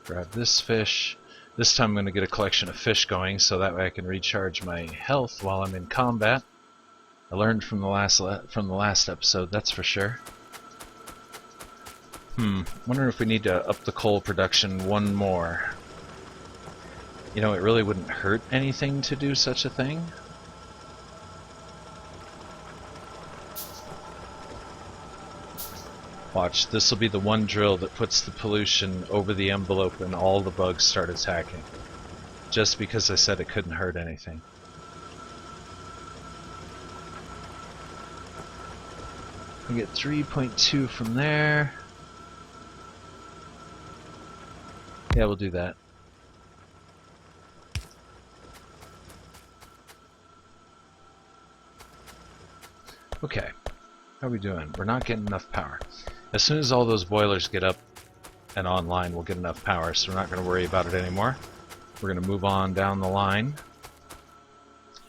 Grab this fish. This time I'm going to get a collection of fish going so that way I can recharge my health while I'm in combat. I learned from the last episode, that's for sure. Wondering if we need to up the coal production one more. You know, it really wouldn't hurt anything to do such a thing. Watch, this will be the one drill that puts the pollution over the envelope and all the bugs start attacking. Just because I said it couldn't hurt anything. We get 3.2 from there. Yeah, we'll do that. Okay, how are we doing? We're not getting enough power. As soon as all those boilers get up and online, we'll get enough power, so we're not going to worry about it anymore. We're going to move on down the line.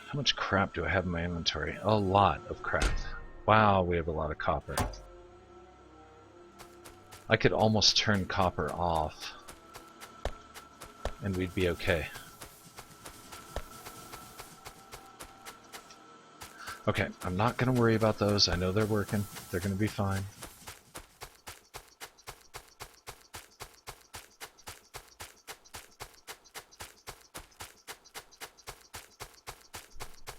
How much crap do I have in my inventory? A lot of crap. Wow, we have a lot of copper. I could almost turn copper off, and we'd be okay. Okay, I'm not going to worry about those. I know they're working. They're going to be fine.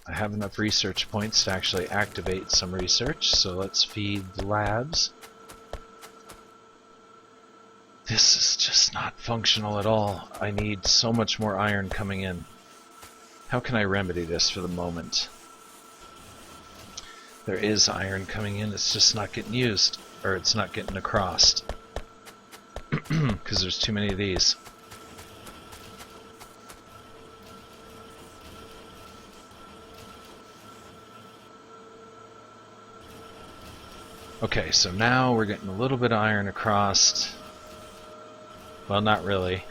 I have enough research points to actually activate some research, so let's feed the labs. This is just not functional at all. I need so much more iron coming in. How can I remedy this for the moment? There is iron coming in, it's just not getting used, or it's not getting across. Because there's too many of these. Okay, so now we're getting a little bit of iron across. Well, not really.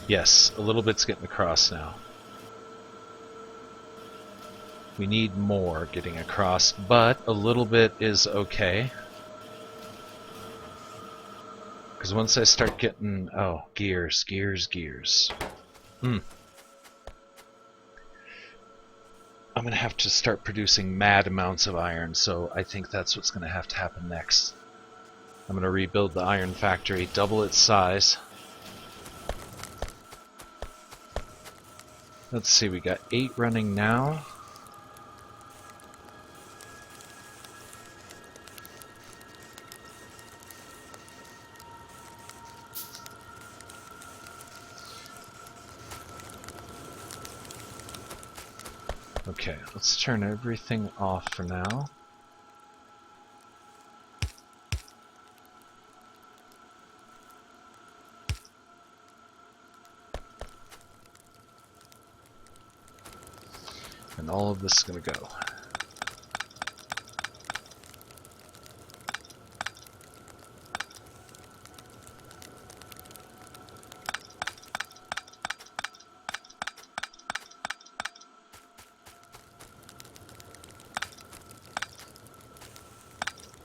Yes, a little bit's getting across now. We need more getting across, but a little bit is okay. Because once I start getting... oh, gears. I'm going to have to start producing mad amounts of iron, so I think that's what's going to have to happen next. I'm going to rebuild the iron factory, double its size. Let's see, we got 8 running now. Okay, let's turn everything off for now. And all of this is going to go.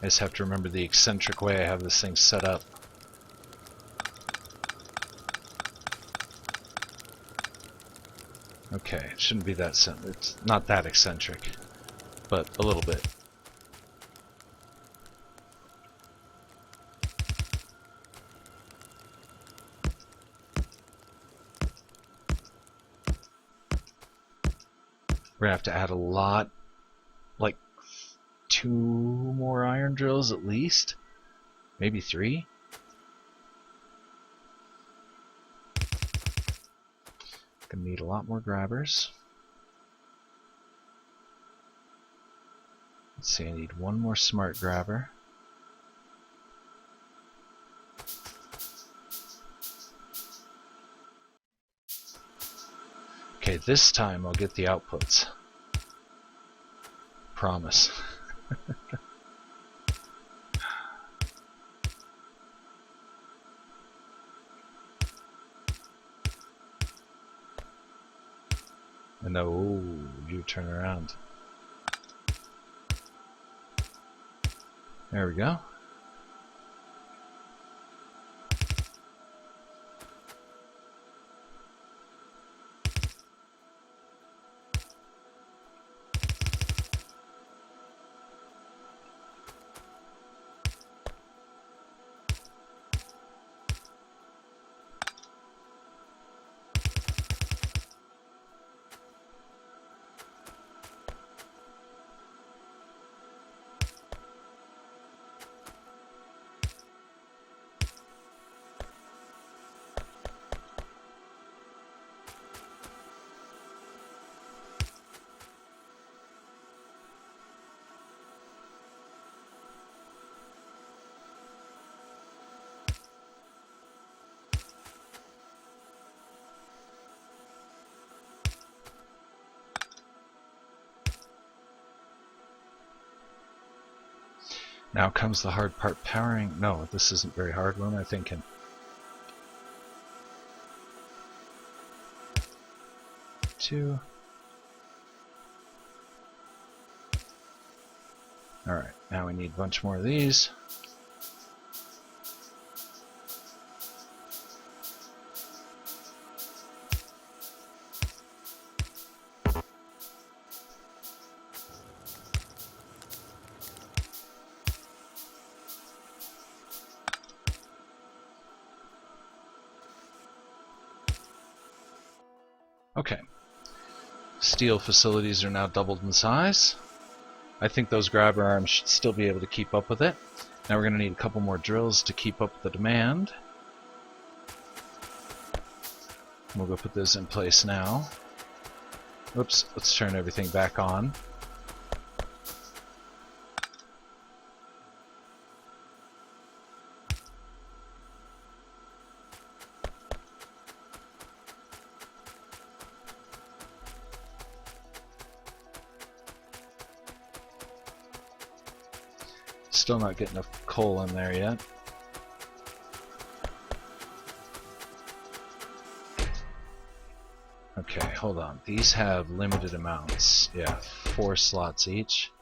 I just have to remember the eccentric way I have this thing set up. Okay, it shouldn't be that simple. It's not that eccentric, but a little bit. We're gonna have to add a lot, like 2 more iron drills at least, maybe 3. Gonna need a lot more grabbers. Let's see, I need 1 more smart grabber. Okay, this time I'll get the outputs. Promise. And oh, you turn around. There we go. Now comes the hard part, powering. No, this isn't very hard. What am I thinking? Two. Alright, now we need a bunch more of these. Okay. Steel facilities are now doubled in size. I think those grabber arms should still be able to keep up with it. Now we're going to need a couple more drills to keep up with the demand. We'll go put this in place now. Oops, let's turn everything back on. Still not getting enough coal in there yet. Okay, hold on. These have limited amounts. Yeah, 4 slots each.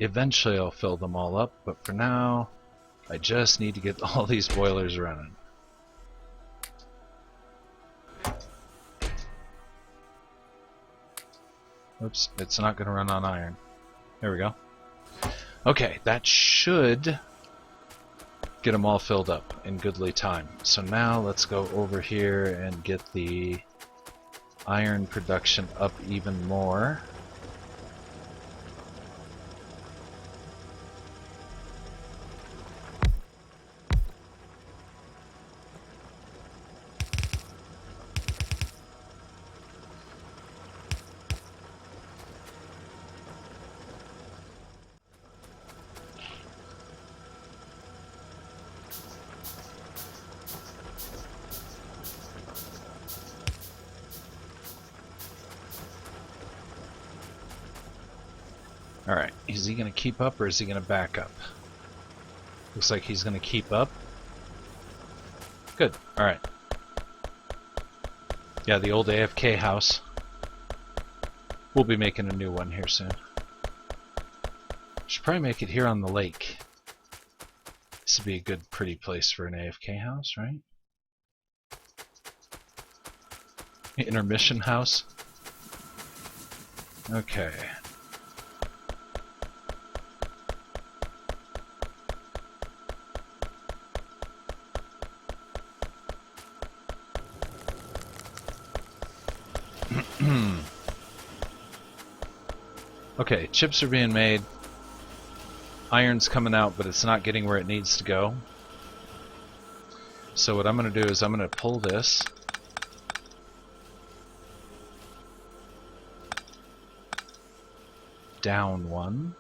Eventually I'll fill them all up, but for now I just need to get all these boilers running. Oops, it's not going to run on iron. There we go. Okay, that should get them all filled up in goodly time. So now let's go over here and get the iron production up even more. Alright, is he going to keep up or is he going to back up? Looks like he's going to keep up. Good, alright. Yeah, the old AFK house. We'll be making a new one here soon. Should probably make it here on the lake. This would be a good, pretty place for an AFK house, right? Intermission house. Okay. Okay, chips are being made. Iron's coming out, but it's not getting where it needs to go. So what I'm going to do is I'm going to pull this. Down one.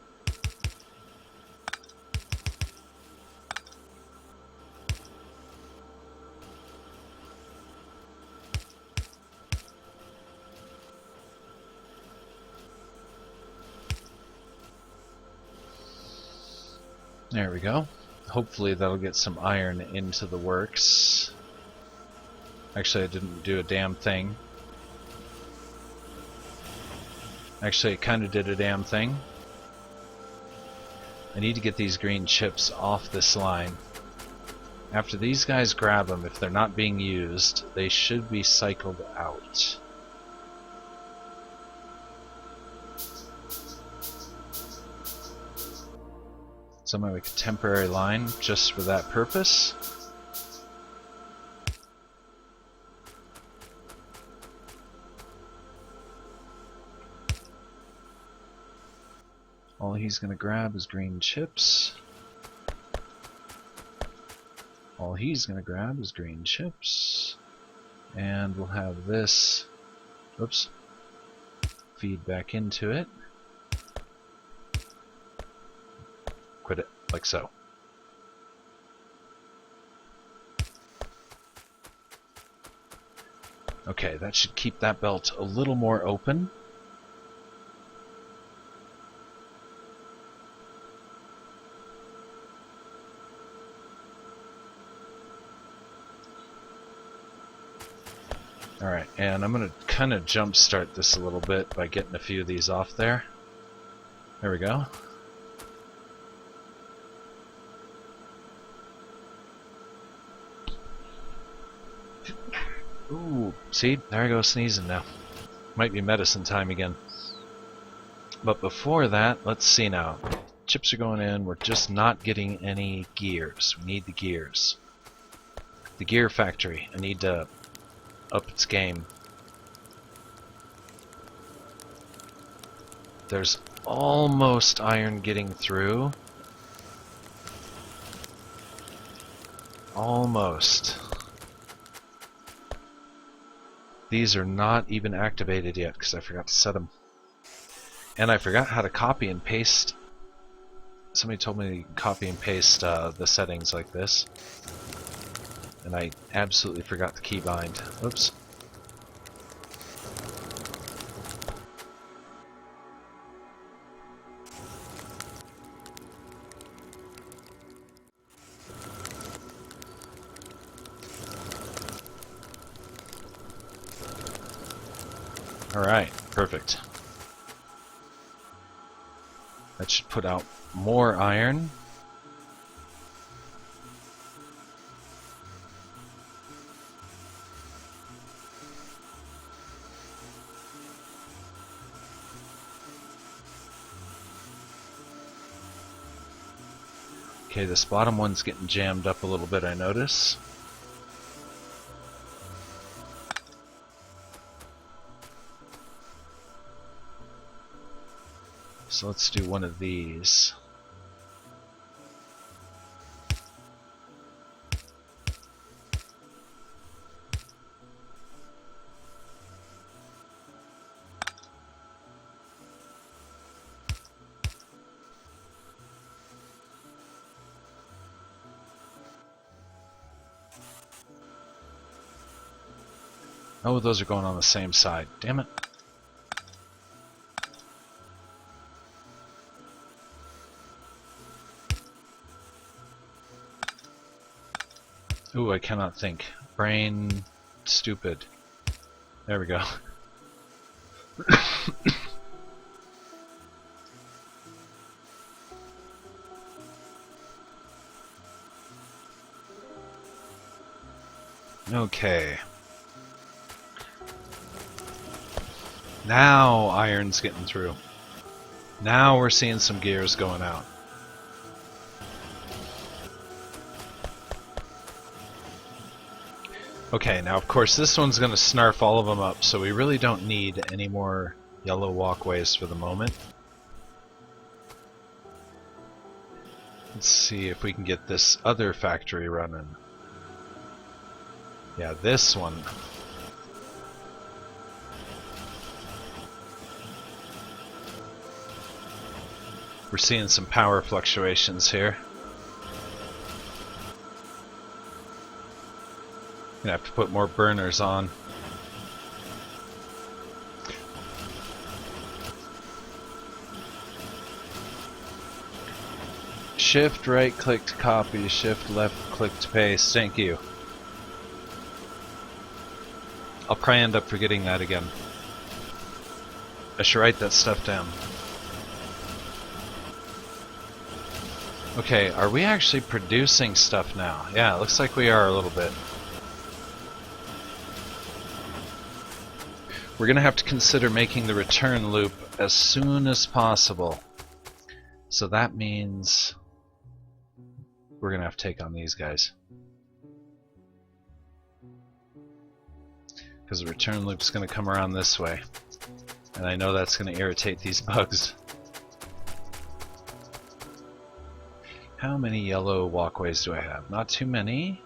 There we go. Hopefully that'll get some iron into the works. Actually, I didn't do a damn thing. Actually, I kind of did a damn thing. I need to get these green chips off this line. After these guys grab them, if they're not being used, they should be cycled out. So I'm going to make a temporary line just for that purpose. All he's going to grab is green chips. All he's going to grab is green chips. And we'll have this, oops, feed back into it. Quit it, like so. Okay, that should keep that belt a little more open. Alright, and I'm going to kind of jump start this a little bit by getting a few of these off there. There we go. Ooh, see? There I go sneezing now. Might be medicine time again. But before that, let's see now. Chips are going in. We're just not getting any gears. We need the gears. The gear factory. I need to up its game. There's almost iron getting through. Almost. These are not even activated yet because I forgot to set them. And I forgot how to copy and paste. Somebody told me to copy and paste the settings like this. And I absolutely forgot the keybind. Oops. Alright, perfect. That should put out more iron. Okay, this bottom one's getting jammed up a little bit, I notice. So let's do one of these. Oh, those are going on the same side. Damn it. Ooh, I cannot think. Brain stupid. There we go. Okay. Now iron's getting through. Now we're seeing some gears going out. Okay, now of course this one's going to snarf all of them up, so we really don't need any more yellow walkways for the moment. Let's see if we can get this other factory running. Yeah, this one. We're seeing some power fluctuations here. Gonna have to put more burners on. Shift right click to copy, shift left click to paste. Thank you. I'll probably end up forgetting that again. I should write that stuff down. Okay, are we actually producing stuff now? Yeah, it looks like we are a little bit. We're going to have to consider making the return loop as soon as possible. So that means we're going to have to take on these guys. Because the return loop's going to come around this way. And I know that's going to irritate these bugs. How many yellow walkways do I have? Not too many.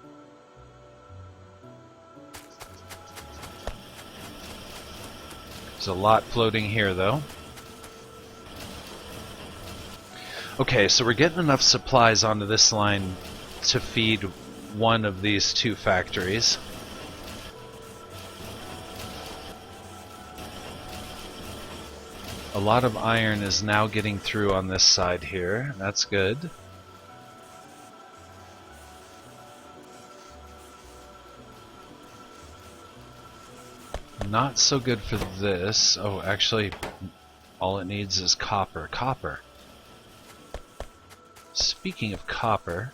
There's a lot floating here, though. Okay, so we're getting enough supplies onto this line to feed one of these two factories. A lot of iron is now getting through on this side here. That's good. Not so good for this. Oh, actually, all it needs is copper. Copper. Speaking of copper,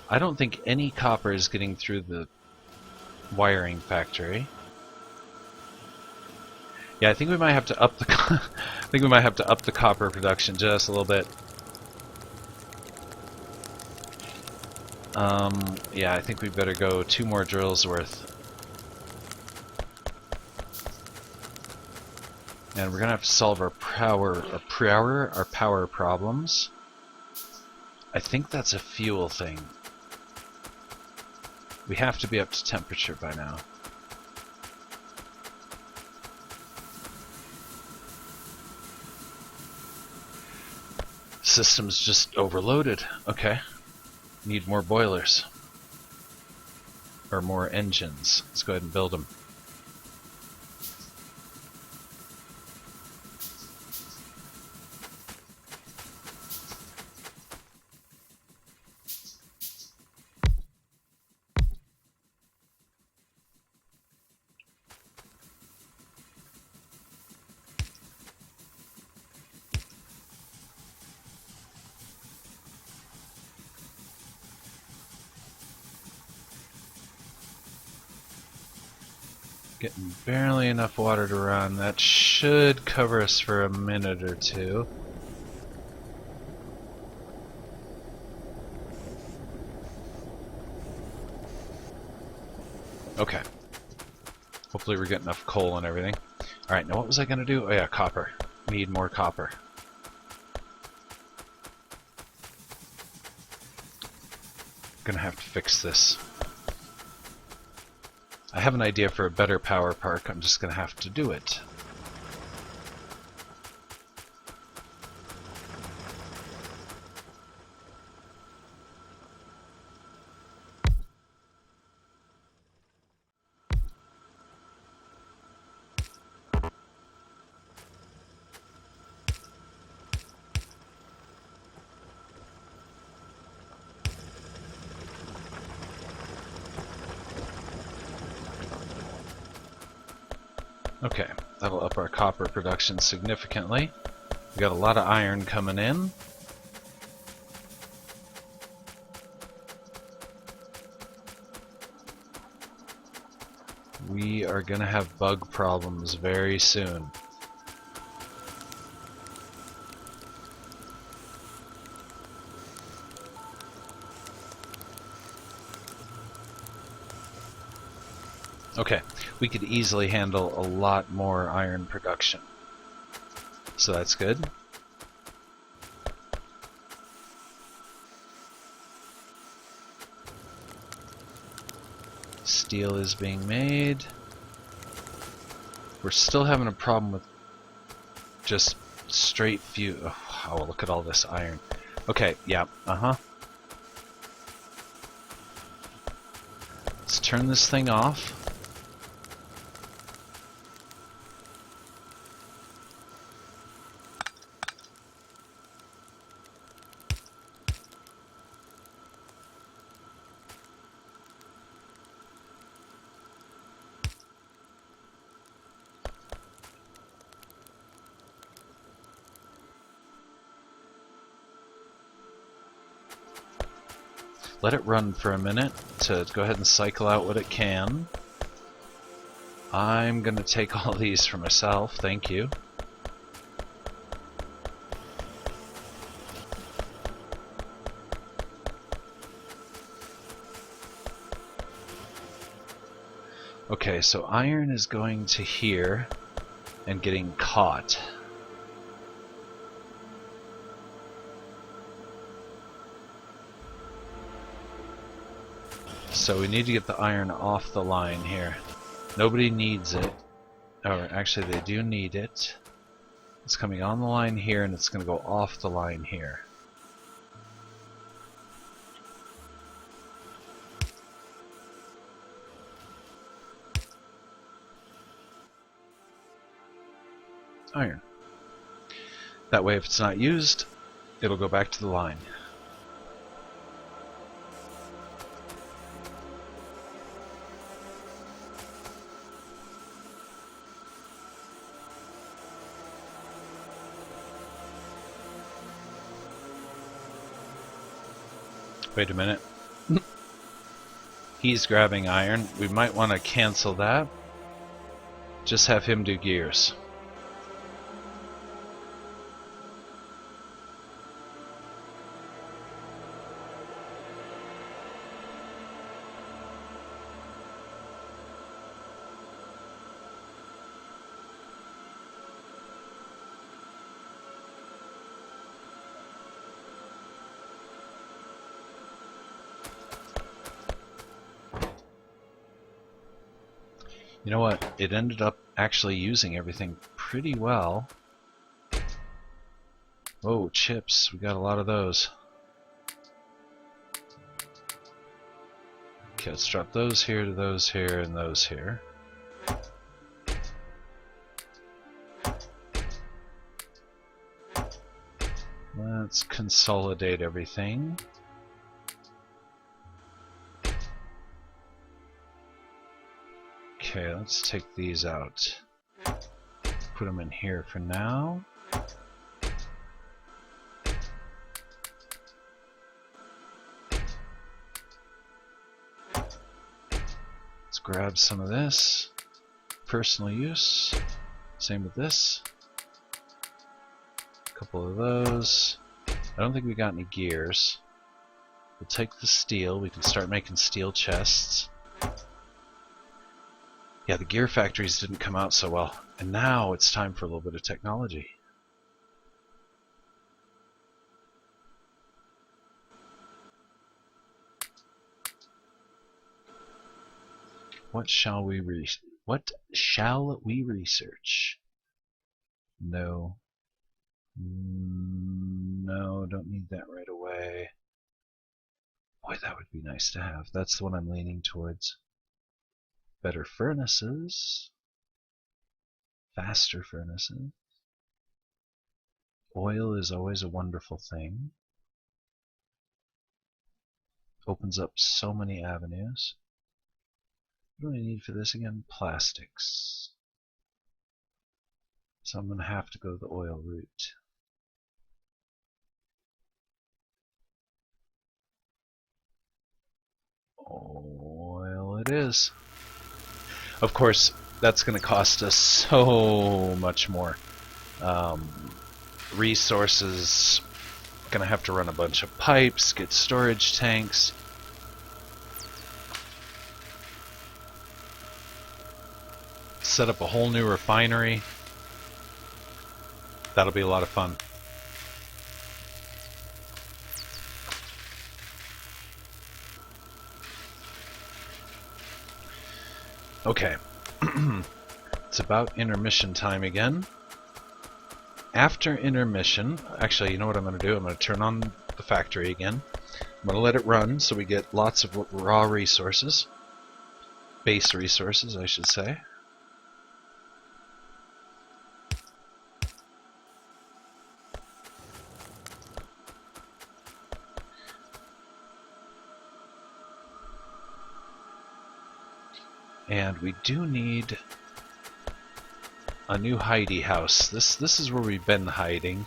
I don't think any copper is getting through the wiring factory. Yeah, I think we might have to up the I think we might have to up the copper production just a little bit. Yeah, I think we better go 2 more drills worth. And we're gonna have to solve our power problems. I think that's a fuel thing. We have to be up to temperature by now. System's just overloaded. Okay. Need more boilers. Or more engines. Let's go ahead and build them. Getting barely enough water to run. That should cover us for a minute or two. Okay. Hopefully we're getting enough coal and everything. Alright, now what was I going to do? Oh yeah, copper. Need more copper. Gonna have to fix this. I have an idea for a better power park. I'm just gonna have to do it. Okay, that'll up our copper production significantly. We got a lot of iron coming in. We are going to have bug problems very soon. Okay, we could easily handle a lot more iron production. So that's good. Steel is being made. We're still having a problem with just straight fuse. Oh, look at all this iron. Okay, yeah, Let's turn this thing off. Let it run for a minute to go ahead and cycle out what it can. I'm gonna take all these for myself, thank you. Okay, so iron is going to here and getting caught. So we need to get the iron off the line here. Nobody needs it. Or actually they do need it. It's coming on the line here and it's going to go off the line here. Iron. That way if it's not used, it'll go back to the line. Wait a minute. He's grabbing iron. We might want to cancel that. Just have him do gears. You know what? It ended up actually using everything pretty well. Oh, chips. We got a lot of those. Okay, let's drop those here to those here and those here. Let's consolidate everything. Okay, let's take these out. Put them in here for now. Let's grab some of this. Personal use. Same with this. A couple of those. I don't think we got any gears. We'll take the steel. We can start making steel chests. Yeah, the gear factories didn't come out so well. And now it's time for a little bit of technology. What shall we research? No. No, don't need that right away. Boy, that would be nice to have. That's the one I'm leaning towards. Better furnaces. Faster furnaces. Oil is always a wonderful thing. Opens up so many avenues. What do I need for this again? Plastics. So I'm going to have to go the oil route. Oil it is. Of course, that's going to cost us so much more. Resources, going to have to run a bunch of pipes, get storage tanks. Set up a whole new refinery. That'll be a lot of fun. Okay. It's about intermission time again. After intermission, actually, you know what I'm going to do? I'm going to turn on the factory again. I'm going to let it run so we get lots of raw resources. Base resources, I should say. And we do need a new hidey house. This is where we've been hiding.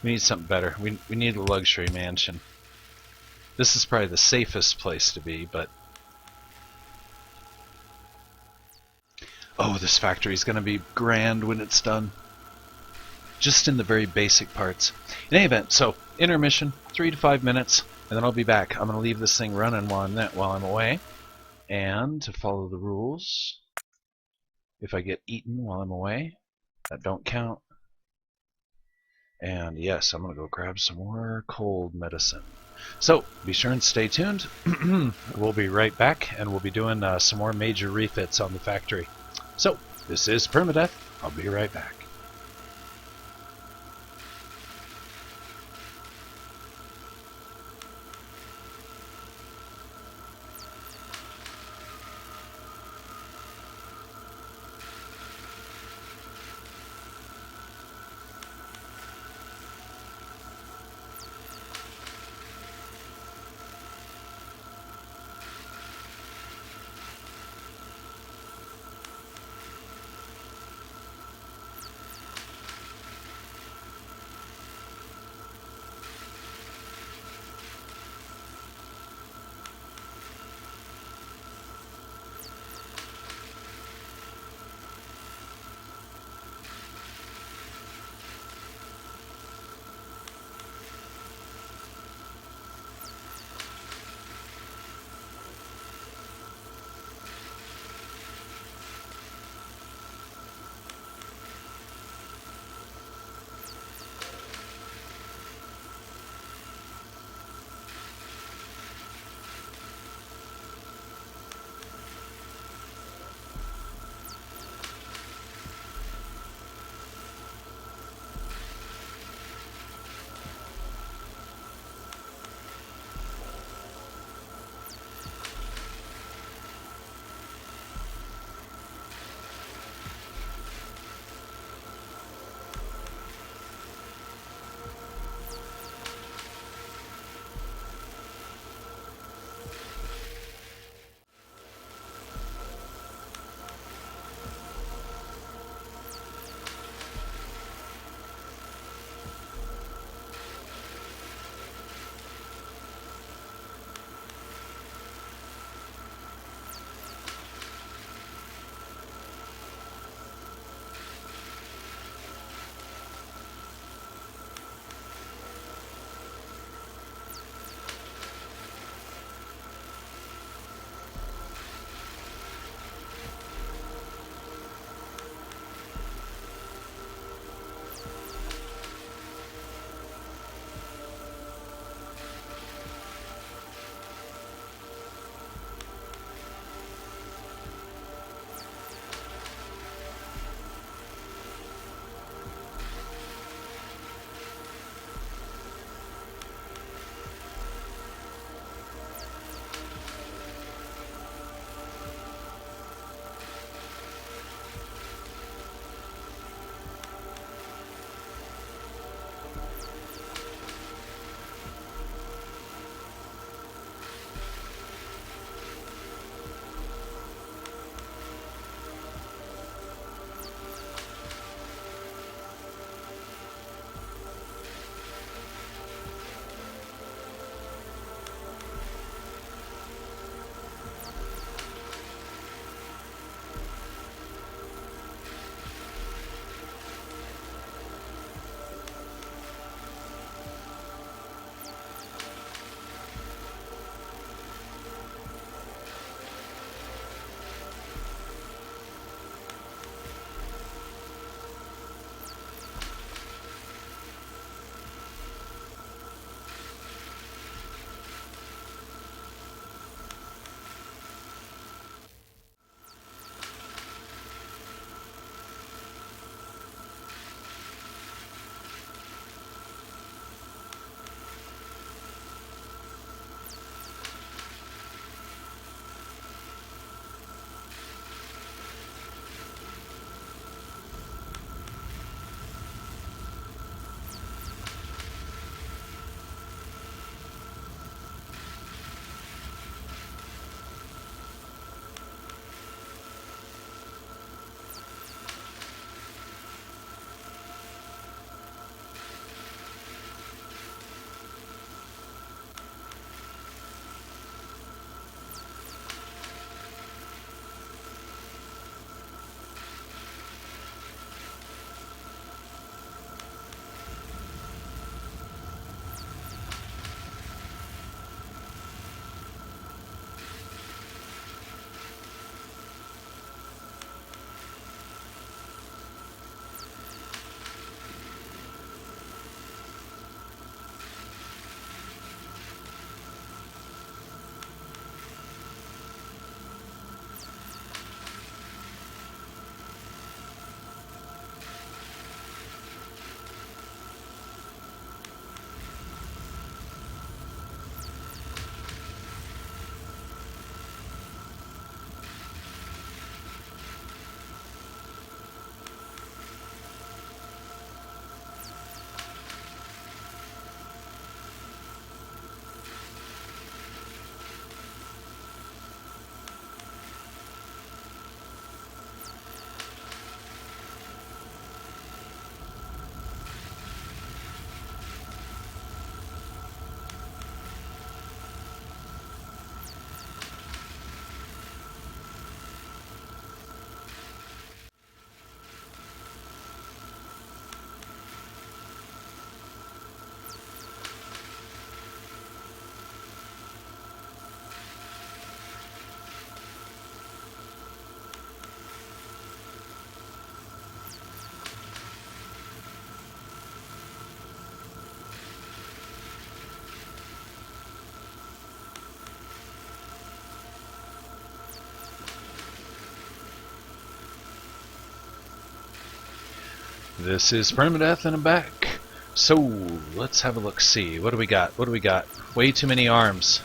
We need something better. We need a luxury mansion. This is probably the safest place to be, but... Oh, this factory is going to be grand when it's done. Just in the very basic parts. In any event, so intermission, 3 to 5 minutes, and then I'll be back. I'm going to leave this thing running while I'm away. And to follow the rules, if I get eaten while I'm away, that don't count. And yes, I'm going to go grab some more cold medicine. So, be sure and stay tuned. We'll be right back, and we'll be doing some more major refits on the factory. So, this is Permadeath. I'll be right back. This is Permadeath and I'm back. So, let's have a look-see. What do we got? What do we got? Way too many arms.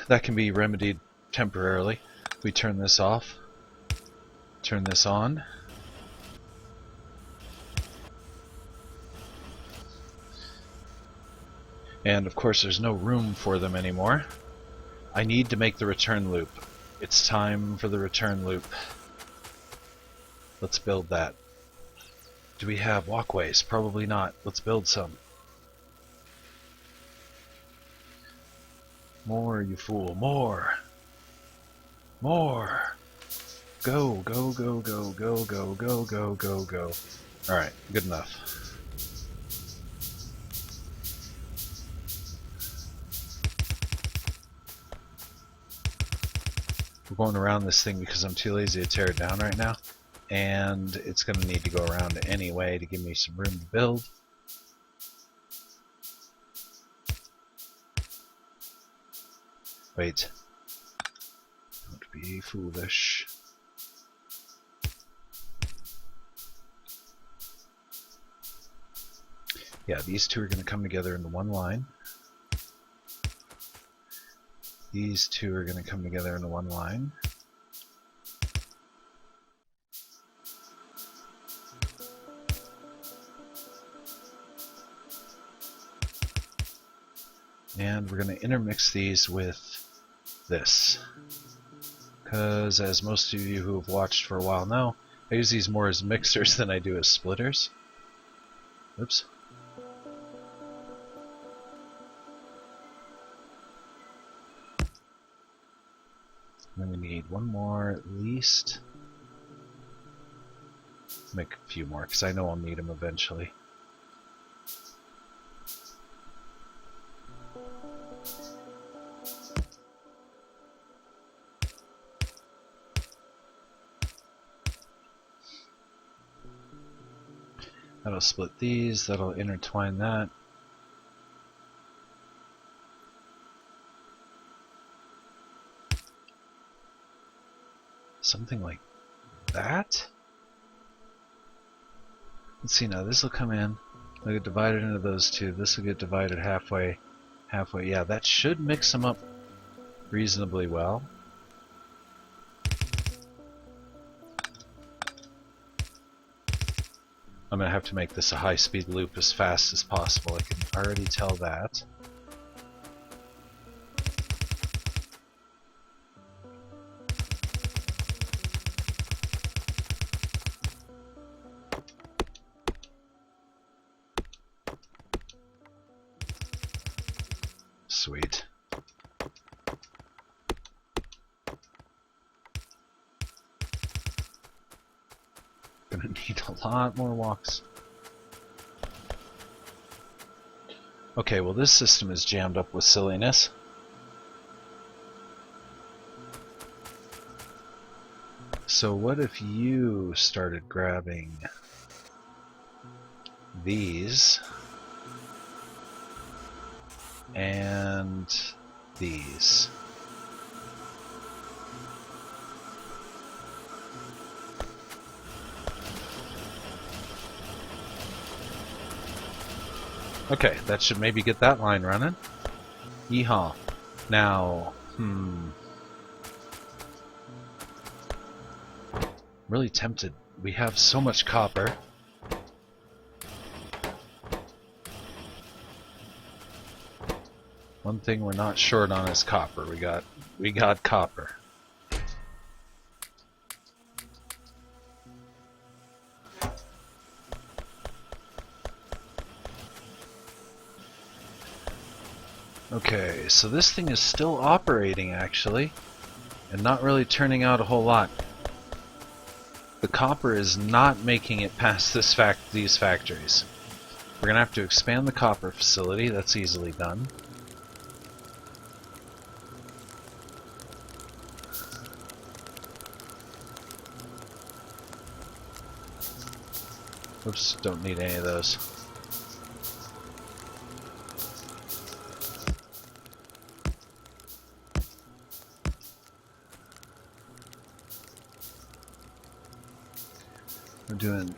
That can be remedied temporarily. We turn this off. Turn this on. And of course there's no room for them anymore. I need to make the return loop. It's time for the return loop. Let's build that. Do we have walkways? Probably not. Let's build some. More, you fool. More! More! Go, go, go, go, go, go, go, go, go, go. Alright, good enough. We're going around this thing because I'm too lazy to tear it down right now. And it's going to need to go around anyway to give me some room to build. Wait. Don't be foolish. Yeah, these two are going to come together into one line. These two are going to come together into one line. And we're going to intermix these with this. Because as most of you who have watched for a while know, I use these more as mixers than I do as splitters. Oops. Then we need one more at least. Make a few more because I know I'll need them eventually. That'll split these, that'll intertwine that. Something like that? Let's see now, this will come in. They'll get divided into those two. This will get divided halfway. Halfway, yeah, that should mix them up reasonably well. I'm going to have to make this a high-speed loop as fast as possible. I can already tell that. Sweet. Gonna need a lot more walks. Okay, well this system is jammed up with silliness. So what if you started grabbing these and these? Okay, that should maybe get that line running. Yeehaw. Now, really tempted. We have so much copper. One thing we're not short on is copper. We got copper. Okay, so this thing is still operating actually, and not really turning out a whole lot. The copper is not making it past these factories. We're gonna have to expand the copper facility. That's easily done. Oops, don't need any of those. We're doing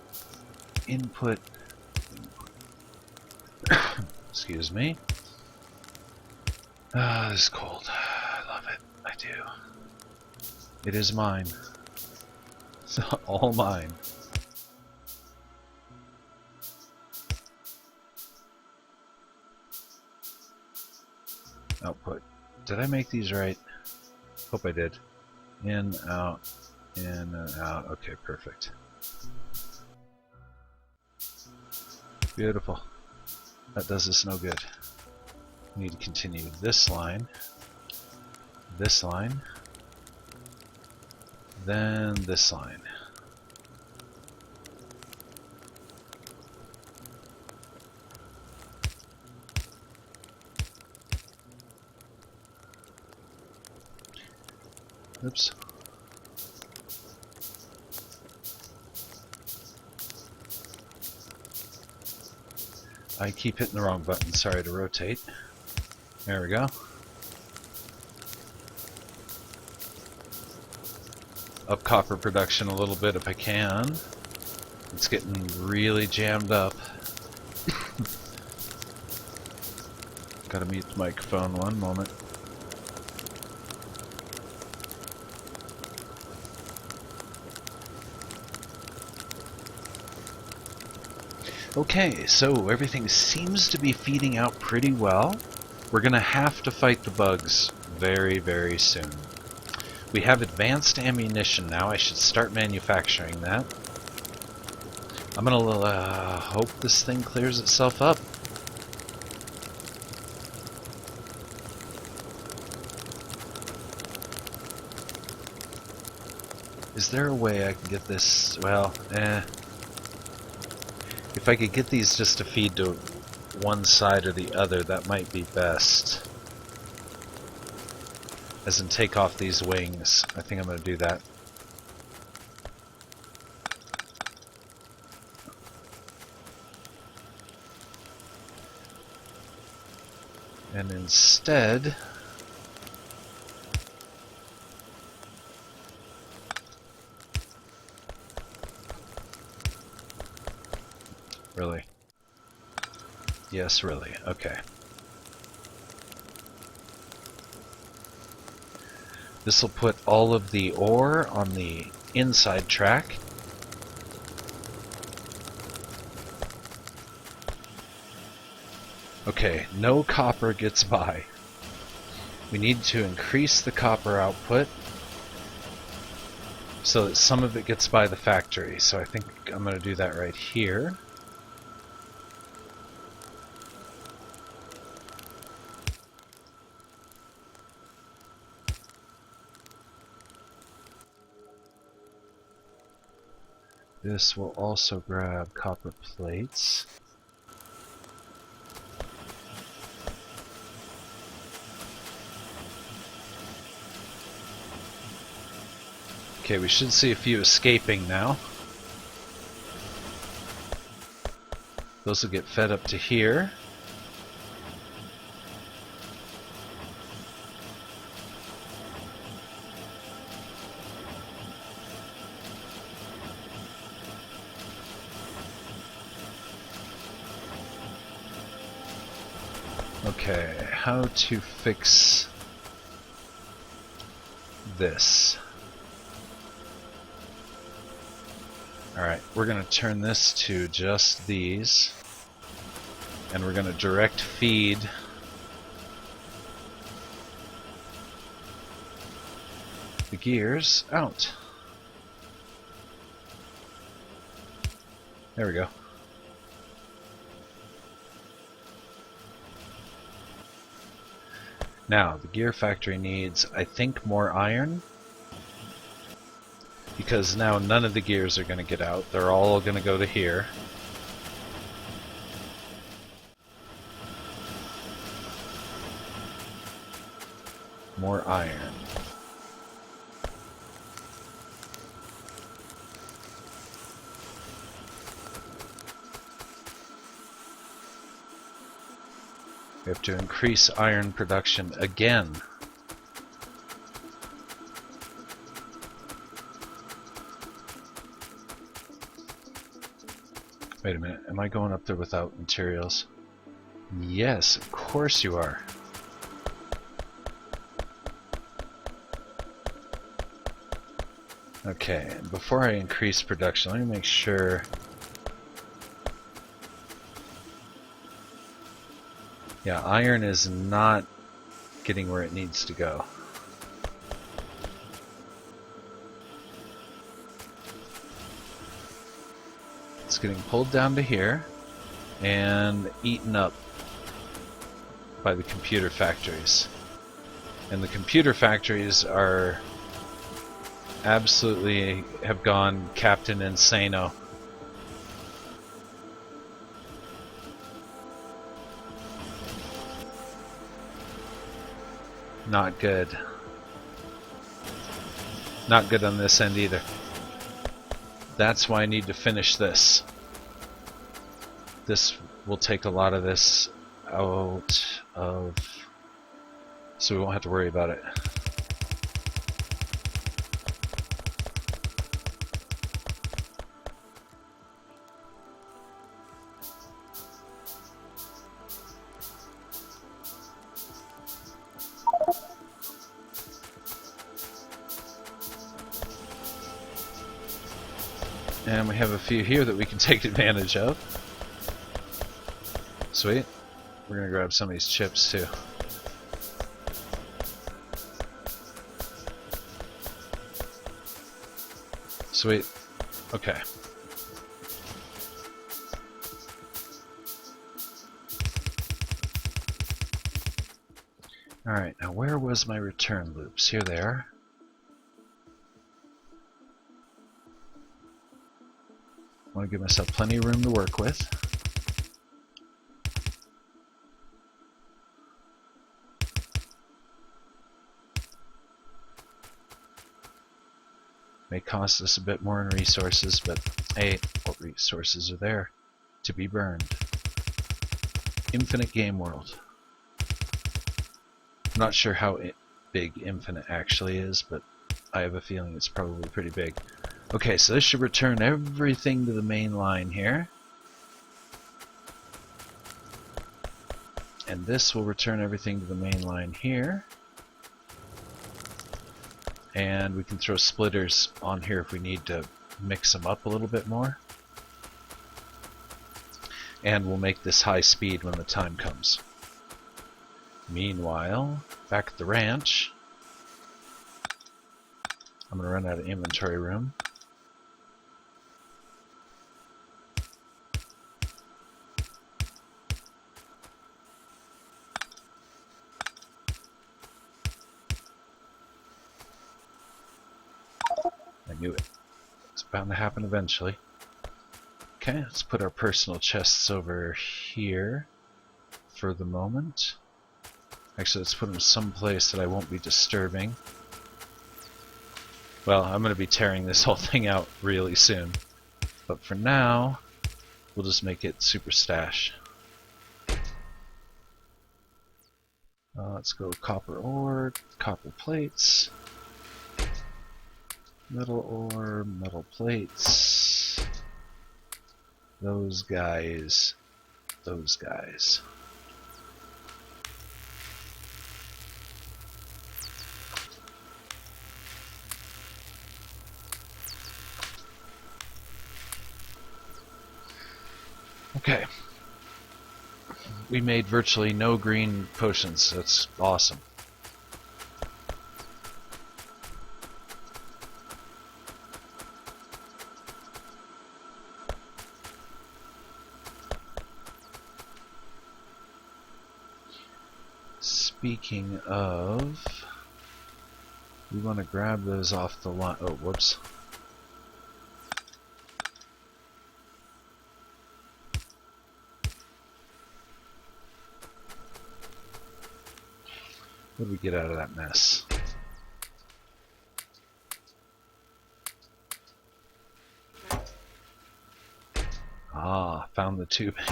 input. Excuse me. Ah, this is cold. I love it. I do. It is mine. It's all mine. Output. Did I make these right? Hope I did. In, out, in, and out. Okay, perfect. Beautiful. That does us no good. We need to continue this line, then this line. Oops. I keep hitting the wrong button. Sorry to rotate. There we go. Up copper production a little bit if I can. It's getting really jammed up. Gotta mute the microphone one moment. Okay, so everything seems to be feeding out pretty well. We're gonna have to fight the bugs very, very soon. We have advanced ammunition now. I should start manufacturing that. I'm gonna hope this thing clears itself up. Is there a way I can get this? Well, if I could get these just to feed to one side or the other, that might be best. As in take off these wings. I think I'm going to do that. And instead... Really? Yes, really. Okay. This will put all of the ore on the inside track. Okay, no copper gets by. We need to increase the copper output so that some of it gets by the factory. So I think I'm going to do that right here. This will also grab copper plates. Okay, we should see a few escaping now. Those will get fed up to here. Okay, how to fix this? Alright, we're going to turn this to just these, and we're going to direct feed the gears out. There we go. Now, the gear factory needs, I think, more iron. Because now none of the gears are going to get out. They're all going to go to here. More iron. We have to increase iron production again. Wait a minute, am I going up there without materials? Yes, of course you are. Okay, before I increase production, let me make sure. Yeah, iron is not getting where it needs to go. It's getting pulled down to here and eaten up by the computer factories. And the computer factories are absolutely have gone Captain Insano. Not good. Not good on this end either. That's why I need to finish this. This will take a lot of this out of... so we won't have to worry about it. And we have a few here that we can take advantage of. Sweet. We're gonna grab some of these chips too. Sweet. Okay. Alright, now where was my return loops? Here they are. I want to give myself plenty of room to work with. May cost us a bit more in resources, but hey, what resources are there to be burned? Infinite game world. I'm not sure how big infinite actually is, but I have a feeling it's probably pretty big. Okay, so this should return everything to the main line here. And this will return everything to the main line here. And we can throw splitters on here if we need to mix them up a little bit more. And we'll make this high speed when the time comes. Meanwhile, back at the ranch, I'm going to run out of inventory room. I knew it. It's bound to happen eventually. Okay, let's put our personal chests over here for the moment. Actually, let's put them someplace that I won't be disturbing. Well, I'm going to be tearing this whole thing out really soon. But for now, we'll just make it super stash. Let's go copper ore, copper plates, metal ore, metal plates, those guys, those guys. Okay. We made virtually no green potions. That's awesome. Speaking of, we want to grab those off the line. Oh, whoops. What did we get out of that mess? Ah, found the tubing.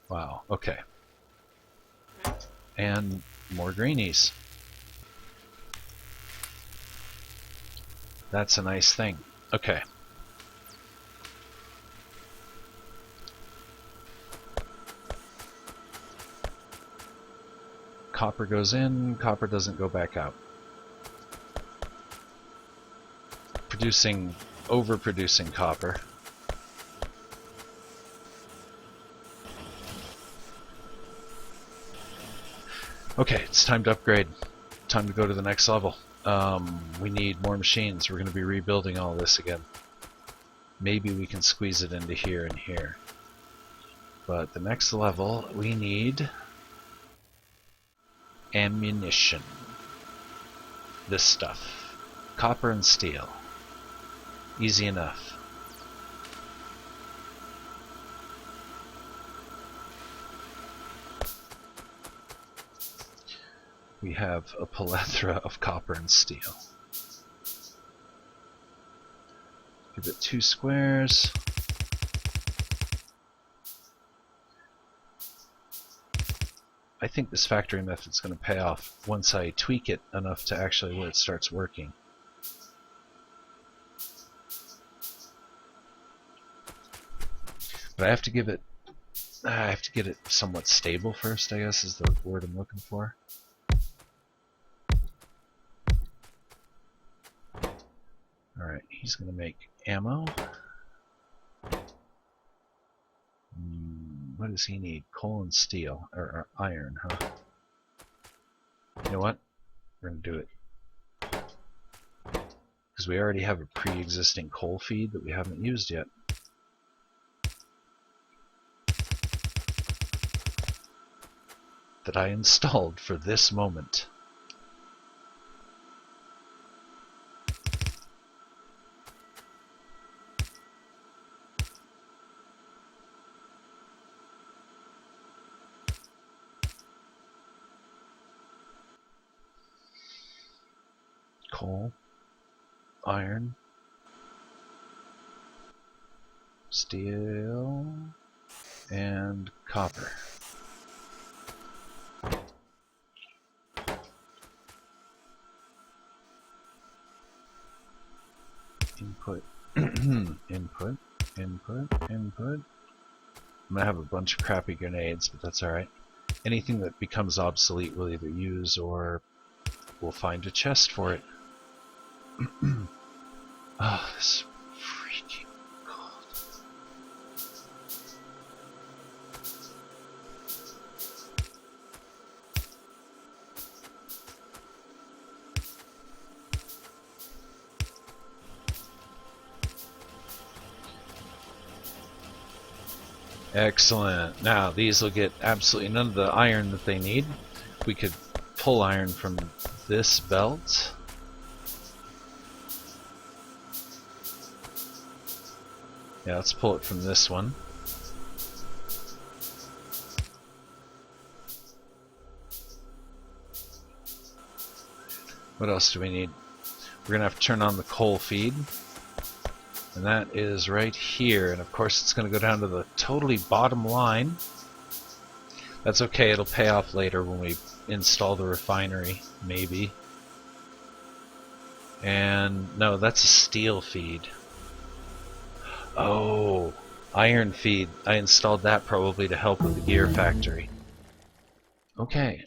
Wow, okay. And more greenies. That's a nice thing. Okay. copper goes in, copper doesn't go back out. Overproducing copper. Okay, it's time to upgrade. Time to go to the next level. We need more machines. We're going to be rebuilding all this again. Maybe we can squeeze it into here and here. But the next level, we need ammunition. This stuff. Copper and steel. Easy enough. We have a plethora of copper and steel. Give it 2 squares. I think this factory method is going to pay off once I tweak it enough to actually where it starts working. But I have to get it somewhat stable first, I guess is the word I'm looking for. Alright, he's going to make ammo. What does he need? Coal and steel. Or iron, huh? You know what? We're going to do it. Because we already have a pre-existing coal feed that we haven't used yet. That I installed for this moment. Coal, iron, steel, and copper. Input, input, input, input. I'm gonna have a bunch of crappy grenades, but that's alright. Anything that becomes obsolete we'll either use or we'll find a chest for it. Oh, this is freaking cold. Excellent. Now these will get absolutely none of the iron that they need. We could pull iron from this belt. Yeah, let's pull it from this one. What else do we need? We're gonna have to turn on the coal feed. And that is right here. And of course it's gonna go down to the totally bottom line. That's okay, it'll pay off later when we install the refinery, maybe. And no, that's a steel feed. Oh, iron feed. I installed that probably to help with the gear factory. Okay.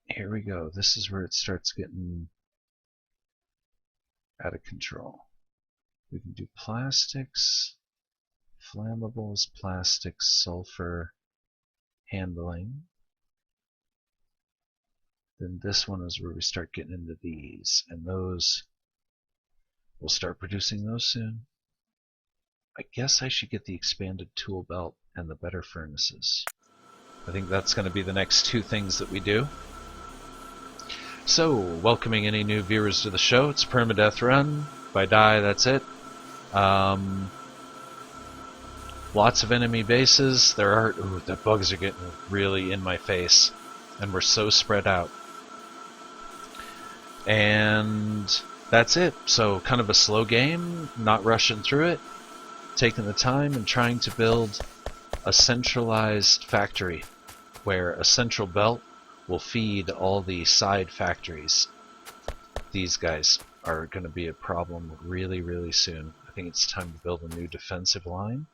Here we go. This is where it starts getting out of control. We can do plastics, flammables, plastics, sulfur, handling. Then this one is where we start getting into these, and those, we'll start producing those soon. I guess I should get the expanded tool belt and the better furnaces. I think that's going to be the next 2 things that we do. So, welcoming any new viewers to the show. It's Permadeath Run. If I die, that's it. Lots of enemy bases. There are... Ooh, the bugs are getting really in my face. And we're so spread out. And that's it. So, kind of a slow game. Not rushing through it. Taking the time and trying to build a centralized factory. Where a central belt will feed all the side factories. These guys are going to be a problem really, really soon. I think it's time to build a new defensive line.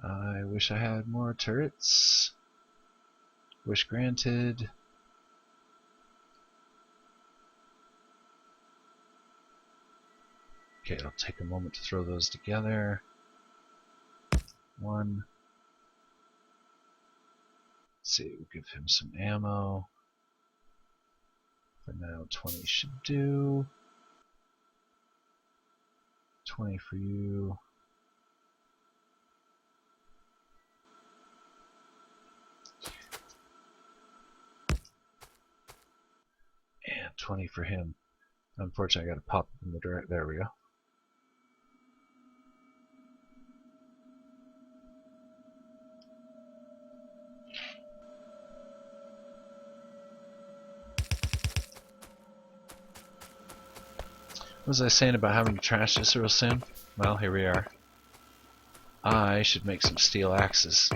I wish I had more turrets. Wish granted. Okay, it'll take a moment to throw those together. One. Let's see, we'll give him some ammo. For now, 20 should do. 20 for you. And 20 for him. Unfortunately, I gotta pop in the direct. There we go. What was I saying about having to trash this real soon? Well, here we are. I should make some steel axes.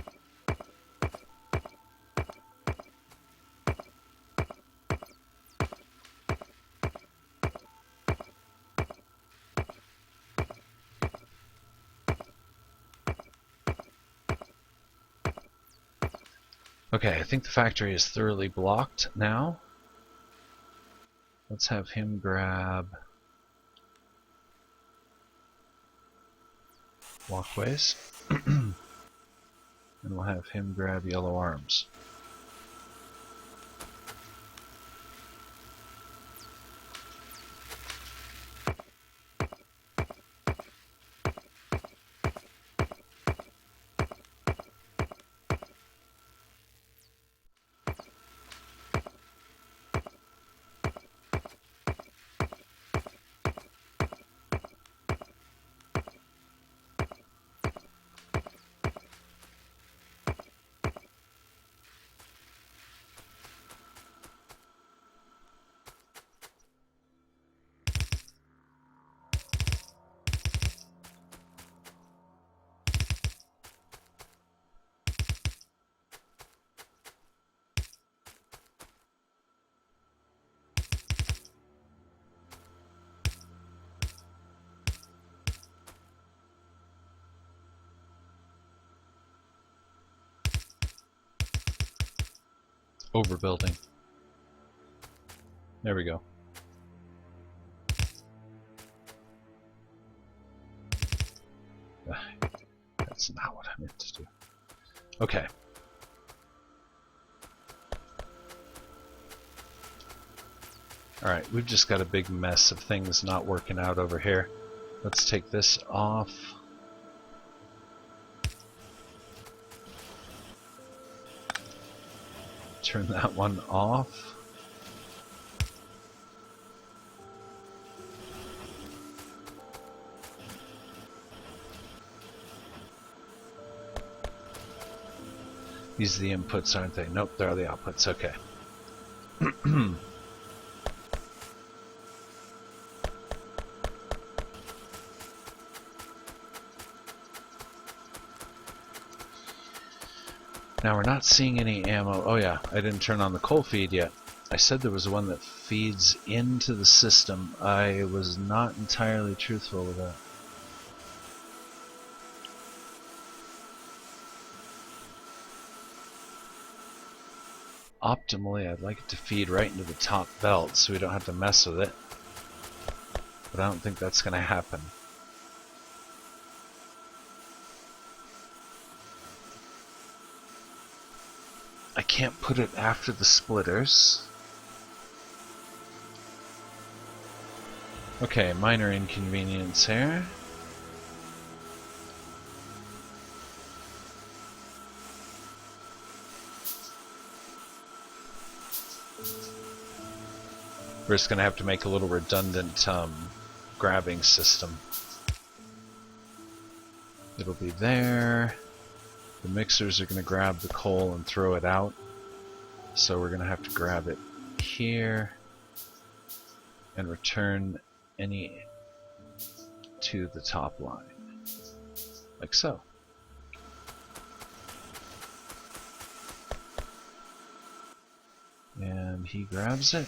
Okay, I think the factory is thoroughly blocked now. Let's have him grab walkways. And we'll have him grab yellow arms. Overbuilding. There we go. That's not what I meant to do. Okay. Alright, we've just got a big mess of things not working out over here. Let's take this off. Turn that one off. These are the inputs, aren't they? Nope, they're the outputs. Okay. Now we're not seeing any ammo. Oh yeah, I didn't turn on the coal feed yet. I said there was one that feeds into the system. I was not entirely truthful with that. Optimally, I'd like it to feed right into the top belt so we don't have to mess with it. But I don't think that's going to happen. I can't put it after the splitters. Okay, minor inconvenience here. We're just going to have to make a little redundant grabbing system. It'll be there. The mixers are going to grab the coal and throw it out. So we're going to have to grab it here and return any to the top line. Like so. And he grabs it.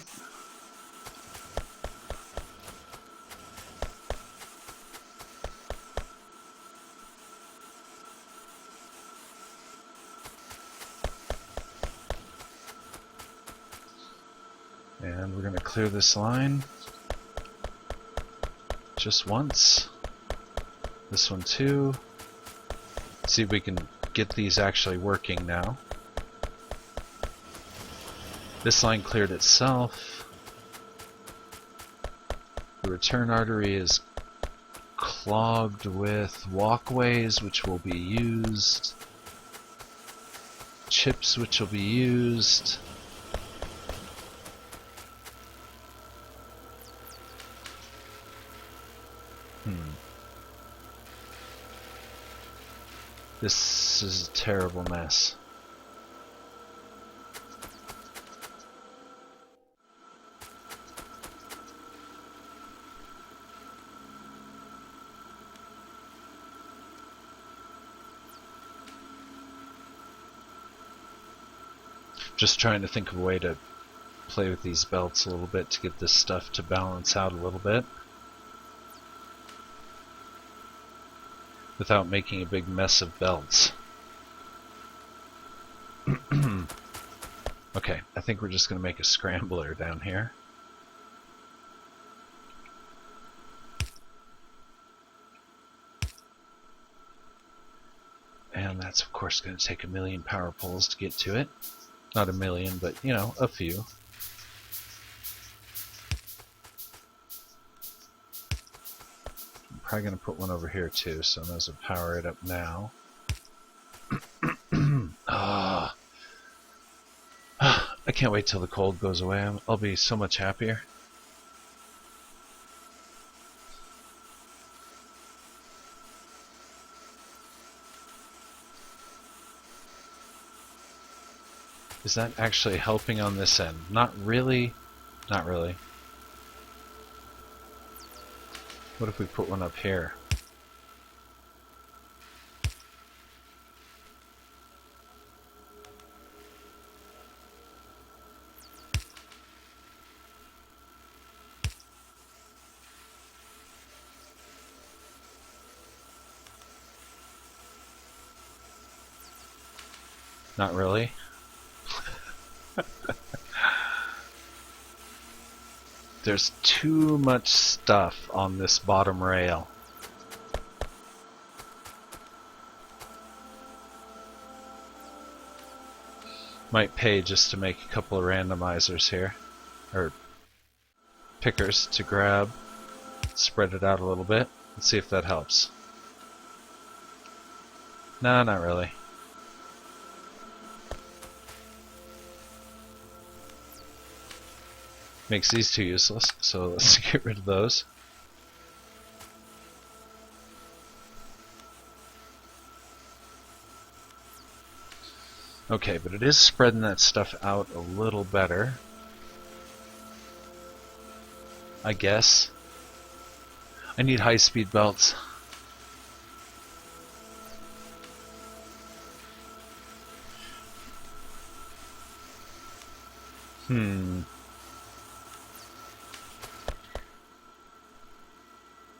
And we're going to clear this line just once. This one too. See if we can get these actually working now. This line cleared itself. The return artery is clogged with walkways, which will be used. Chips, which will be used. This is a terrible mess. Just trying to think of a way to play with these belts a little bit to get this stuff to balance out a little bit without making a big mess of belts. Okay, I think we're just going to make a scrambler down here. And that's of course going to take 1,000,000 power poles to get to it. Not 1,000,000, but you know, a few. I'm probably going to put one over here too, so I might as well power it up now. I can't wait till the cold goes away. I'll be so much happier. Is that actually helping on this end? Not really. Not really. What if we put one up here? Not really. There's too much stuff on this bottom rail. Might pay just to make a couple of randomizers here, or pickers to grab, spread it out a little bit. Let's see if that helps. No, not really. Makes these two useless, so let's get rid of those. Okay, but it is spreading that stuff out a little better, I guess. I need high-speed belts.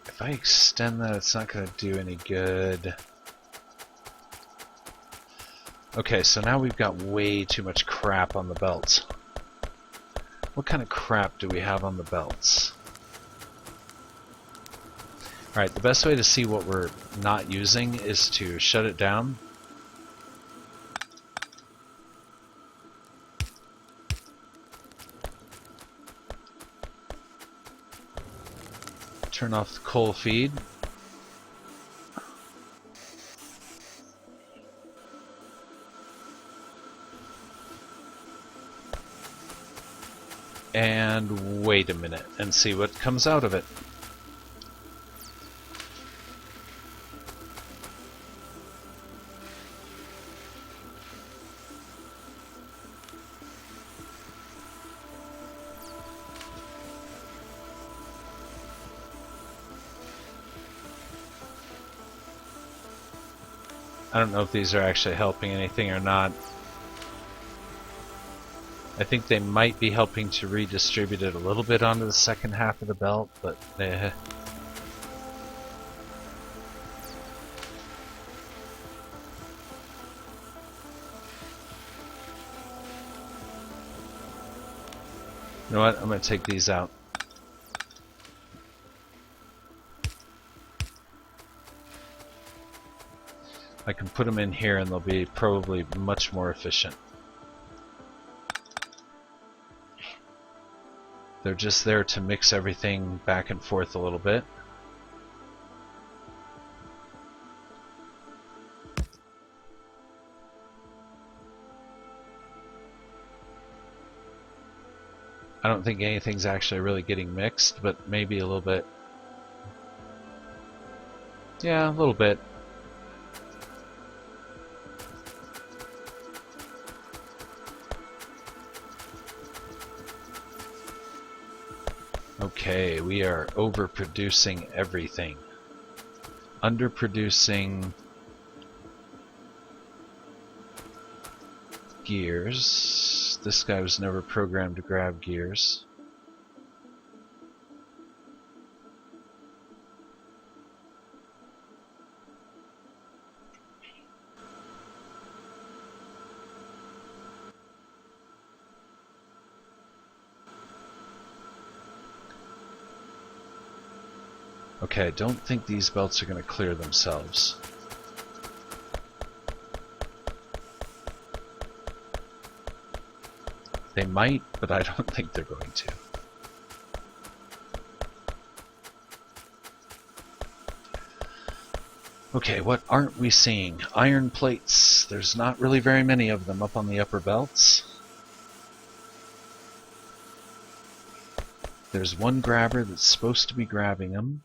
If I extend that, it's not going to do any good. Okay, so now we've got way too much crap on the belts. What kind of crap do we have on the belts? Alright, the best way to see what we're not using is to shut it down. Turn off the coal feed. And wait a minute and see what comes out of it. I don't know if these are actually helping anything or not. I think they might be helping to redistribute it a little bit onto the second half of the belt, but eh. You know what? I'm going to take these out. I can put them in here and they'll be probably much more efficient. They're just there to mix everything back and forth a little bit. I don't think anything's actually really getting mixed, but maybe a little bit. Yeah, a little bit. Okay, we are overproducing everything. Underproducing gears. This guy was never programmed to grab gears. Okay, I don't think these belts are going to clear themselves. They might, but I don't think they're going to. Okay, what aren't we seeing? Iron plates. There's not really very many of them up on the upper belts. There's one grabber that's supposed to be grabbing them.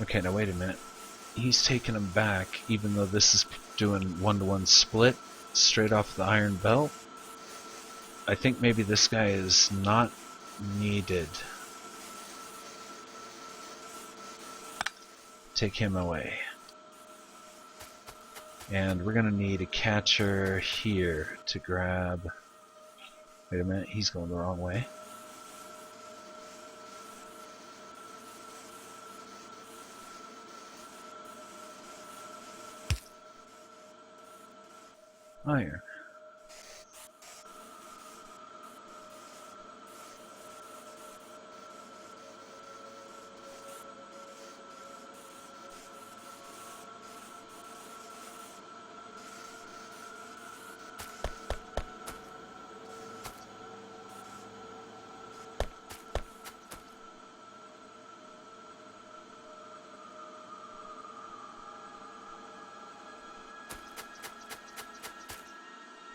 Okay, now wait a minute. He's taking them back, even though this is doing one-to-one split straight off the iron belt. I think maybe this guy is not needed. Take him away. And we're going to need a catcher here to grab... Wait a minute, he's going the wrong way. Iron.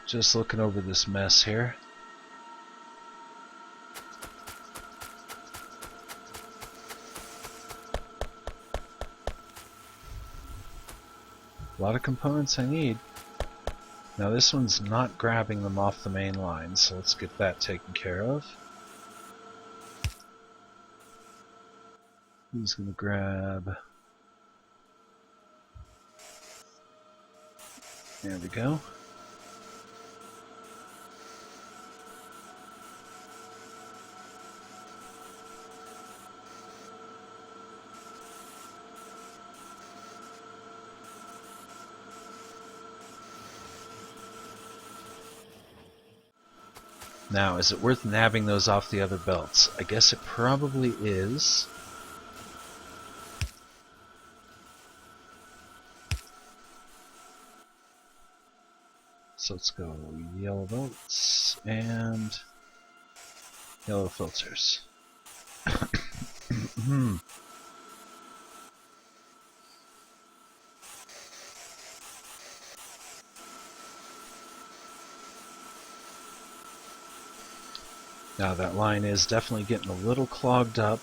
Just looking over this mess here. A lot of components I need. Now this one's not grabbing them off the main line, so let's get that taken care of. He's going to grab... There we go. Now, is it worth nabbing those off the other belts? I guess it probably is. So let's go yellow belts and yellow filters. Now that line is definitely getting a little clogged up.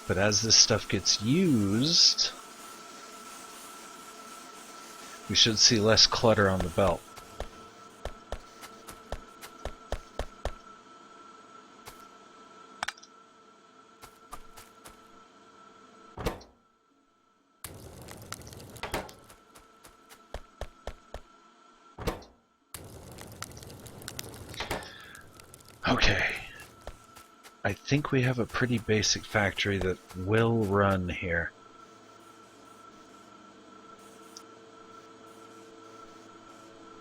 But as this stuff gets used, we should see less clutter on the belt. Okay, I think we have a pretty basic factory that will run here.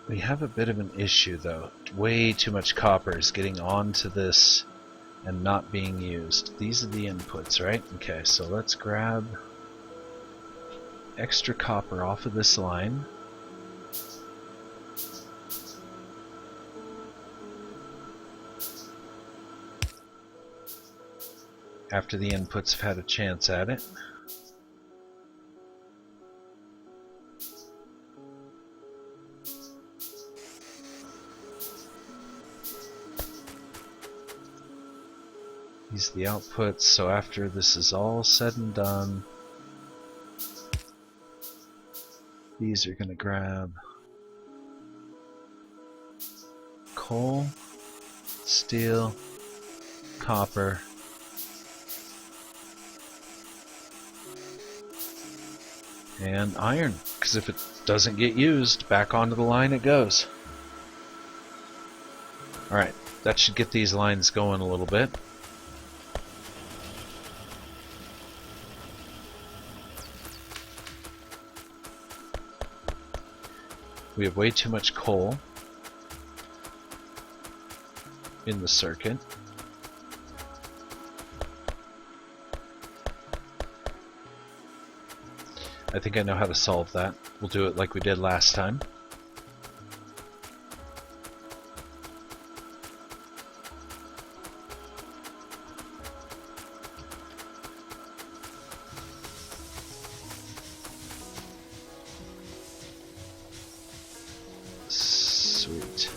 We have a bit of an issue though. Way too much copper is getting onto this and not being used. These are the inputs, right? Okay, so let's grab extra copper off of this line. After the inputs have had a chance at it. These are the outputs, so after this is all said and done, these are going to grab coal, steel, copper, and iron, because if it doesn't get used, back onto the line it goes. Alright, that should get these lines going a little bit. We have way too much coal in the circuit. I think I know how to solve that. We'll do it like we did last time. Sweet.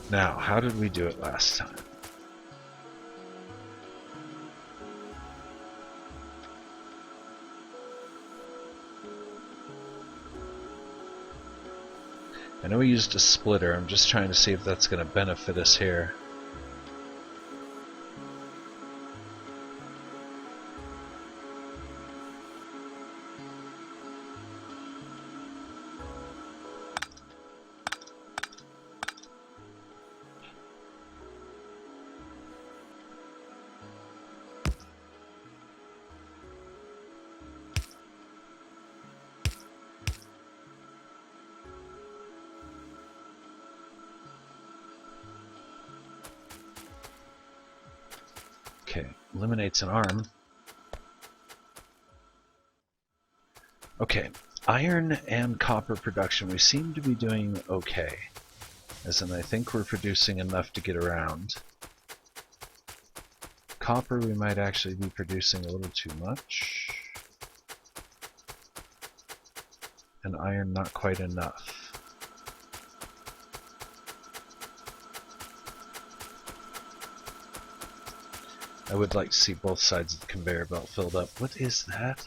Now, how did we do it last time? I know we used a splitter. I'm just trying to see if that's going to benefit us here. Okay, eliminates an arm. Okay, iron and copper production, we seem to be doing okay. As in, I think we're producing enough to get around. Copper, we might actually be producing a little too much. And iron, not quite enough. I would like to see both sides of the conveyor belt filled up. What is that?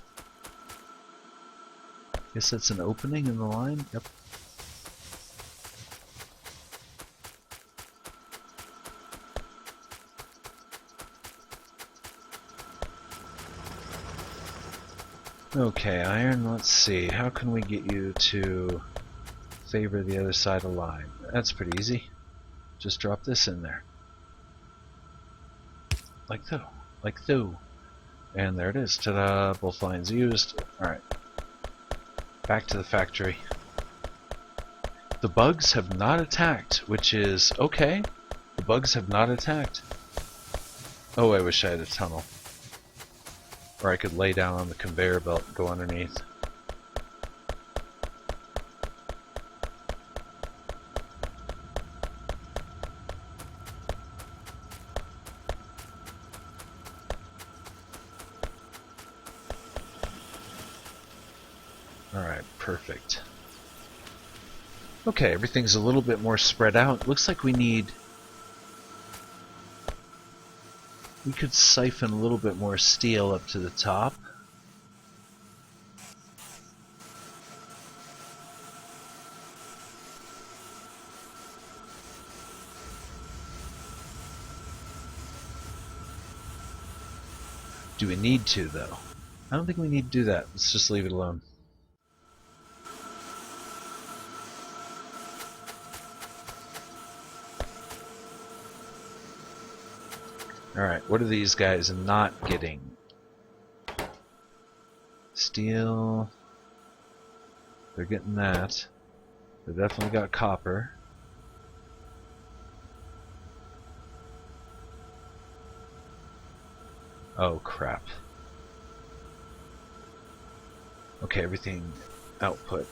Guess that's an opening in the line? Yep. Okay, iron, let's see. How can we get you to favor the other side of the line? That's pretty easy. Just drop this in there. Like so. Like so. And there it is. Ta-da! Both lines used. Alright. Back to the factory. The bugs have not attacked, which is okay. The bugs have not attacked. Oh, I wish I had a tunnel. Or I could lay down on the conveyor belt and go underneath. Alright, perfect. Okay, everything's a little bit more spread out. Looks like we could siphon a little bit more steel up to the top. Do we need to, though? I don't think we need to do that. Let's just leave it alone. Alright, what are these guys not getting? Steel. They're getting that. They definitely got copper. Oh crap. Okay, everything. Output.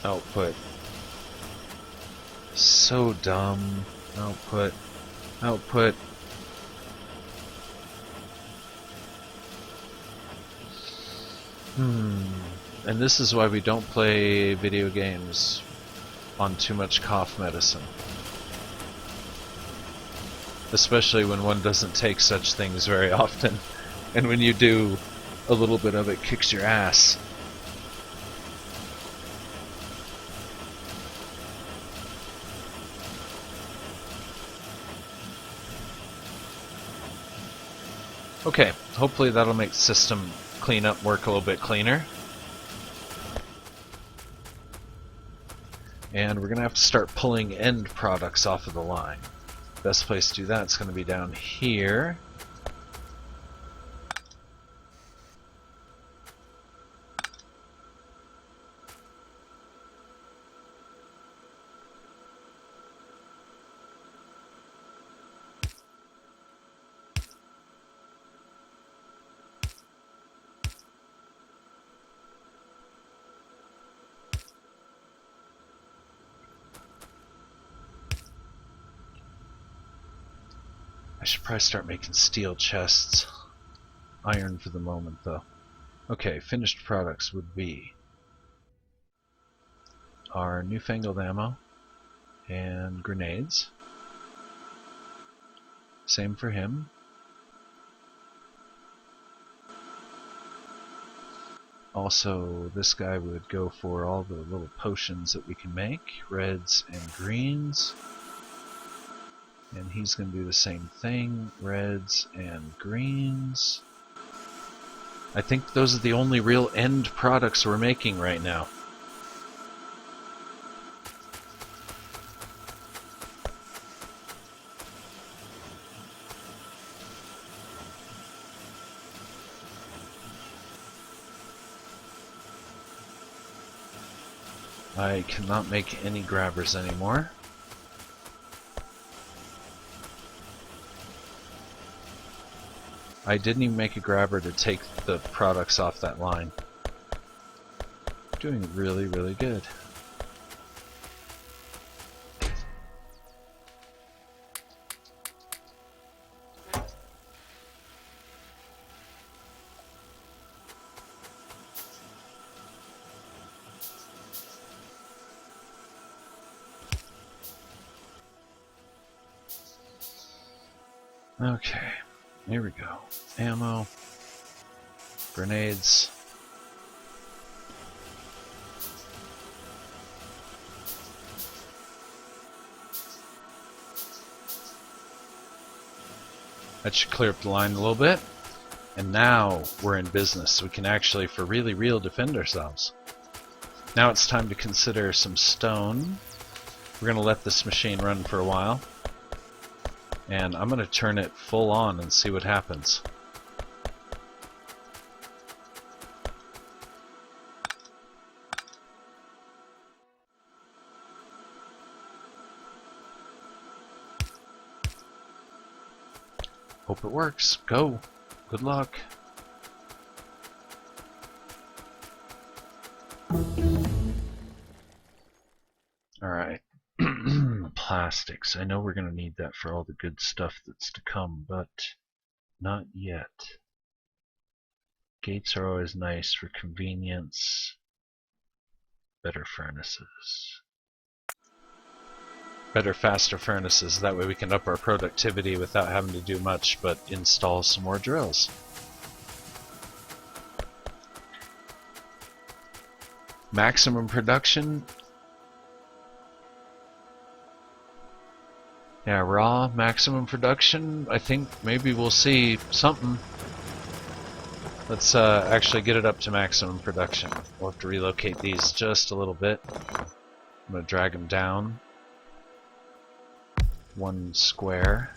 Output. So dumb. Output. Output. And this is why we don't play video games on too much cough medicine. Especially when one doesn't take such things very often. And when you do, a little bit of it kicks your ass. Okay, hopefully that'll make system cleanup work a little bit cleaner. And we're going to have to start pulling end products off of the line. Best place to do that is going to be down here. I should probably start making steel chests. Iron for the moment, though. Okay, finished products would be our newfangled ammo and grenades. Same for him. Also, this guy would go for all the little potions that we can make, reds and greens. And he's going to do the same thing, reds and greens. I think those are the only real end products we're making right now. I cannot make any grabbers anymore. I didn't even make a grabber to take the products off that line. Doing really, really good. Okay, here we go. Ammo, grenades. That should clear up the line a little bit. And now we're in business. We can actually, for really real, defend ourselves. Now it's time to consider some stone. We're going to let this machine run for a while. And I'm going to turn it full on and see what happens. Hope it works. Go. Good luck. Alright. Plastics. I know we're going to need that for all the good stuff that's to come, but not yet. Gates are always nice for convenience. Better furnaces. Better, faster furnaces. That way we can up our productivity without having to do much but install some more drills. Maximum production. Yeah, raw maximum production. I think maybe we'll see something. Let's actually get it up to maximum production. We'll have to relocate these just a little bit. I'm going to drag them down. One square.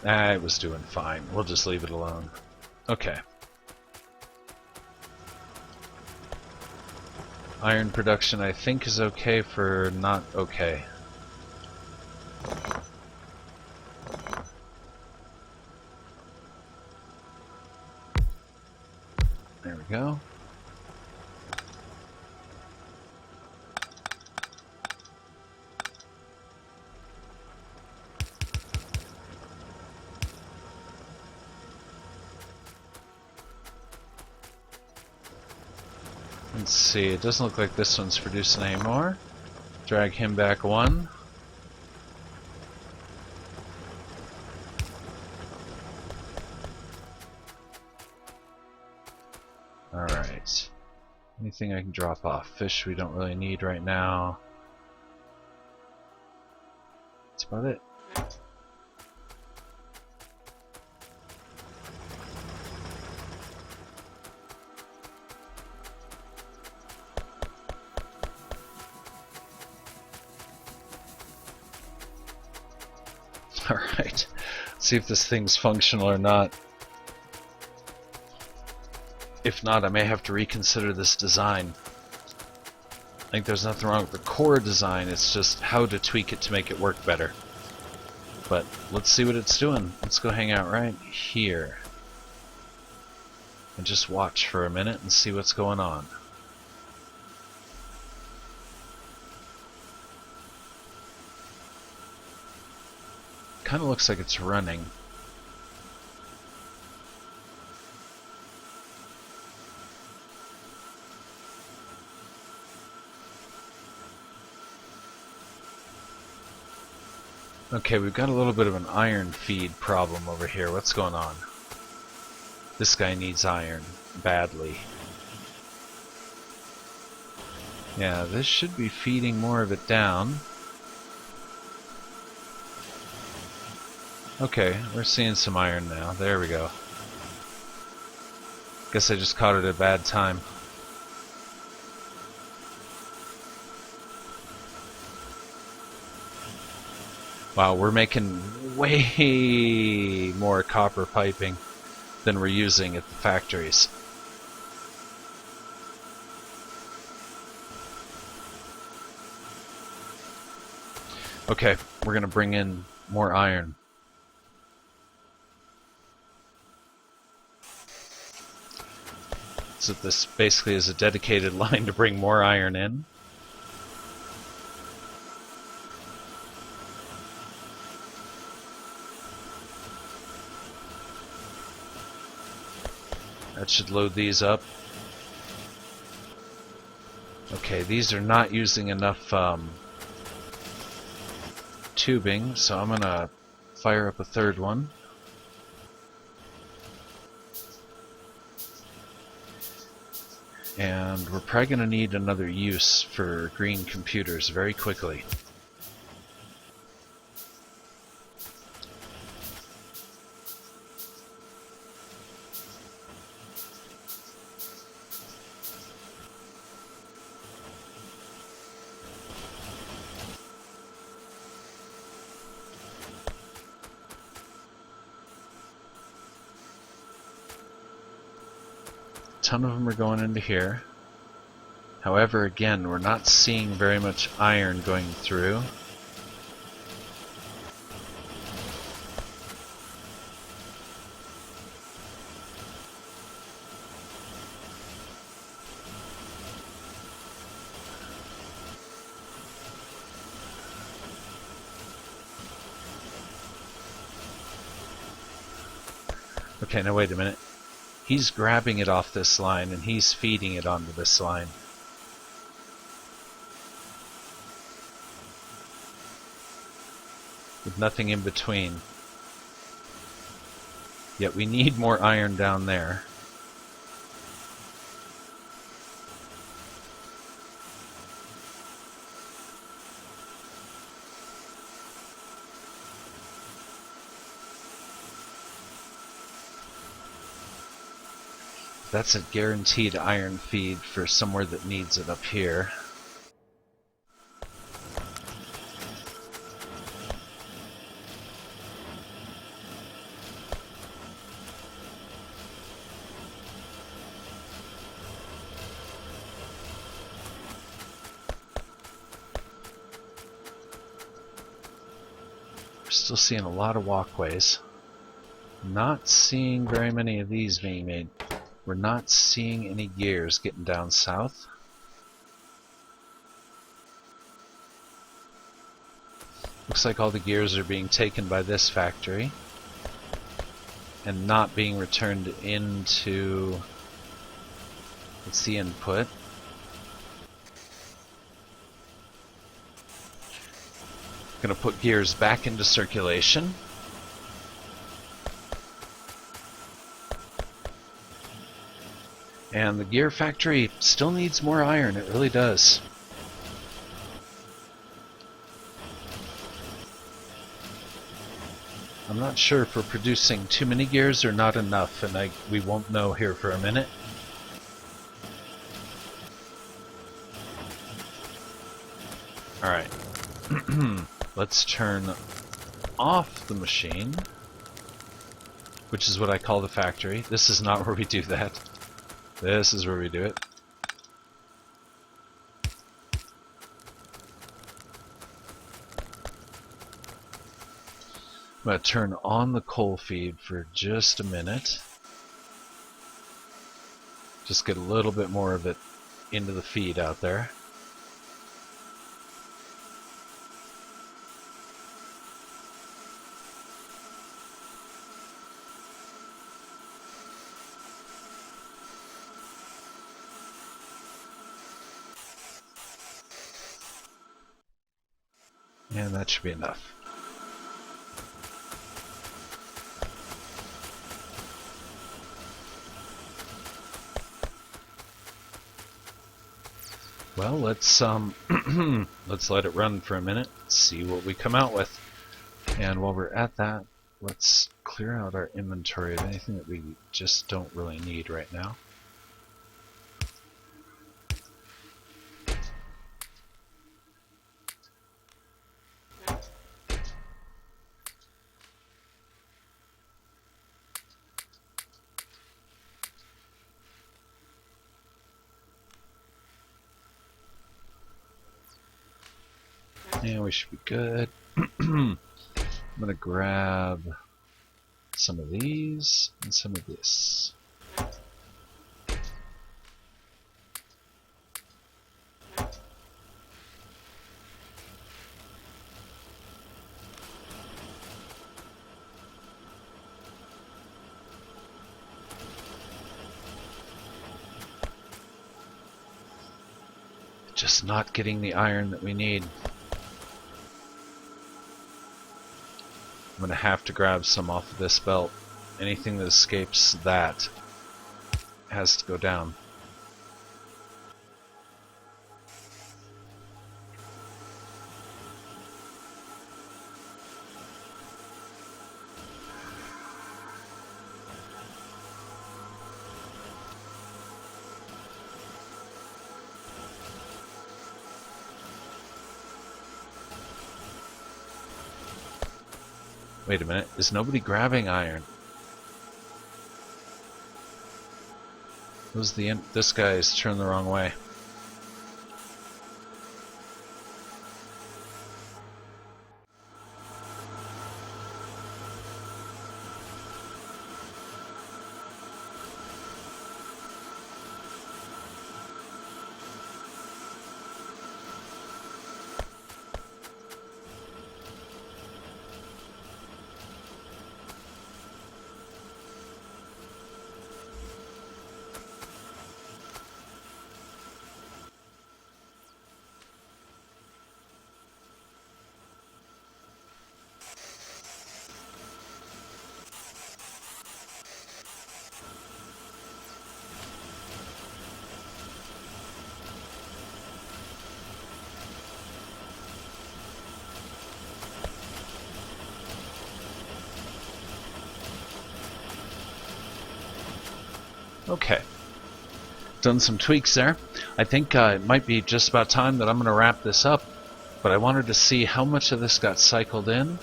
It was doing fine. We'll just leave it alone. Okay. Iron production, I think, is okay for not okay. There we go. Let's see, it doesn't look like this one's producing anymore. Drag him back one. Alright. Anything I can drop off? Fish we don't really need right now. That's about it. Alright, see if this thing's functional or not. If not, I may have to reconsider this design. I think there's nothing wrong with the core design, it's just how to tweak it to make it work better. But let's see what it's doing. Let's go hang out right here. And just watch for a minute and see what's going on. Kind of looks like it's running. Okay, we've got a little bit of an iron feed problem over here. What's going on? This guy needs iron badly. Yeah, this should be feeding more of it down. Okay, we're seeing some iron now. There we go. Guess I just caught it at a bad time. Wow, we're making way more copper piping than we're using at the factories. Okay, we're gonna bring in more iron. So this basically is a dedicated line to bring more iron in. That should load these up. Okay, these are not using enough tubing, so I'm gonna fire up a third one. And we're probably going to need another use for green computers very quickly. A ton of them are going into here. However, again, we're not seeing very much iron going through. Okay, now wait a minute. He's grabbing it off this line and he's feeding it onto this line. With nothing in between. Yet we need more iron down there. That's a guaranteed iron feed for somewhere that needs it up here. We're still seeing a lot of walkways. Not seeing very many of these being made. We're not seeing any gears getting down south. Looks like all the gears are being taken by this factory and not being returned into, what's the input? Gonna put gears back into circulation. And the gear factory still needs more iron, it really does. I'm not sure if we're producing too many gears or not enough, and we won't know here for a minute. Alright. Let's turn off the machine, which is what I call the factory. This is not where we do that. This is where we do it. I'm going to turn on the coal feed for just a minute. Just get a little bit more of it into the feed out there. And that should be enough. Well, let's let's let it run for a minute, see what we come out with. And while we're at that, let's clear out our inventory of anything that we just don't really need right now. And we should be good. I'm gonna grab some of these and some of this. Just not getting the iron that we need. I'm going to have to grab some off of this belt. Anything that escapes that has to go down. Wait a minute, is nobody grabbing iron? This guy's turned the wrong way. Okay, done some tweaks there. I think it might be just about time that I'm going to wrap this up, but I wanted to see how much of this got cycled in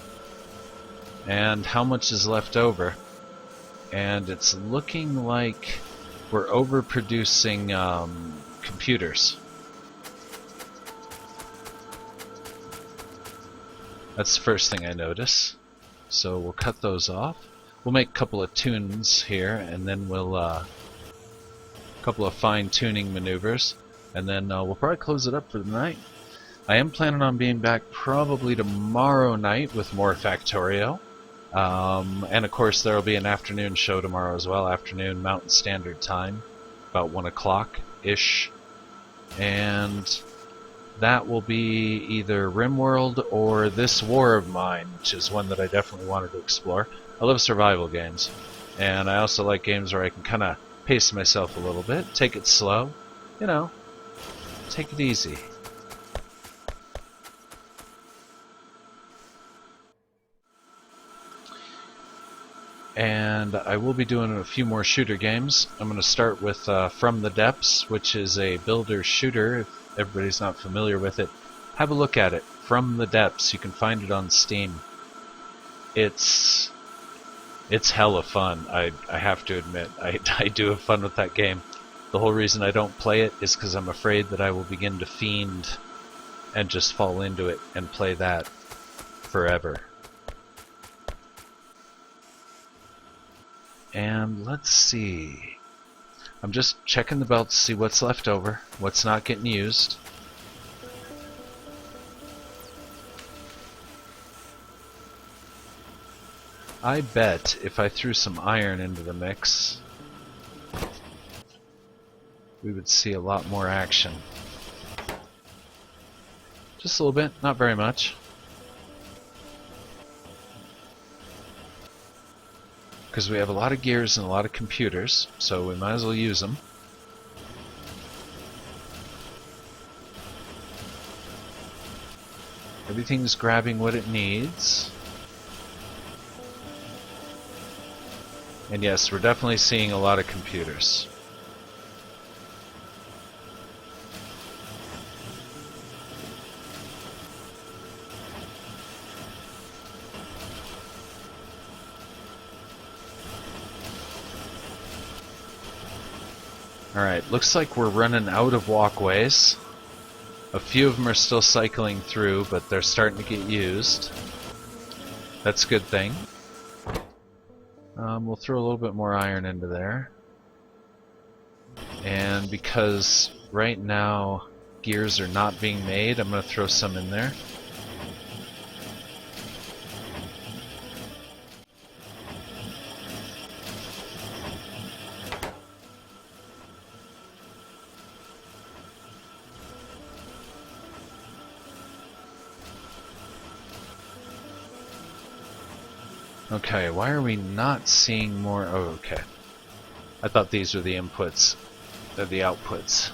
and how much is left over. And it's looking like we're overproducing computers. That's the first thing I notice. So we'll cut those off. We'll make a couple of tunes here, and then we'll couple of fine-tuning maneuvers, and then we'll probably close it up for the night. I am planning on being back probably tomorrow night with more Factorio. And of course there will be an afternoon show tomorrow as well, afternoon Mountain Standard Time, about 1 o'clock-ish. And that will be either RimWorld or this War of Mine, which is one that I definitely wanted to explore. I love survival games, and I also like games where I can kind of pace myself a little bit, take it slow, you know, take it easy. And I will be doing a few more shooter games. I'm going to start with From the Depths, which is a builder shooter. If everybody's not familiar with it, have a look at it. From the Depths. You can find it on Steam. It's hella fun. I have to admit, I do have fun with that game. The whole reason I don't play it is because I'm afraid that I will begin to fiend and just fall into it and play that forever. And let's see. I'm just checking the belt to see what's left over, what's not getting used. I bet if I threw some iron into the mix, we would see a lot more action. Just a little bit, not very much. Because we have a lot of gears and a lot of computers, so we might as well use them. Everything's grabbing what it needs. And yes, we're definitely seeing a lot of computers. Alright, looks like we're running out of walkways. A few of them are still cycling through, but they're starting to get used. That's a good thing. We'll throw a little bit more iron into there. And because right now gears are not being made, I'm going to throw some in there. Okay, why are we not seeing more? Oh, okay. I thought these were the inputs. They're the outputs.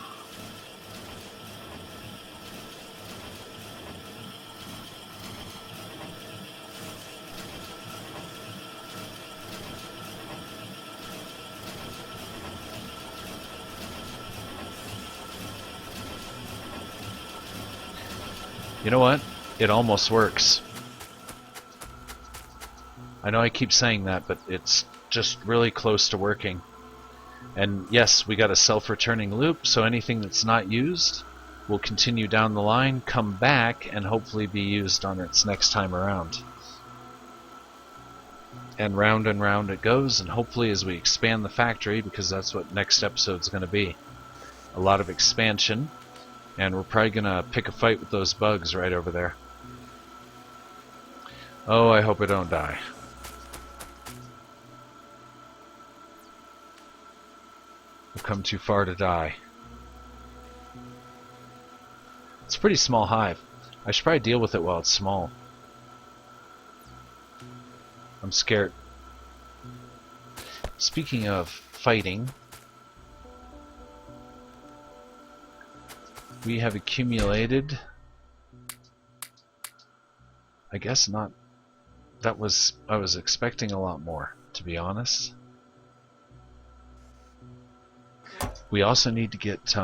You know what? It almost works. I know I keep saying that, but it's just really close to working. And yes, we got a self-returning loop, so anything that's not used will continue down the line, come back, and hopefully be used on its next time around. And round it goes, and hopefully as we expand the factory, because that's what next episode's going to be, a lot of expansion, and we're probably going to pick a fight with those bugs right over there. Oh, I hope I don't die. We've come too far to die. It's a pretty small hive. I should probably deal with it while it's small. I'm scared. Speaking of fighting, we have accumulated, I guess not, I was expecting a lot more, to be honest. We also need to get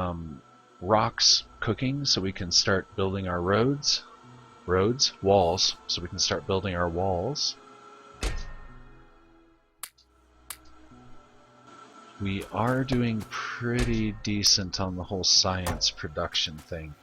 rocks cooking so we can start building our walls, so we can start building our walls. We are doing pretty decent on the whole science production thing.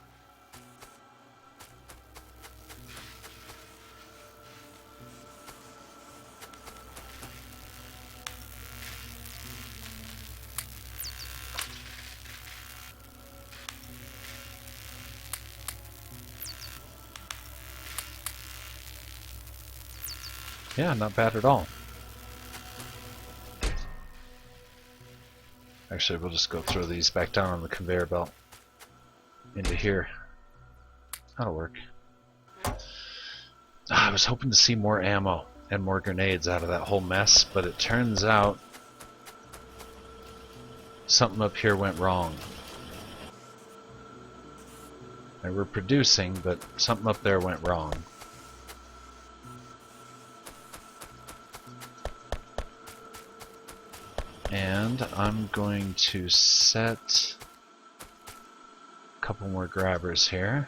Yeah, not bad at all. Actually, we'll just go throw these back down on the conveyor belt. Into here. That'll work. I was hoping to see more ammo and more grenades out of that whole mess, but it turns out something up here went wrong. They were producing, but something up there went wrong. And I'm going to set a couple more grabbers here.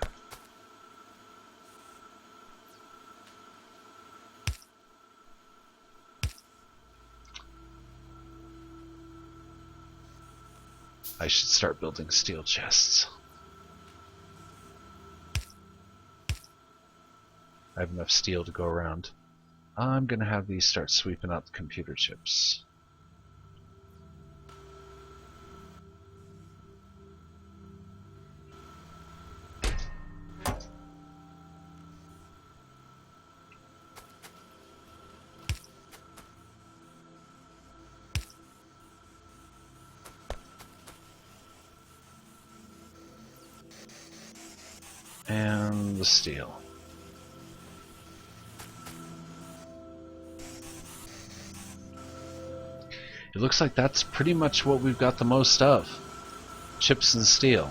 I should start building steel chests. I have enough steel to go around. I'm going to have these start sweeping out the computer chips. And the steel. It looks like that's pretty much what we've got the most of. Chips and steel.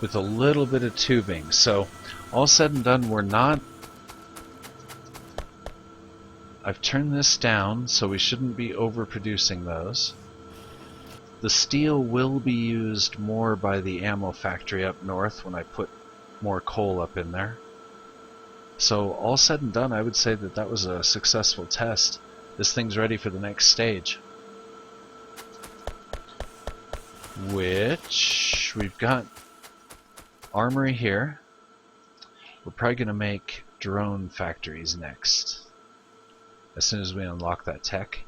With a little bit of tubing. So, all said and done, we're not... I've turned this down, so we shouldn't be overproducing those. The steel will be used more by the ammo factory up north when I put more coal up in there. So all said and done, I would say that that was a successful test. This thing's ready for the next stage. Which, we've got armory here. We're probably going to make drone factories next, as soon as we unlock that tech.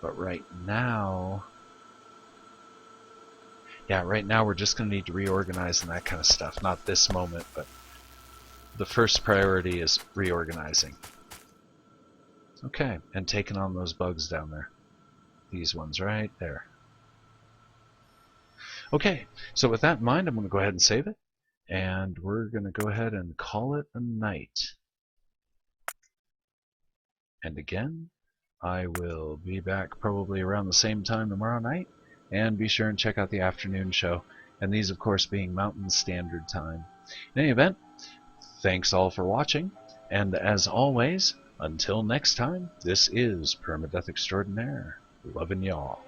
But right now... Yeah, right now we're just going to need to reorganize and that kind of stuff. Not this moment, but the first priority is reorganizing. Okay, and taking on those bugs down there. These ones right there. Okay, so with that in mind, I'm going to go ahead and save it. And we're going to go ahead and call it a night. And again, I will be back probably around the same time tomorrow night. And be sure and check out the afternoon show. And these, of course, being Mountain Standard Time. In any event, thanks all for watching. And as always, until next time, this is Permadeath Extraordinaire. Loving y'all.